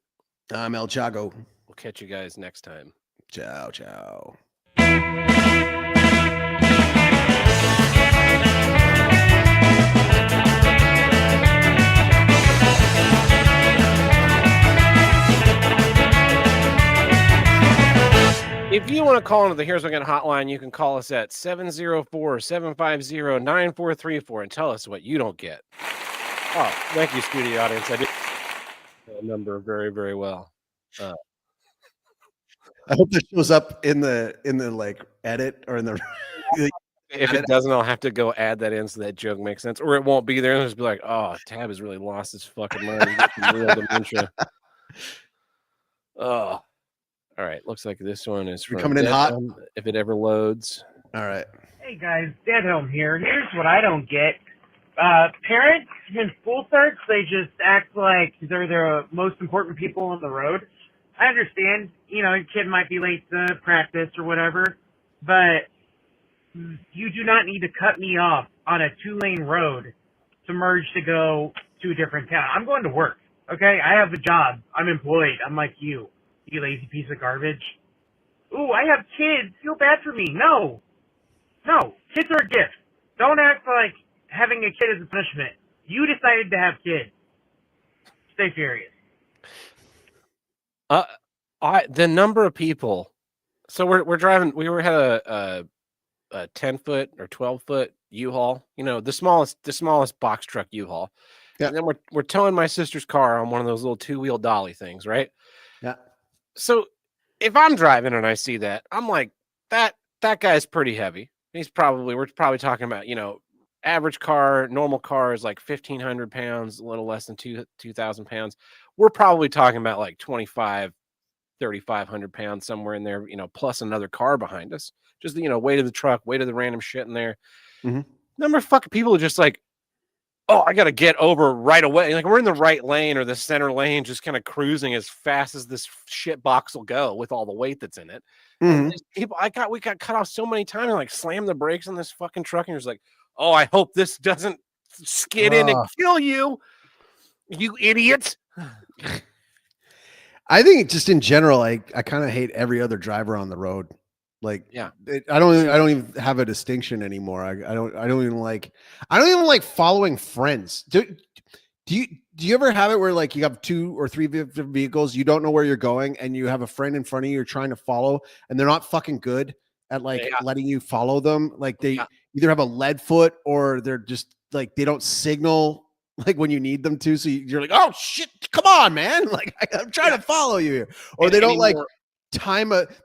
Speaker 2: I'm El Chago.
Speaker 1: We'll catch you guys next time.
Speaker 2: Ciao, ciao.
Speaker 1: If you want to call into the Here's What I Get hotline, you can call us at 704-750-9434 and tell us what you don't get. Oh, thank you, studio audience. I did that number very, very well.
Speaker 2: I hope this shows up in the like edit or in the.
Speaker 1: If it doesn't, I'll have to go add that in so that joke makes sense, or it won't be there. And just be like, "Oh, Tab has really lost his fucking mind. He's got some real dementia." Oh, all right. Looks like this one is from
Speaker 2: coming in hot.
Speaker 1: If it ever loads.
Speaker 2: All right.
Speaker 3: Hey guys, Deadhelm here. Here's what I don't get. Parents in school starts, they just act like they're the most important people on the road. I understand, your kid might be late to practice or whatever, but you do not need to cut me off on a 2-lane road to merge to go to a different town. I'm going to work, okay? I have a job. I'm employed. I'm like you lazy piece of garbage. Ooh, I have kids. Feel bad for me. No, kids are a gift. Don't act like having a kid is a punishment. You decided to have kids. Stay furious.
Speaker 1: The number of people. So we're driving. We had a 10-foot or 12-foot U-Haul. The smallest box truck U-Haul.
Speaker 2: Yeah.
Speaker 1: And then we're towing my sister's car on one of those little 2-wheel dolly things, right?
Speaker 2: Yeah.
Speaker 1: So if I'm driving and I see that, I'm like, that guy's pretty heavy. We're probably talking about, average car, normal car is like 1,500 pounds, a little less than 2,000 pounds. We're probably talking about like 3,500 pounds, somewhere in there, plus another car behind us. Just, weight of the truck, weight of the random shit in there.
Speaker 2: Mm-hmm.
Speaker 1: Number of fucking people are just like, oh, I got to get over right away. Like we're in the right lane or the center lane, just kind of cruising as fast as this shit box will go with all the weight that's in it. And
Speaker 2: Mhm.
Speaker 1: these people, we got cut off so many times. Like slam the brakes on this fucking truck, and you're just like, oh, I hope this doesn't skid in and
Speaker 2: Ugh.
Speaker 1: kill you, you idiot.
Speaker 2: I think just in general, I kind of hate every other driver on the road. Like,
Speaker 1: Yeah.
Speaker 2: I don't even have a distinction anymore. I don't even like following friends. Do you ever have it where like you have 2 or 3 different vehicles, you don't know where you're going, and you have a friend in front of you you're trying to follow, and they're not fucking good at like
Speaker 1: Yeah.
Speaker 2: letting you follow them? Like they
Speaker 1: Yeah.
Speaker 2: either have a lead foot or they're just like they don't signal like when you need them to. So you're like, oh shit, come on, man! Like I'm trying to follow you here, or
Speaker 1: And
Speaker 2: they don't like
Speaker 1: anymore-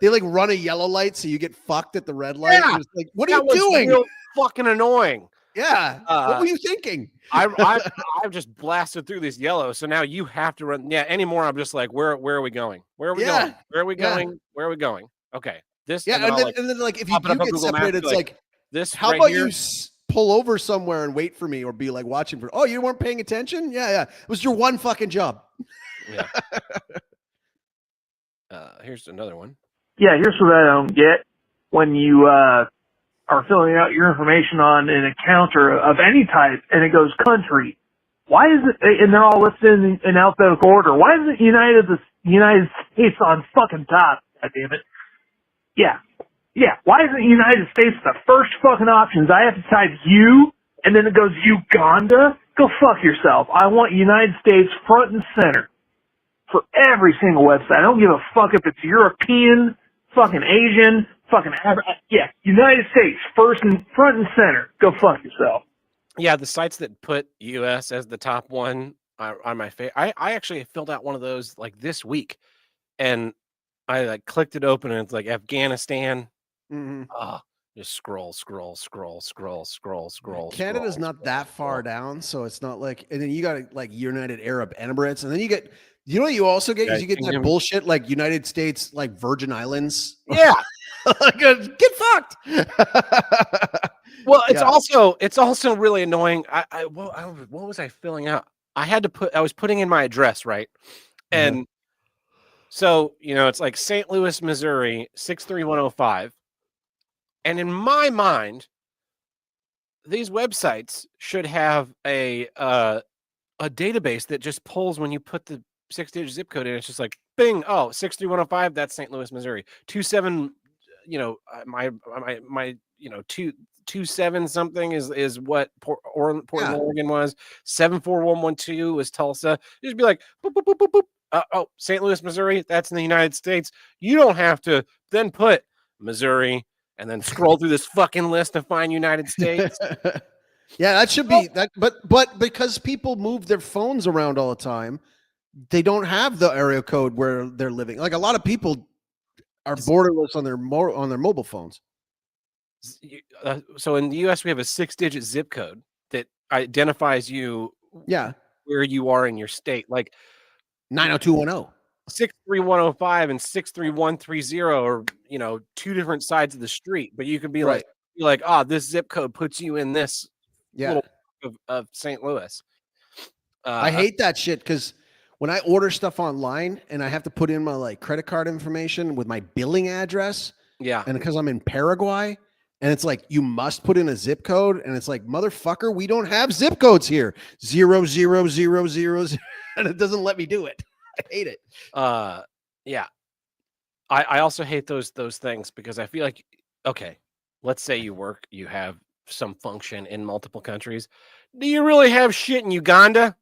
Speaker 2: they like run a yellow light so you get fucked at the red light.
Speaker 1: Yeah.
Speaker 2: And it's like, what are
Speaker 1: that
Speaker 2: you
Speaker 1: was
Speaker 2: doing?
Speaker 1: real fucking annoying.
Speaker 2: Yeah, what were you thinking?
Speaker 1: I've just blasted through these yellows, so now you have to run. Yeah, anymore. I'm just like, where are we going? Where are we
Speaker 2: Yeah.
Speaker 1: going? Where are we
Speaker 2: Yeah.
Speaker 1: going? Where are we going? Okay, this.
Speaker 2: Yeah,
Speaker 1: and then, I'll, like,
Speaker 2: and then like if you
Speaker 1: pop it
Speaker 2: do
Speaker 1: up on
Speaker 2: get
Speaker 1: Google Maps,
Speaker 2: separated, it's like
Speaker 1: this.
Speaker 2: how
Speaker 1: right
Speaker 2: about
Speaker 1: here,
Speaker 2: you pull over somewhere and wait for me, or be like watching for? Oh, you weren't paying attention? Yeah. It was your one fucking job.
Speaker 1: Yeah. Here's another one.
Speaker 4: Yeah, here's what I don't get. When you are filling out your information on an account or of any type, and it goes country, why is it, and they're all listed in alphabetical order, why is it United States on fucking top? God damn it. Yeah. Why isn't United States the first fucking options? I have to type U, and then it goes Uganda? Go fuck yourself. I want United States front and center for every single website. I don't give a fuck if it's European, fucking Asian, fucking United States front and center. Go fuck yourself.
Speaker 1: Yeah, the sites that put US as the top one are my favorite. I actually filled out one of those like this week, and I like clicked it open, and it's like Afghanistan. Just scroll.
Speaker 2: Canada's not that far down, so it's not like. And then you got like United Arab Emirates, and then you get. You know what you also get?
Speaker 1: Yeah,
Speaker 2: Is you get that
Speaker 1: Kingdom.
Speaker 2: bullshit like United States, like Virgin Islands.
Speaker 1: Yeah.
Speaker 2: Get fucked.
Speaker 1: Well,
Speaker 2: Yeah.
Speaker 1: it's also really annoying. What was I filling out? I was putting in my address, right? And so, it's like St. Louis, Missouri, 63105. And in my mind, these websites should have a database that just pulls when you put the 6-digit zip code in. It's just like bing, 63105, that's St. Louis, Missouri. 27, my 27 something is what Portland, Oregon was. 74112 was Tulsa. You just be like boop, boop, boop, boop, boop. St. Louis, Missouri, that's in the United States. You don't have to then put Missouri and then scroll through this fucking list to find United States.
Speaker 2: Yeah, that should be that. But because people move their phones around all the time, they don't have the area code where they're living. Like a lot of people are borderless on their mobile phones.
Speaker 1: So in the U.S., we have a 6-digit zip code that identifies you.
Speaker 2: Yeah,
Speaker 1: where you are in your state, like
Speaker 2: 90210.
Speaker 1: 63105 and 63130 are 2 different sides of the street, but you could be
Speaker 2: Right.
Speaker 1: like, this zip code puts you in this little of St. Louis.
Speaker 2: I hate that shit because when I order stuff online and I have to put in my like credit card information with my billing address, and because I'm in Paraguay, and it's like you must put in a zip code, and it's like, motherfucker, we don't have zip codes here. 00000, and it doesn't let me do it. I hate it.
Speaker 1: Yeah. I also hate those things because I feel like, okay, let's say you have some function in multiple countries. Do you really have shit in Uganda?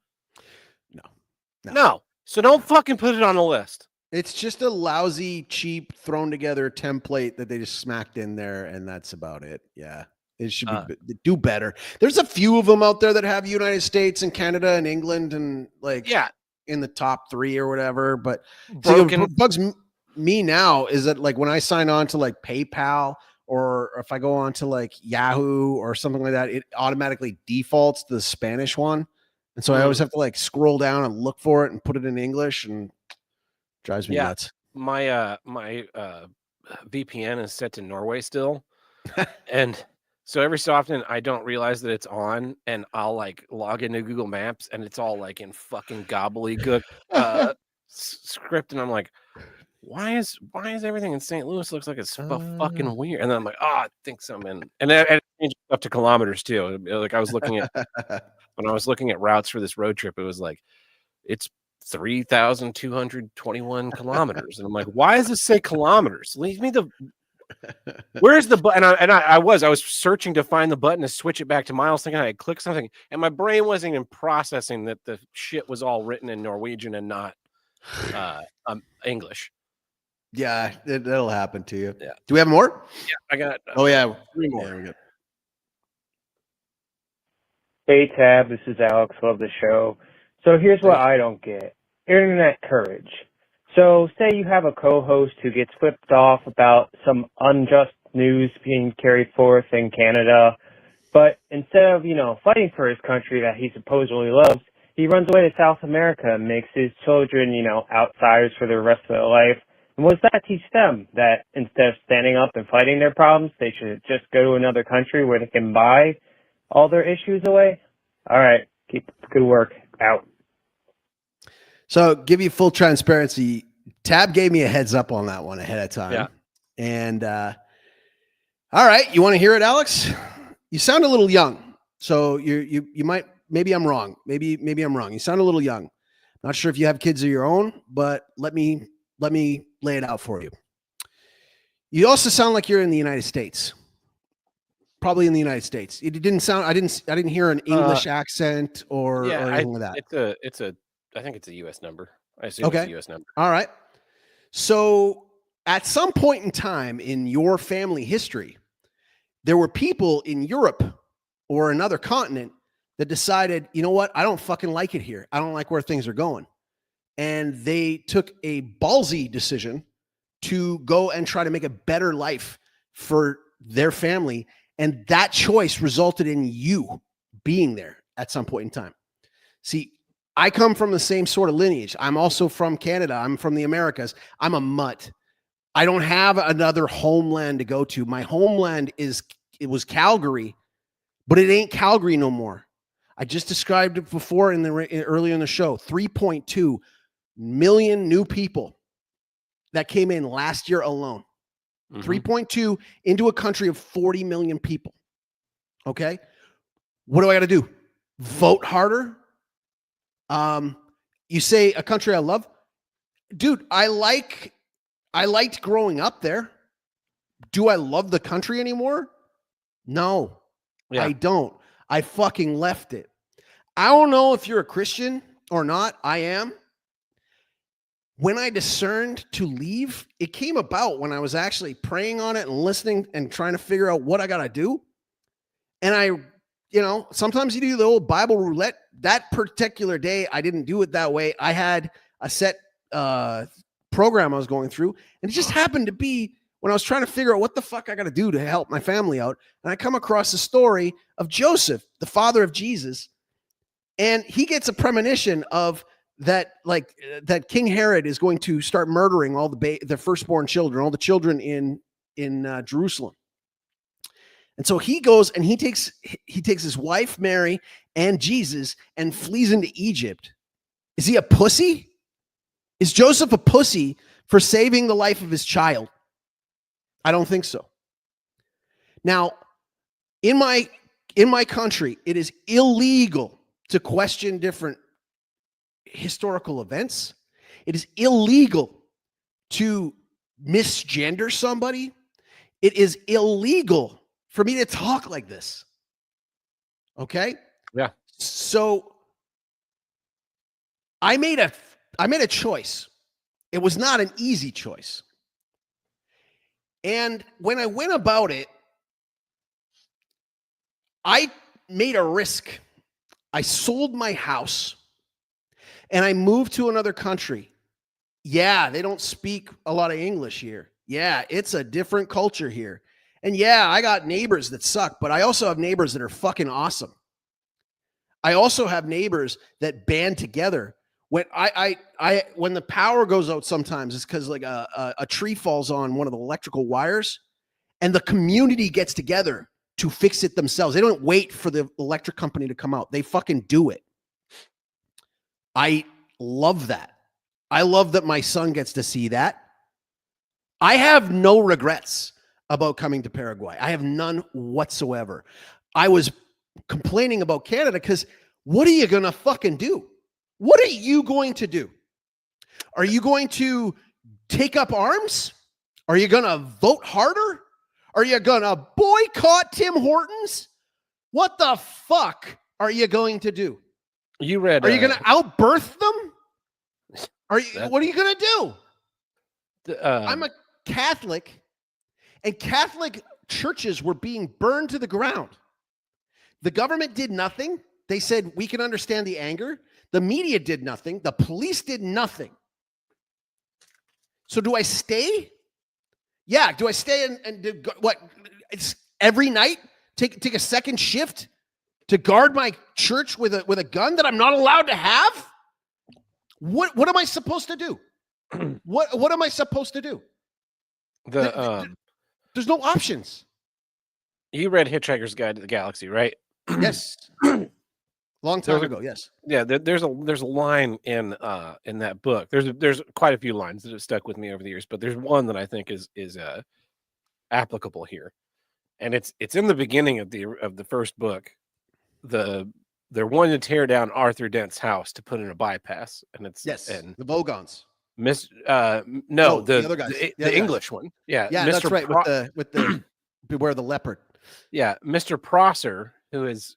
Speaker 1: No. So don't fucking put it on the list.
Speaker 2: It's just a lousy, cheap, thrown together template that they just smacked in there, and that's about it. Yeah. It should do better. There's a few of them out there that have United States and Canada and England and like in the top 3 or whatever. But what bugs me now is that like when I sign on to like PayPal or if I go on to like Yahoo or something like that, it automatically defaults to the Spanish one. And so I always have to like scroll down and look for it and put it in English, and drives me nuts.
Speaker 1: My VPN is set to Norway still. And So every so often I don't realize that it's on, and I'll like log into Google Maps, and it's all like in fucking gobbledygook script, and I'm like, why is everything in St. Louis looks like it's fucking weird? And then I'm like, I think something, and then it changed up to kilometers too. Like I was looking at when I was looking at routes for this road trip, it was like it's 3,221 kilometers, and I'm like, why does it say kilometers? Leave me the. Where's the button? I was searching to find the button to switch it back to miles, thinking I had clicked something, and my brain wasn't even processing that the shit was all written in Norwegian and not English.
Speaker 2: Yeah, that'll happen to you.
Speaker 1: Yeah.
Speaker 2: Do we have more?
Speaker 1: Yeah, I got.
Speaker 2: Oh yeah,
Speaker 1: 3 more.
Speaker 2: Yeah, we got.
Speaker 5: Hey Tab, this is Alex. Love the show. So here's what I don't get. Internet courage. So say you have a co-host who gets flipped off about some unjust news being carried forth in Canada, but instead of, fighting for his country that he supposedly loves, he runs away to South America and makes his children, outsiders for the rest of their life. And what does that teach them? That instead of standing up and fighting their problems, they should just go to another country where they can buy all their issues away? All right. Keep good work. Out.
Speaker 2: So give you full transparency. Tab gave me a heads up on that one ahead of time.
Speaker 1: Yeah.
Speaker 2: And all right, you want to hear it, Alex? You sound a little young. So you might, maybe I'm wrong. Maybe I'm wrong. You sound a little young. Not sure if you have kids of your own, but let me lay it out for you. You also sound like you're in the United States. Probably in the United States. It didn't sound. I didn't hear an English accent or anything like that.
Speaker 1: I think it's a U.S. number. I assume it's a U.S. number.
Speaker 2: All right. So at some point in time in your family history, there were people in Europe or another continent that decided, you know what? I don't fucking like it here. I don't like where things are going. And they took a ballsy decision to go and try to make a better life for their family. And that choice resulted in you being there at some point in time. See, I come from the same sort of lineage. I'm also from Canada. I'm from the Americas. I'm a mutt. I don't have another homeland to go to. My homeland was Calgary, but it ain't Calgary no more. I just described it before earlier in the show. 3.2 million new people that came in last year alone. 3.2 into a country of 40 million people. Okay. What do I got to do? Vote harder? You say a country I love? Dude, I liked growing up there. Do I love the country anymore? No, I don't. I fucking left it. I don't know if you're a Christian or not. I am. When I discerned to leave, it came about when I was actually praying on it and listening and trying to figure out what I got to do. And sometimes you do the old Bible roulette. That particular day, I didn't do it that way. I had a set program I was going through, and it just happened to be when I was trying to figure out what the fuck I got to do to help my family out. And I come across the story of Joseph, the father of Jesus, and he gets a premonition of that King Herod is going to start murdering all the firstborn children, all the children in Jerusalem. And so he goes and he takes his wife, Mary, and Jesus and flees into Egypt. Is he a pussy? Is Joseph a pussy for saving the life of his child? I don't think so. Now, in my country, it is illegal to question different historical events. It is illegal to misgender somebody. It is illegal for me to talk like this. Okay?
Speaker 1: Yeah.
Speaker 2: So I made a choice. It was not an easy choice. And when I went about it, I made a risk. I sold my house and I moved to another country. Yeah, they don't speak a lot of English here. Yeah, it's a different culture here. And yeah, I got neighbors that suck, but I also have neighbors that are fucking awesome. I also have neighbors that band together. When when the power goes out sometimes, it's because like a tree falls on one of the electrical wires, and the community gets together to fix it themselves. They don't wait for the electric company to come out. They fucking do it. I love that. I love that my son gets to see that. I have no regrets about coming to Paraguay. I have none whatsoever. I was complaining about Canada because what are you going to fucking do? What are you going to do? Are you going to take up arms? Are you going to vote harder? Are you going to boycott Tim Hortons? What the fuck are you going to do?
Speaker 1: You read?
Speaker 2: Are you going to outbirth them? What are you going to do? I'm a Catholic, and Catholic churches were being burned to the ground. The government did nothing. They said, we can understand the anger. The media did nothing. The police did nothing. So do I stay? Yeah. Do I stay and do what? It's every night take a second shift to guard my church with a gun that I'm not allowed to have? What am I supposed to do? What am I supposed to do? There's no options.
Speaker 1: You read Hitchhiker's Guide to the Galaxy, right?
Speaker 2: Yes. Long time ago, yes.
Speaker 1: Yeah, there's a line in that book. There's quite a few lines that have stuck with me over the years, but there's one that I think is applicable here, and it's in the beginning of the first book. They're wanting to tear down Arthur Dent's house to put in a bypass, and it's
Speaker 2: the Vogons.
Speaker 1: The other guys, the English one. Yeah,
Speaker 2: Mr. That's right. With the Beware the Leopard.
Speaker 1: Yeah, Mr. Prosser, who is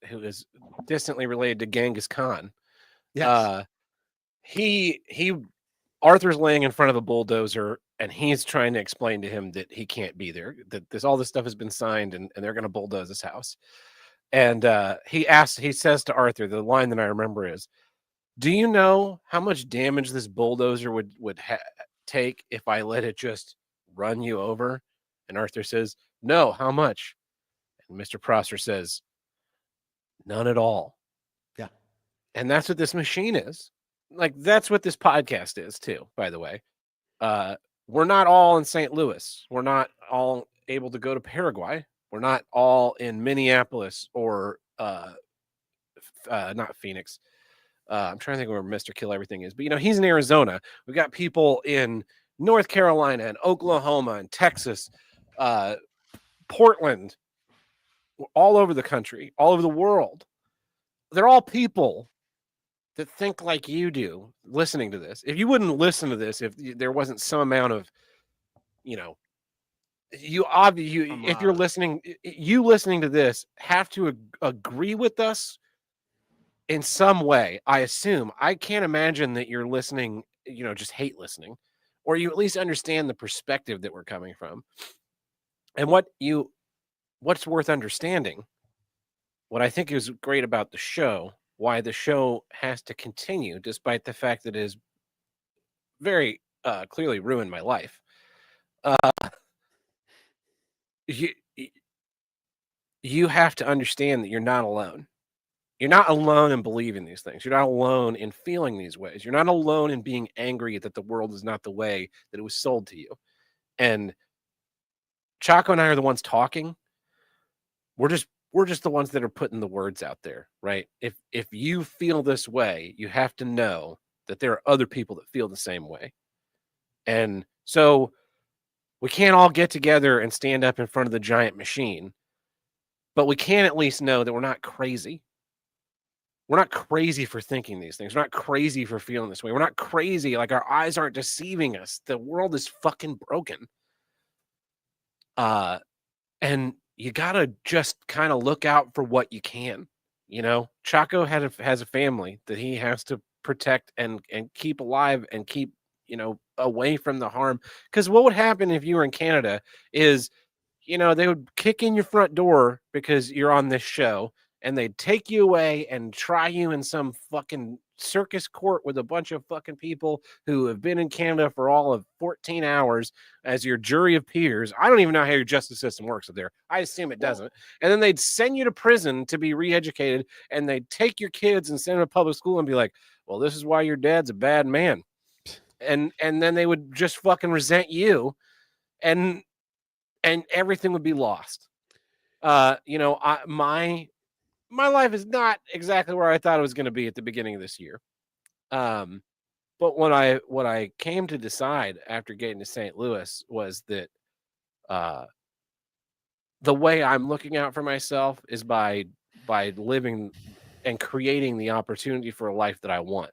Speaker 1: distantly related to Genghis Khan.
Speaker 2: Yes.
Speaker 1: Arthur's laying in front of a bulldozer, and he's trying to explain to him that he can't be there. That all this stuff has been signed, and they're going to bulldoze his house. And he says to Arthur, the line that I remember is, "Do you know how much damage this bulldozer would take if I let it just run you over?" And Arthur says, "No, how much?" And Mr. Prosser says, "None at all."
Speaker 2: Yeah.
Speaker 1: And that's what this machine is. Like, that's what this podcast is too, by the way. We're not all in St. Louis. We're not all able to go to Paraguay. We're not all in Minneapolis or not Phoenix. I'm trying to think where Mr. Kill Everything is, but he's in Arizona. We've got people in North Carolina and Oklahoma and Texas, Portland, all over the country, all over the world. They're all people that think like you do listening to this. If you wouldn't listen to this, if there wasn't some amount of, if you're listening, you listening to this have to agree with us in some way. I assume. I can't imagine that you're listening, just hate listening, or you at least understand the perspective that we're coming from. And what's worth understanding, what I think is great about the show, why the show has to continue despite the fact that it has very clearly ruined my life. You have to understand that you're not alone. You're not alone in believing these things. You're not alone in feeling these ways. You're not alone in being angry that the world is not the way that it was sold to you. And Chaco and I are the ones talking. We're just the ones that are putting the words out there, right? If you feel this way, you have to know that there are other people that feel the same way. And so we can't all get together and stand up in front of the giant machine, but we can at least know that we're not crazy. We're not crazy for thinking these things. We're not crazy for feeling this way. We're not crazy. Like, our eyes aren't deceiving us. The world is fucking broken. And you gotta just kind of look out for what you can. Chaco has a family that he has to protect and keep alive and keep away from the harm. Because what would happen if you were in Canada is, they would kick in your front door because you're on this show, and they'd take you away and try you in some fucking circus court with a bunch of fucking people who have been in Canada for all of 14 hours as your jury of peers. I don't even know how your justice system works up there. I assume it doesn't. And then they'd send you to prison to be re-educated, and they'd take your kids and send them to public school and be like, well, this is why your dad's a bad man. And then they would just fucking resent you, and everything would be lost. My life is not exactly where I thought it was going to be at the beginning of this year. But what I came to decide after getting to St. Louis was that the way I'm looking out for myself is by living and creating the opportunity for a life that I want,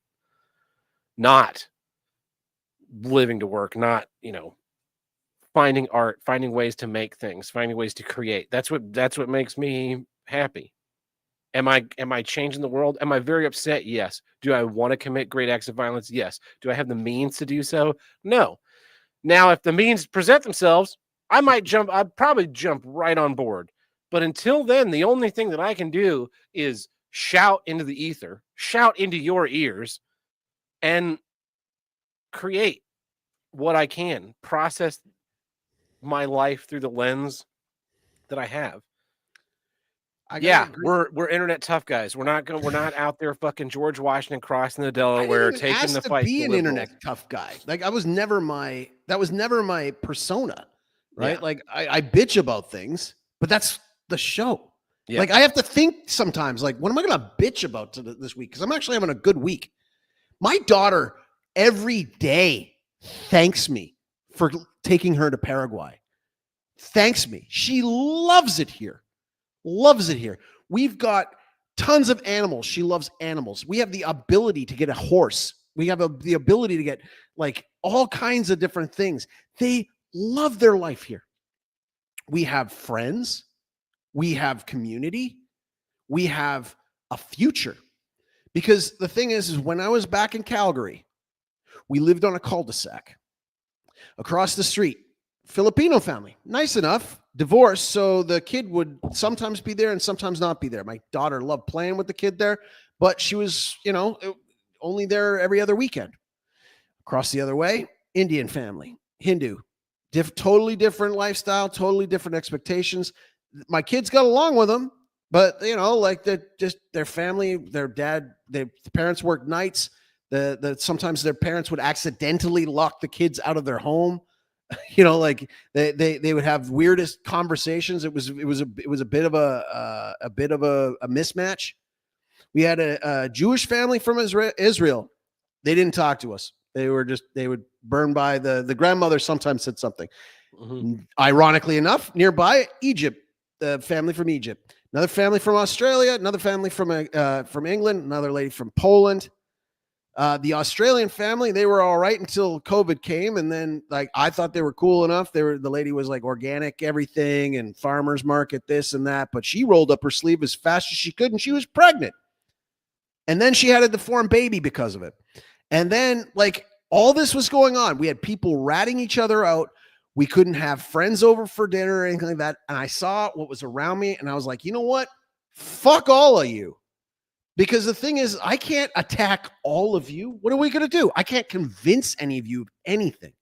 Speaker 1: not living to work, not, finding art, finding ways to make things, finding ways to create. That's what makes me happy. Am I changing the world? Am I very upset? Yes. Do I want to commit great acts of violence? Yes. Do I have the means to do so? No. Now, if the means present themselves, I'd probably jump right on board. But until then, the only thing that I can do is shout into the ether, shout into your ears, and create what I can, process my life through the lens that I have. We're internet tough guys. We're not out there fucking George Washington crossing the Delaware, taking the fight.
Speaker 2: Be an internet tough guy. Like that was never my persona, right?
Speaker 1: Yeah.
Speaker 2: Like I bitch about things, but that's the show.
Speaker 1: Yeah.
Speaker 2: Like I have to think sometimes, like, what am I going to bitch about this week? Because I'm actually having a good week. My daughter every day thanks me for taking her to Paraguay. Thanks me. She loves it here. Loves it here. We've got tons of animals. She loves animals. We have the ability to get a horse. We have the ability to get like all kinds of different things. They love their life here. We have friends. We have community. We have a future. Because the thing is when I was back in Calgary, we lived on a cul-de-sac. Across the street, Filipino family, nice enough, divorced, so the kid would sometimes be there and sometimes not be there. My daughter loved playing with the kid there, but she was, only there every other weekend. Across the other way, Indian family, Hindu, totally different lifestyle, totally different expectations. My kids got along with them, but their family, their dad, the parents worked nights. Sometimes their parents would accidentally lock the kids out of their home. They would have weirdest conversations. It was a bit of a mismatch. We had a Jewish family from Israel. They didn't talk to us. They would burn by the grandmother sometimes said something. Mm-hmm. Ironically enough, nearby Egypt, the family from Egypt, another family from Australia, another family from England, another lady from Poland. The Australian family, they were all right until COVID came. And then I thought they were cool enough. The lady was like organic everything and farmer's market, this and that, but she rolled up her sleeve as fast as she could and she was pregnant. And then she had a deformed baby because of it. And then all this was going on. We had people ratting each other out. We couldn't have friends over for dinner or anything like that. And I saw what was around me and I was like, you know what? Fuck all of you. Because the thing is, I can't attack all of you. What are we going to do? I can't convince any of you of anything.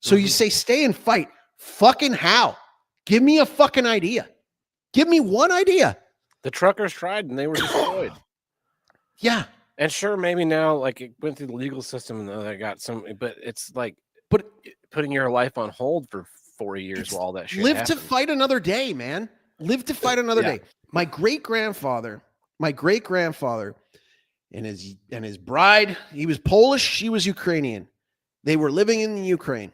Speaker 2: So you say, stay and fight. Fucking how? Give me a fucking idea. Give me one idea.
Speaker 1: The truckers tried and they were destroyed.
Speaker 2: Yeah.
Speaker 1: And sure, maybe now, it went through the legal system and they got some, but it's putting your life on hold for 4 years while all that shit
Speaker 2: live
Speaker 1: happened.
Speaker 2: To fight another day, man. Live to fight another day. My great grandfather and his bride, he was Polish, she was Ukrainian. They were living in the Ukraine.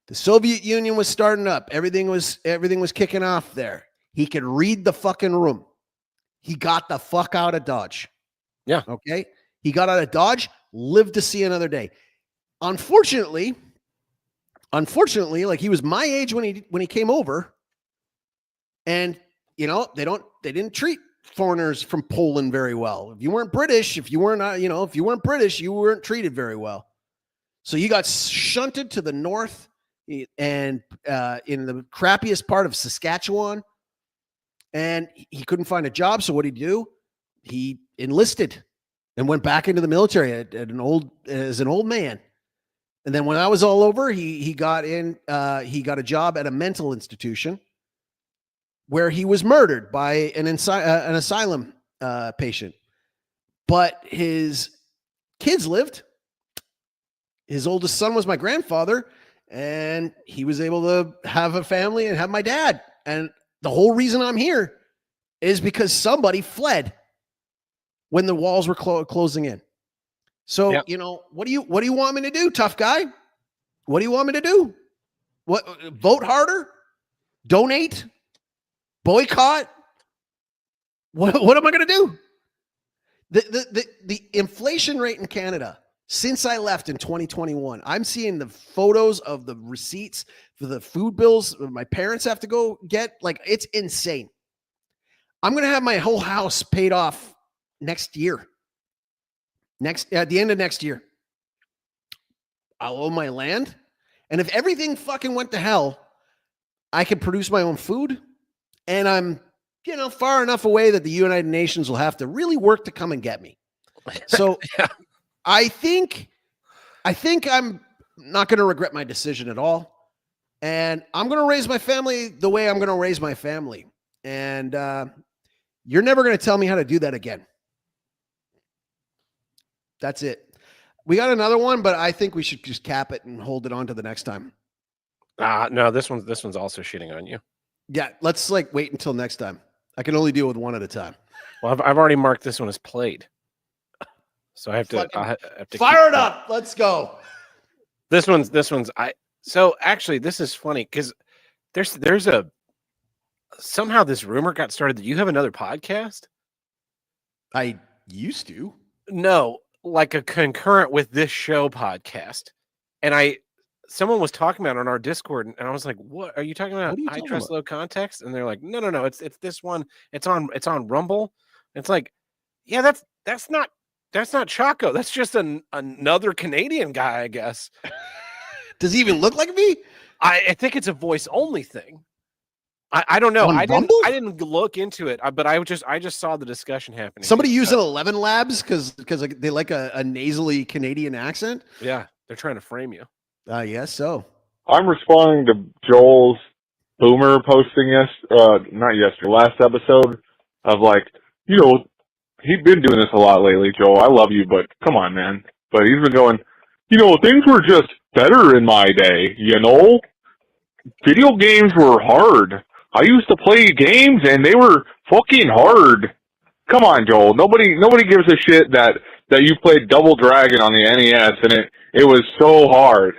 Speaker 2: The Soviet Union was starting up. Everything was kicking off there. He could read the fucking room. He got the fuck out of Dodge.
Speaker 1: Yeah.
Speaker 2: Okay. He got out of Dodge, lived to see another day. Unfortunately, he was my age when he came over. And they didn't treat foreigners from Poland very well. If you weren't British, you weren't treated very well. So you got shunted to the north and in the crappiest part of Saskatchewan, and he couldn't find a job. So what did he do? He enlisted and went back into the military as an old man. And then when I was all over, he got a job at a mental institution where he was murdered by an asylum patient. But his kids lived. His oldest son was my grandfather, and he was able to have a family and have my dad. And The whole reason I'm here is because somebody fled when the walls were closing in. So,
Speaker 1: Yep.
Speaker 2: what do you want me to do, tough guy? What do you want me to do? What, vote harder? Donate? Boycott? What am I going to do? The inflation rate in Canada since I left in 2021, I'm seeing the photos of the receipts for the food bills my parents have to go get. Like, it's insane. I'm going to have my whole house paid off next year. At the end of next year. I'll own my land. And if everything fucking went to hell, I could produce my own food. And I'm, far enough away that the United Nations will have to really work to come and get me. So
Speaker 1: Yeah.
Speaker 2: I think I'm not going to regret my decision at all. And I'm going to raise my family the way I'm going to raise my family. And you're never going to tell me how to do that again. That's it. We got another one, but I think we should just cap it and hold it on to the next time.
Speaker 1: No, this one's also shitting on you.
Speaker 2: Yeah, let's wait until next time. I can only deal with one at a time.
Speaker 1: Well, I've already marked this one as played, so I have to. I have to
Speaker 2: fire it up. Let's go.
Speaker 1: This one's. So actually, this is funny because there's a somehow this rumor got started that you have another podcast.
Speaker 2: I used to.
Speaker 1: No, like a concurrent with this show podcast, and someone was talking about it on our Discord, and I was like, "What are you talking about?
Speaker 2: What are you
Speaker 1: I
Speaker 2: talking
Speaker 1: Trust
Speaker 2: about?
Speaker 1: Low Context?" And they're like, "No, it's this one. It's on Rumble." And it's like, yeah, that's not Chaco. That's just another Canadian guy, I guess.
Speaker 2: Does he even look like me?
Speaker 1: I think it's a voice only thing. I don't know.
Speaker 2: On
Speaker 1: I
Speaker 2: Rumble?
Speaker 1: didn't look into it, but I just saw the discussion happening.
Speaker 2: Somebody using 11 Labs because they like a nasally Canadian accent.
Speaker 1: Yeah, they're trying to frame you.
Speaker 2: Yes, so.
Speaker 6: I'm responding to Joel's boomer posting last episode of he'd been doing this a lot lately, Joel. I love you, but come on, man. But he's been going, things were just better in my day, Video games were hard. I used to play games and they were fucking hard. Come on, Joel. Nobody gives a shit that you played Double Dragon on the NES and it was so hard.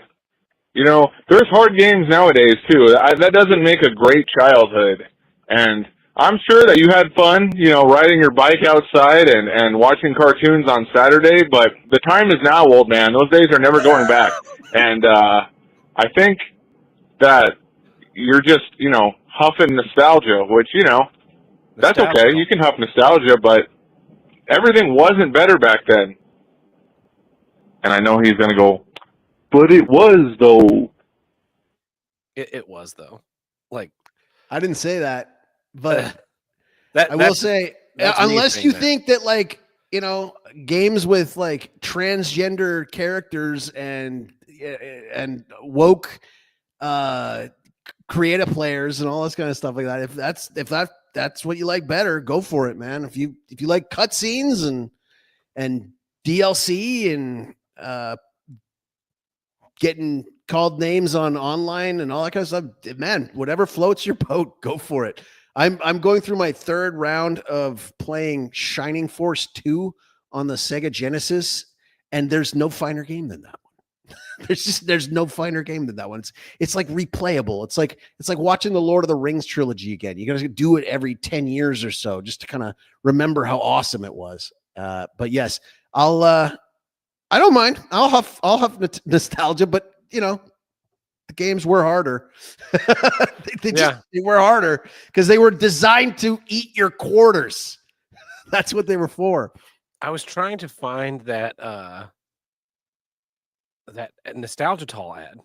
Speaker 6: There's hard games nowadays too. That doesn't make a great childhood. And I'm sure that you had fun, riding your bike outside and watching cartoons on Saturday, but the time is now, old man. Those days are never going back. And I think that you're just, huffing nostalgia, which, that's okay. You can huff nostalgia, but everything wasn't better back then. And I know he's going to go, but it was, though.
Speaker 1: It was, though.
Speaker 2: I didn't say that, but
Speaker 1: I
Speaker 2: will say, unless you think that games with transgender characters and woke creative players and all this kind of stuff like that, if that's what you like better, go for it, man. If you like cutscenes and DLC and getting called names on online and all that kind of stuff, man, whatever floats your boat, go for it. I'm going through my third round of playing Shining Force 2 on the Sega Genesis, and there's no finer game than that one. There's no finer game than that one. It's like replayable. It's like watching the Lord of the Rings trilogy again. You got to do it every 10 years or so just to kind of remember how awesome it was. But yes, I don't mind. I'll have nostalgia, but the games were harder. They were harder because they were designed to eat your quarters. That's what they were for.
Speaker 1: I was trying to find that Nostalgia Tall ad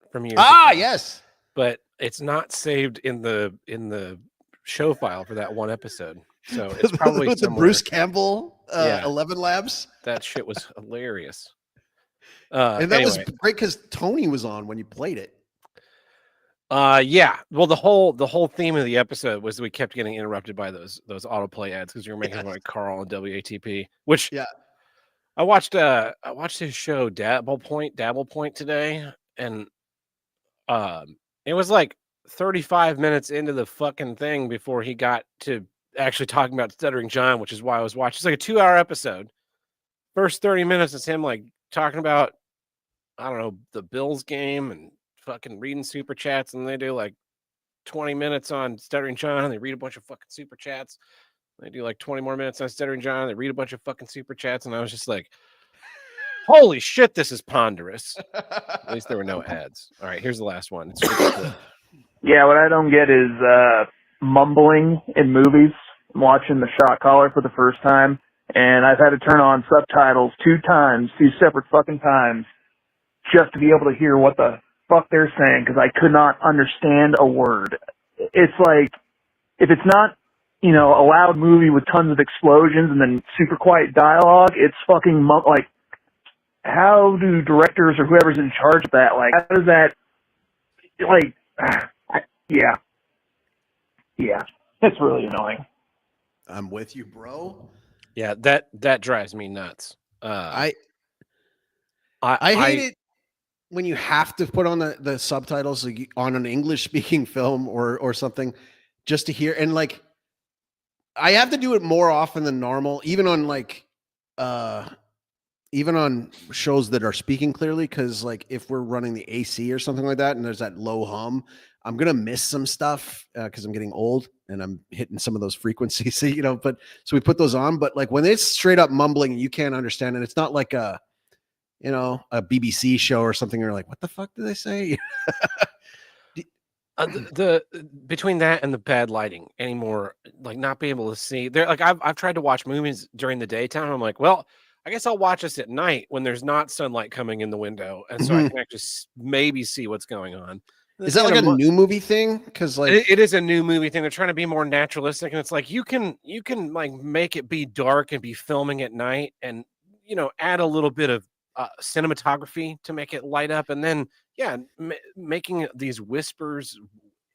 Speaker 1: from years ago,
Speaker 2: Yes.
Speaker 1: but it's not saved in the show file for that one episode. So it's probably
Speaker 2: with the Bruce Campbell 11 Labs.
Speaker 1: That shit was hilarious.
Speaker 2: And that was great because Tony was on when you played it.
Speaker 1: Yeah. Well, the whole theme of the episode was we kept getting interrupted by those autoplay ads because you were making like Carl and WATP, which I watched his show Dabble Point today, and it was like 35 minutes into the fucking thing before he got to actually talking about Stuttering John, which is why I was watching. It's like a 2-hour episode. First 30 minutes is him like talking about, I don't know, the Bills game and fucking reading super chats, and they do like 20 minutes on Stuttering John, and they read a bunch of fucking super chats. They do like 20 more minutes on Stuttering John, and they read a bunch of fucking super chats, and I was just like, holy shit, this is ponderous. At least there were no ads. All right, here's the last one. It's ridiculous.
Speaker 4: Yeah, what I don't get is mumbling in movies. I'm watching The Shot Caller for the first time, and I've had to turn on subtitles 2 separate fucking times, just to be able to hear what the fuck they're saying, because I could not understand a word. It's like, if it's not, you know, a loud movie with tons of explosions and then super quiet dialogue, it's fucking like, how do directors or whoever's in charge of that, like, how does that, like, yeah, it's really annoying.
Speaker 2: I'm with you, bro.
Speaker 1: Yeah, that drives me nuts.
Speaker 2: I hate it when you have to put on the subtitles on an English speaking film or something just to hear. And like, I have to do it more often than normal, even on like, even on shows that are speaking clearly. Cause like if we're running the AC or something like that, and there's that low hum, I'm going to miss some stuff cause I'm getting old and I'm hitting some of those frequencies, you know, but so we put those on, but like when it's straight up mumbling and you can't understand it, it's not like a BBC show or something. You're like, what the fuck did they say?
Speaker 1: The between that and the bad lighting anymore, like not being able to see there, like I've tried to watch movies during the daytime. I'm like, well, I guess I'll watch this at night when there's not sunlight coming in the window, and so I can actually maybe see what's going on.
Speaker 2: Is that like a new movie thing? Because like
Speaker 1: it is a new movie thing. They're trying to be more naturalistic, and it's like you can like make it be dark and be filming at night, and you know add a little bit of cinematography to make it light up, and then making these whispers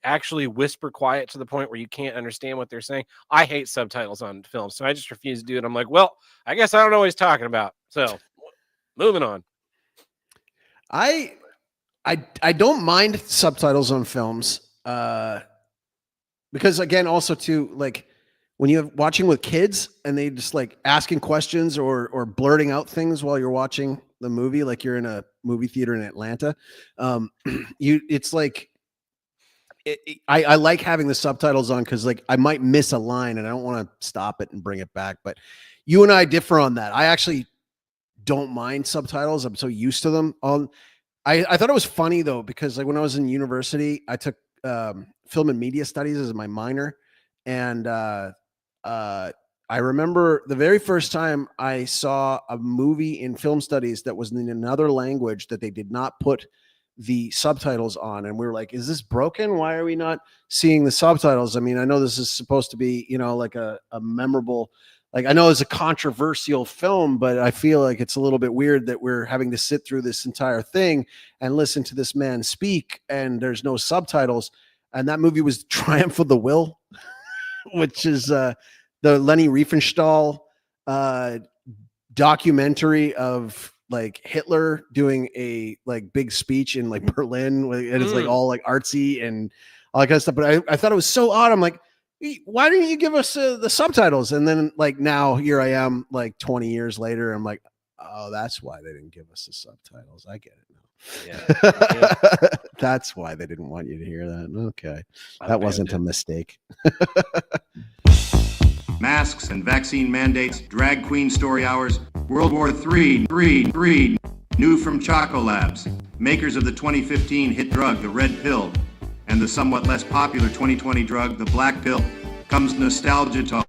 Speaker 1: actually whisper quiet to the point where you can't understand what they're saying. I hate subtitles on film, so I just refuse to do it. I'm like, well, I guess I don't know what he's talking about. So moving on.
Speaker 2: I don't mind subtitles on films because again, also too, like when you're watching with kids and they just like asking questions or blurting out things while you're watching the movie, like you're in a movie theater in Atlanta, it's like I like having the subtitles on because like I might miss a line and I don't want to stop it and bring it back. But you and I differ on that. I actually don't mind subtitles. I'm so used to them. I thought it was funny though, because like when I was in university, I took film and media studies as my minor. And I remember the very first time I saw a movie in film studies that was in another language that they did not put the subtitles on. And we were like, is this broken? Why are we not seeing the subtitles? I mean, I know this is supposed to be, you know, like a memorable, like I know it's a controversial film, but I feel like it's a little bit weird that we're having to sit through this entire thing and listen to this man speak and there's no subtitles. And that movie was Triumph of the Will, which is the Leni Riefenstahl documentary of like Hitler doing a like big speech in like Berlin, and it's like all like artsy and all that kind of stuff. But I thought it was so odd. I'm like, why didn't you give us the subtitles? And then like now here I am like 20 years later. I'm like, oh, that's why they didn't give us the subtitles. I get it now. Yeah. That's why they didn't want you to hear that. Okay. That wasn't a mistake.
Speaker 7: Masks and vaccine mandates, drag queen story hours, World War III, new from Choco Labs, makers of the 2015 hit drug, the Red Pill, and the somewhat less popular 2020 drug, the Black Pill, comes Nostalgitol,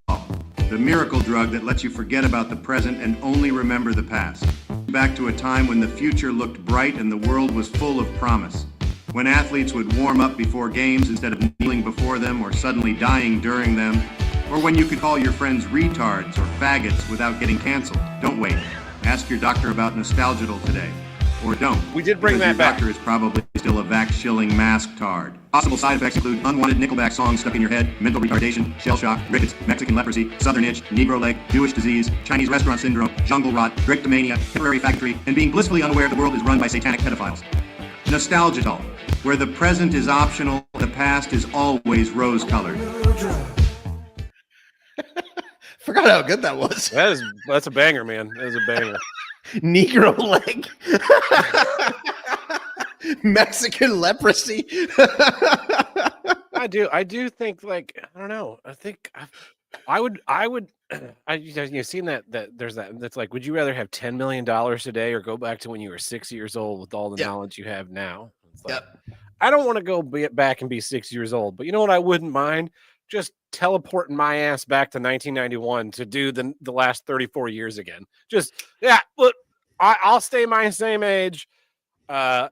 Speaker 7: the miracle drug that lets you forget about the present and only remember the past. Back to a time when the future looked bright and the world was full of promise. When athletes would warm up before games instead of kneeling before them or suddenly dying during them, or when you could call your friends retards or faggots without getting canceled. Don't wait. Ask your doctor about Nostalgitol today. Or don't.
Speaker 1: We did bring that
Speaker 7: your
Speaker 1: back.
Speaker 7: Doctor is probably still a vax-shilling mask tard. Possible side effects include unwanted Nickelback songs stuck in your head, mental retardation, shell shock, rickets, Mexican leprosy, southern itch, Negro leg, Jewish disease, Chinese restaurant syndrome, jungle rot, drapetomania, temporary factory, and being blissfully unaware the world is run by satanic pedophiles. Nostalgitol. where the present is optional, the past is always rose-colored.
Speaker 2: Forgot how good that was.
Speaker 1: That's a banger, man. That is a banger.
Speaker 2: Negro leg. Mexican leprosy.
Speaker 1: I do think, like, I don't know. I think you've seen that there's that's like, would you rather have $10 million today or go back to when you were 6 years old with all the knowledge you have now? It's like, I don't want to go back and be 6 years old, but you know what? I wouldn't mind just teleporting my ass back to 1991 to do the last 34 years again. Just, look, I'll stay my same age. I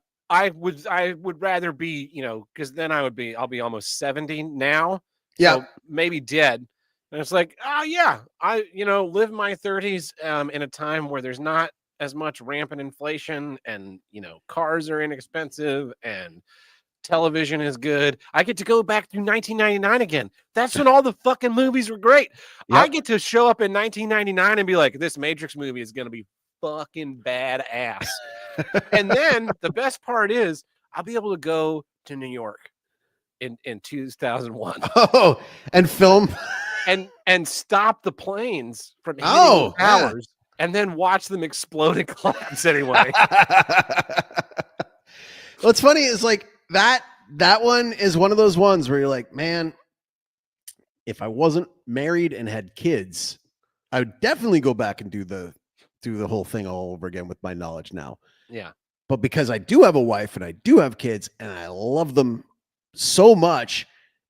Speaker 1: would rather be, because then I'll be almost 70 now.
Speaker 2: Yeah.
Speaker 1: So maybe dead. And it's like, I live my 30s in a time where there's not as much rampant inflation and, cars are inexpensive and television is good. I get to go back through 1999 again. That's when all the fucking movies were great. Yep. I get to show up in 1999 and be like, this Matrix movie is going to be fucking badass. And then the best part is I'll be able to go to New York in 2001.
Speaker 2: Oh, and film
Speaker 1: and stop the planes from hitting the towers and then watch them explode and collapse anyway.
Speaker 2: What's funny is like that one is one of those ones where you're like, man, if I wasn't married and had kids, I would definitely go back and do the whole thing all over again with my knowledge now.
Speaker 1: Yeah.
Speaker 2: But because I do have a wife and I do have kids and I love them so much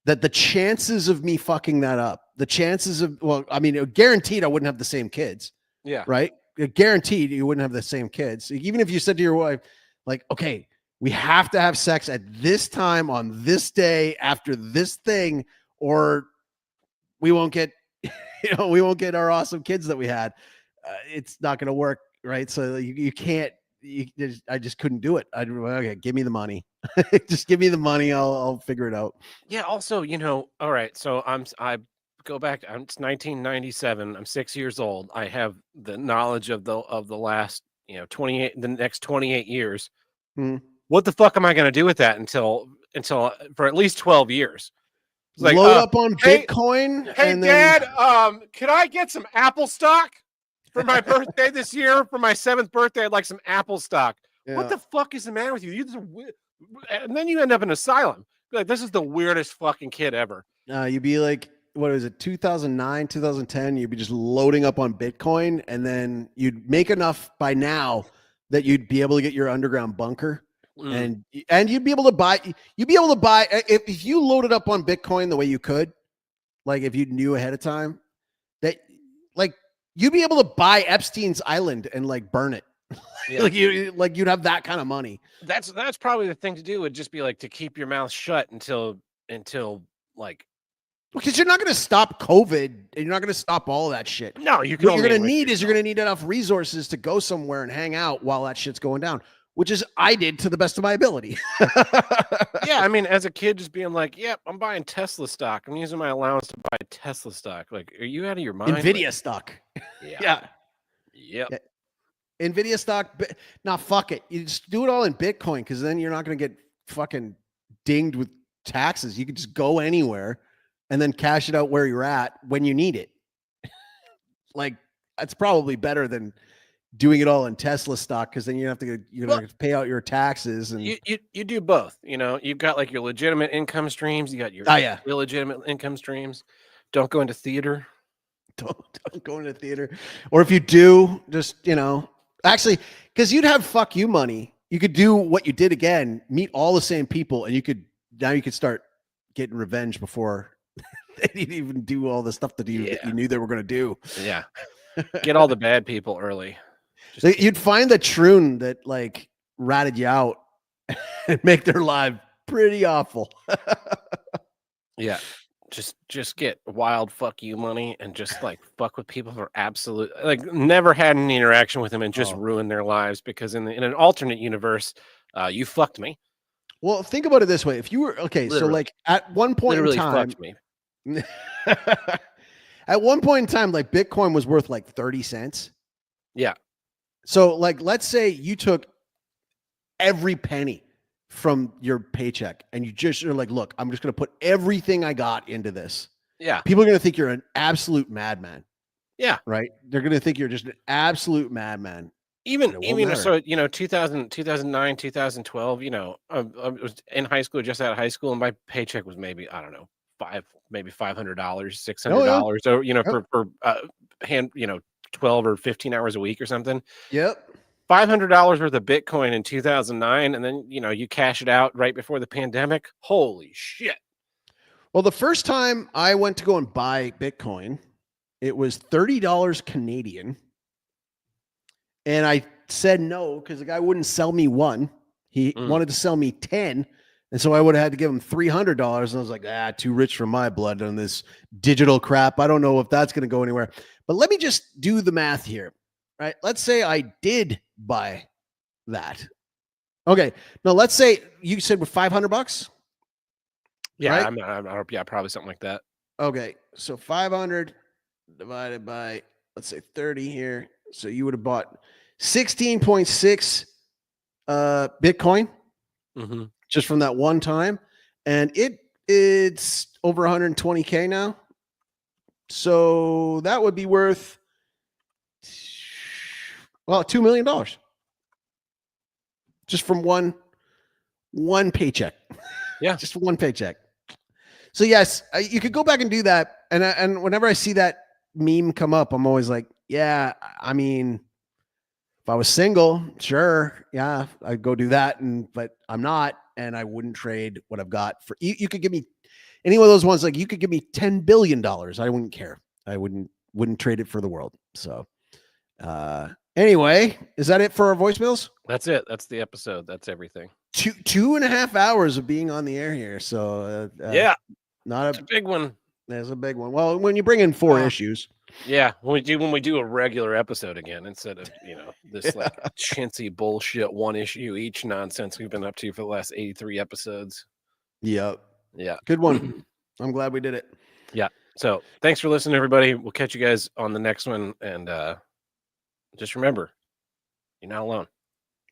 Speaker 2: that the chances of me fucking that up, guaranteed I wouldn't have the same kids.
Speaker 1: Yeah.
Speaker 2: Right. Guaranteed you wouldn't have the same kids. Even if you said to your wife, like, okay, we have to have sex at this time on this day after this thing, or we won't get, we won't get our awesome kids that we had. It's not going to work. Right. So you can't, I just couldn't do it. Okay, give me the money. Just give me the money. I'll figure it out.
Speaker 1: Yeah. Also, all right. So I go back. It's 1997. I'm 6 years old. I have the knowledge of the last, the next 28 years. What the fuck am I going to do with that until for at least 12 years? It's like,
Speaker 2: load up on Bitcoin.
Speaker 1: Hey, Dad, could I get some Apple stock for my birthday this year? For my 7th birthday, I'd like some Apple stock. Yeah. What the fuck is the matter with you? And then you end up in an asylum. Like, this is the weirdest fucking kid ever.
Speaker 2: You'd be like, what is it, 2009, 2010? You'd be just loading up on Bitcoin, and then you'd make enough by now that you'd be able to get your underground bunker. And you'd be able to buy if you loaded up on Bitcoin the way you could, like if you knew ahead of time, that like you'd be able to buy Epstein's Island and like burn it. Yeah. You'd have that kind of money.
Speaker 1: That's probably the thing to do, would just be like to keep your mouth shut until like,
Speaker 2: because you're not going to stop COVID and you're not going to stop all that shit.
Speaker 1: No,
Speaker 2: what you're going to need is you're going to need enough resources to go somewhere and hang out while that shit's going down. Which is I did to the best of my ability.
Speaker 1: Yeah, I mean, as a kid, just being like, "Yep, I'm buying Tesla stock. I'm using my allowance to buy Tesla stock." Like, are you out of your mind?
Speaker 2: Nvidia stock.
Speaker 1: Yeah. Yep.
Speaker 2: Yeah. Nvidia stock. Now, fuck it. You just do it all in Bitcoin, because then you're not going to get fucking dinged with taxes. You can just go anywhere and then cash it out where you're at when you need it. Like, that's probably better than doing it all in Tesla stock, because then you have to pay out your taxes. And
Speaker 1: you do both. You've got like your legitimate income streams. You got your illegitimate income streams. Don't go into theater.
Speaker 2: Don't go into theater. Or if you do, just actually, because you'd have fuck you money. You could do what you did again, meet all the same people, and you could start getting revenge before they'd even do all the stuff that you knew they were going to do.
Speaker 1: Yeah. Get all the bad people early.
Speaker 2: You'd find the troon that like ratted you out and make their life pretty awful.
Speaker 1: Yeah. Just get wild fuck you money and just like fuck with people for absolute, like never had any interaction with them and just ruin their lives, because in an alternate universe, you fucked me.
Speaker 2: Well, think about it this way. If you were so like at one point in time,
Speaker 1: fucked me.
Speaker 2: At one point in time, like Bitcoin was worth like 30 cents.
Speaker 1: Yeah.
Speaker 2: So like, let's say you took every penny from your paycheck and you're like, look, I'm just going to put everything I got into this.
Speaker 1: Yeah.
Speaker 2: People are going to think you're an absolute madman.
Speaker 1: Yeah.
Speaker 2: Right. They're going to think you're just an absolute madman.
Speaker 1: Even,
Speaker 2: And it won't matter.
Speaker 1: so, 2009, 2012, I was in high school, just out of high school, and my paycheck was maybe, I don't know, maybe $500, $600. So, for 12 or 15 hours a week or something.
Speaker 2: Yep.
Speaker 1: $500 worth of Bitcoin in 2009. And then, you cash it out right before the pandemic. Holy shit.
Speaker 2: Well, the first time I went to go and buy Bitcoin, it was $30 Canadian. And I said no because the guy wouldn't sell me one. He wanted to sell me 10. And so I would have had to give him $300. And I was like, too rich for my blood on this digital crap. I don't know if that's going to go anywhere. But let me just do the math here. Right? Let's say I did buy that. Okay. Now let's say you said with $500.
Speaker 1: Yeah,
Speaker 2: right?
Speaker 1: Yeah, probably something like that.
Speaker 2: Okay. So 500 divided by, let's say 30 here. So you would have bought 16.6 Bitcoin just from that one time. And it's over 120K now. So that would be worth, well, $2 million just from one paycheck.
Speaker 1: Yeah.
Speaker 2: Just one paycheck. So yes, you could go back and do that. And whenever I see that meme come up, I'm always like, yeah, I mean, if I was single, sure. Yeah, I'd go do that. But I'm not, and I wouldn't trade what I've got for you. You could give me any one of those ones. Like you could give me $10 billion. I wouldn't care. I wouldn't trade it for the world. So, anyway, is that it for our voicemails?
Speaker 1: That's it. That's the episode. That's everything.
Speaker 2: 2.5 hours of being on the air here. So,
Speaker 1: yeah,
Speaker 2: not
Speaker 1: a big one.
Speaker 2: There's a big one. Well, when you bring in 4 issues.
Speaker 1: Yeah, when we do a regular episode again, instead of this like chintzy bullshit 1 issue each nonsense we've been up to for the last 83 episodes.
Speaker 2: Yep.
Speaker 1: Yeah.
Speaker 2: Good one. I'm glad we did it.
Speaker 1: Yeah. So thanks for listening, everybody. We'll catch you guys on the next one. And just remember, you're not alone.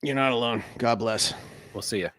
Speaker 2: You're not alone. God bless.
Speaker 1: We'll see you.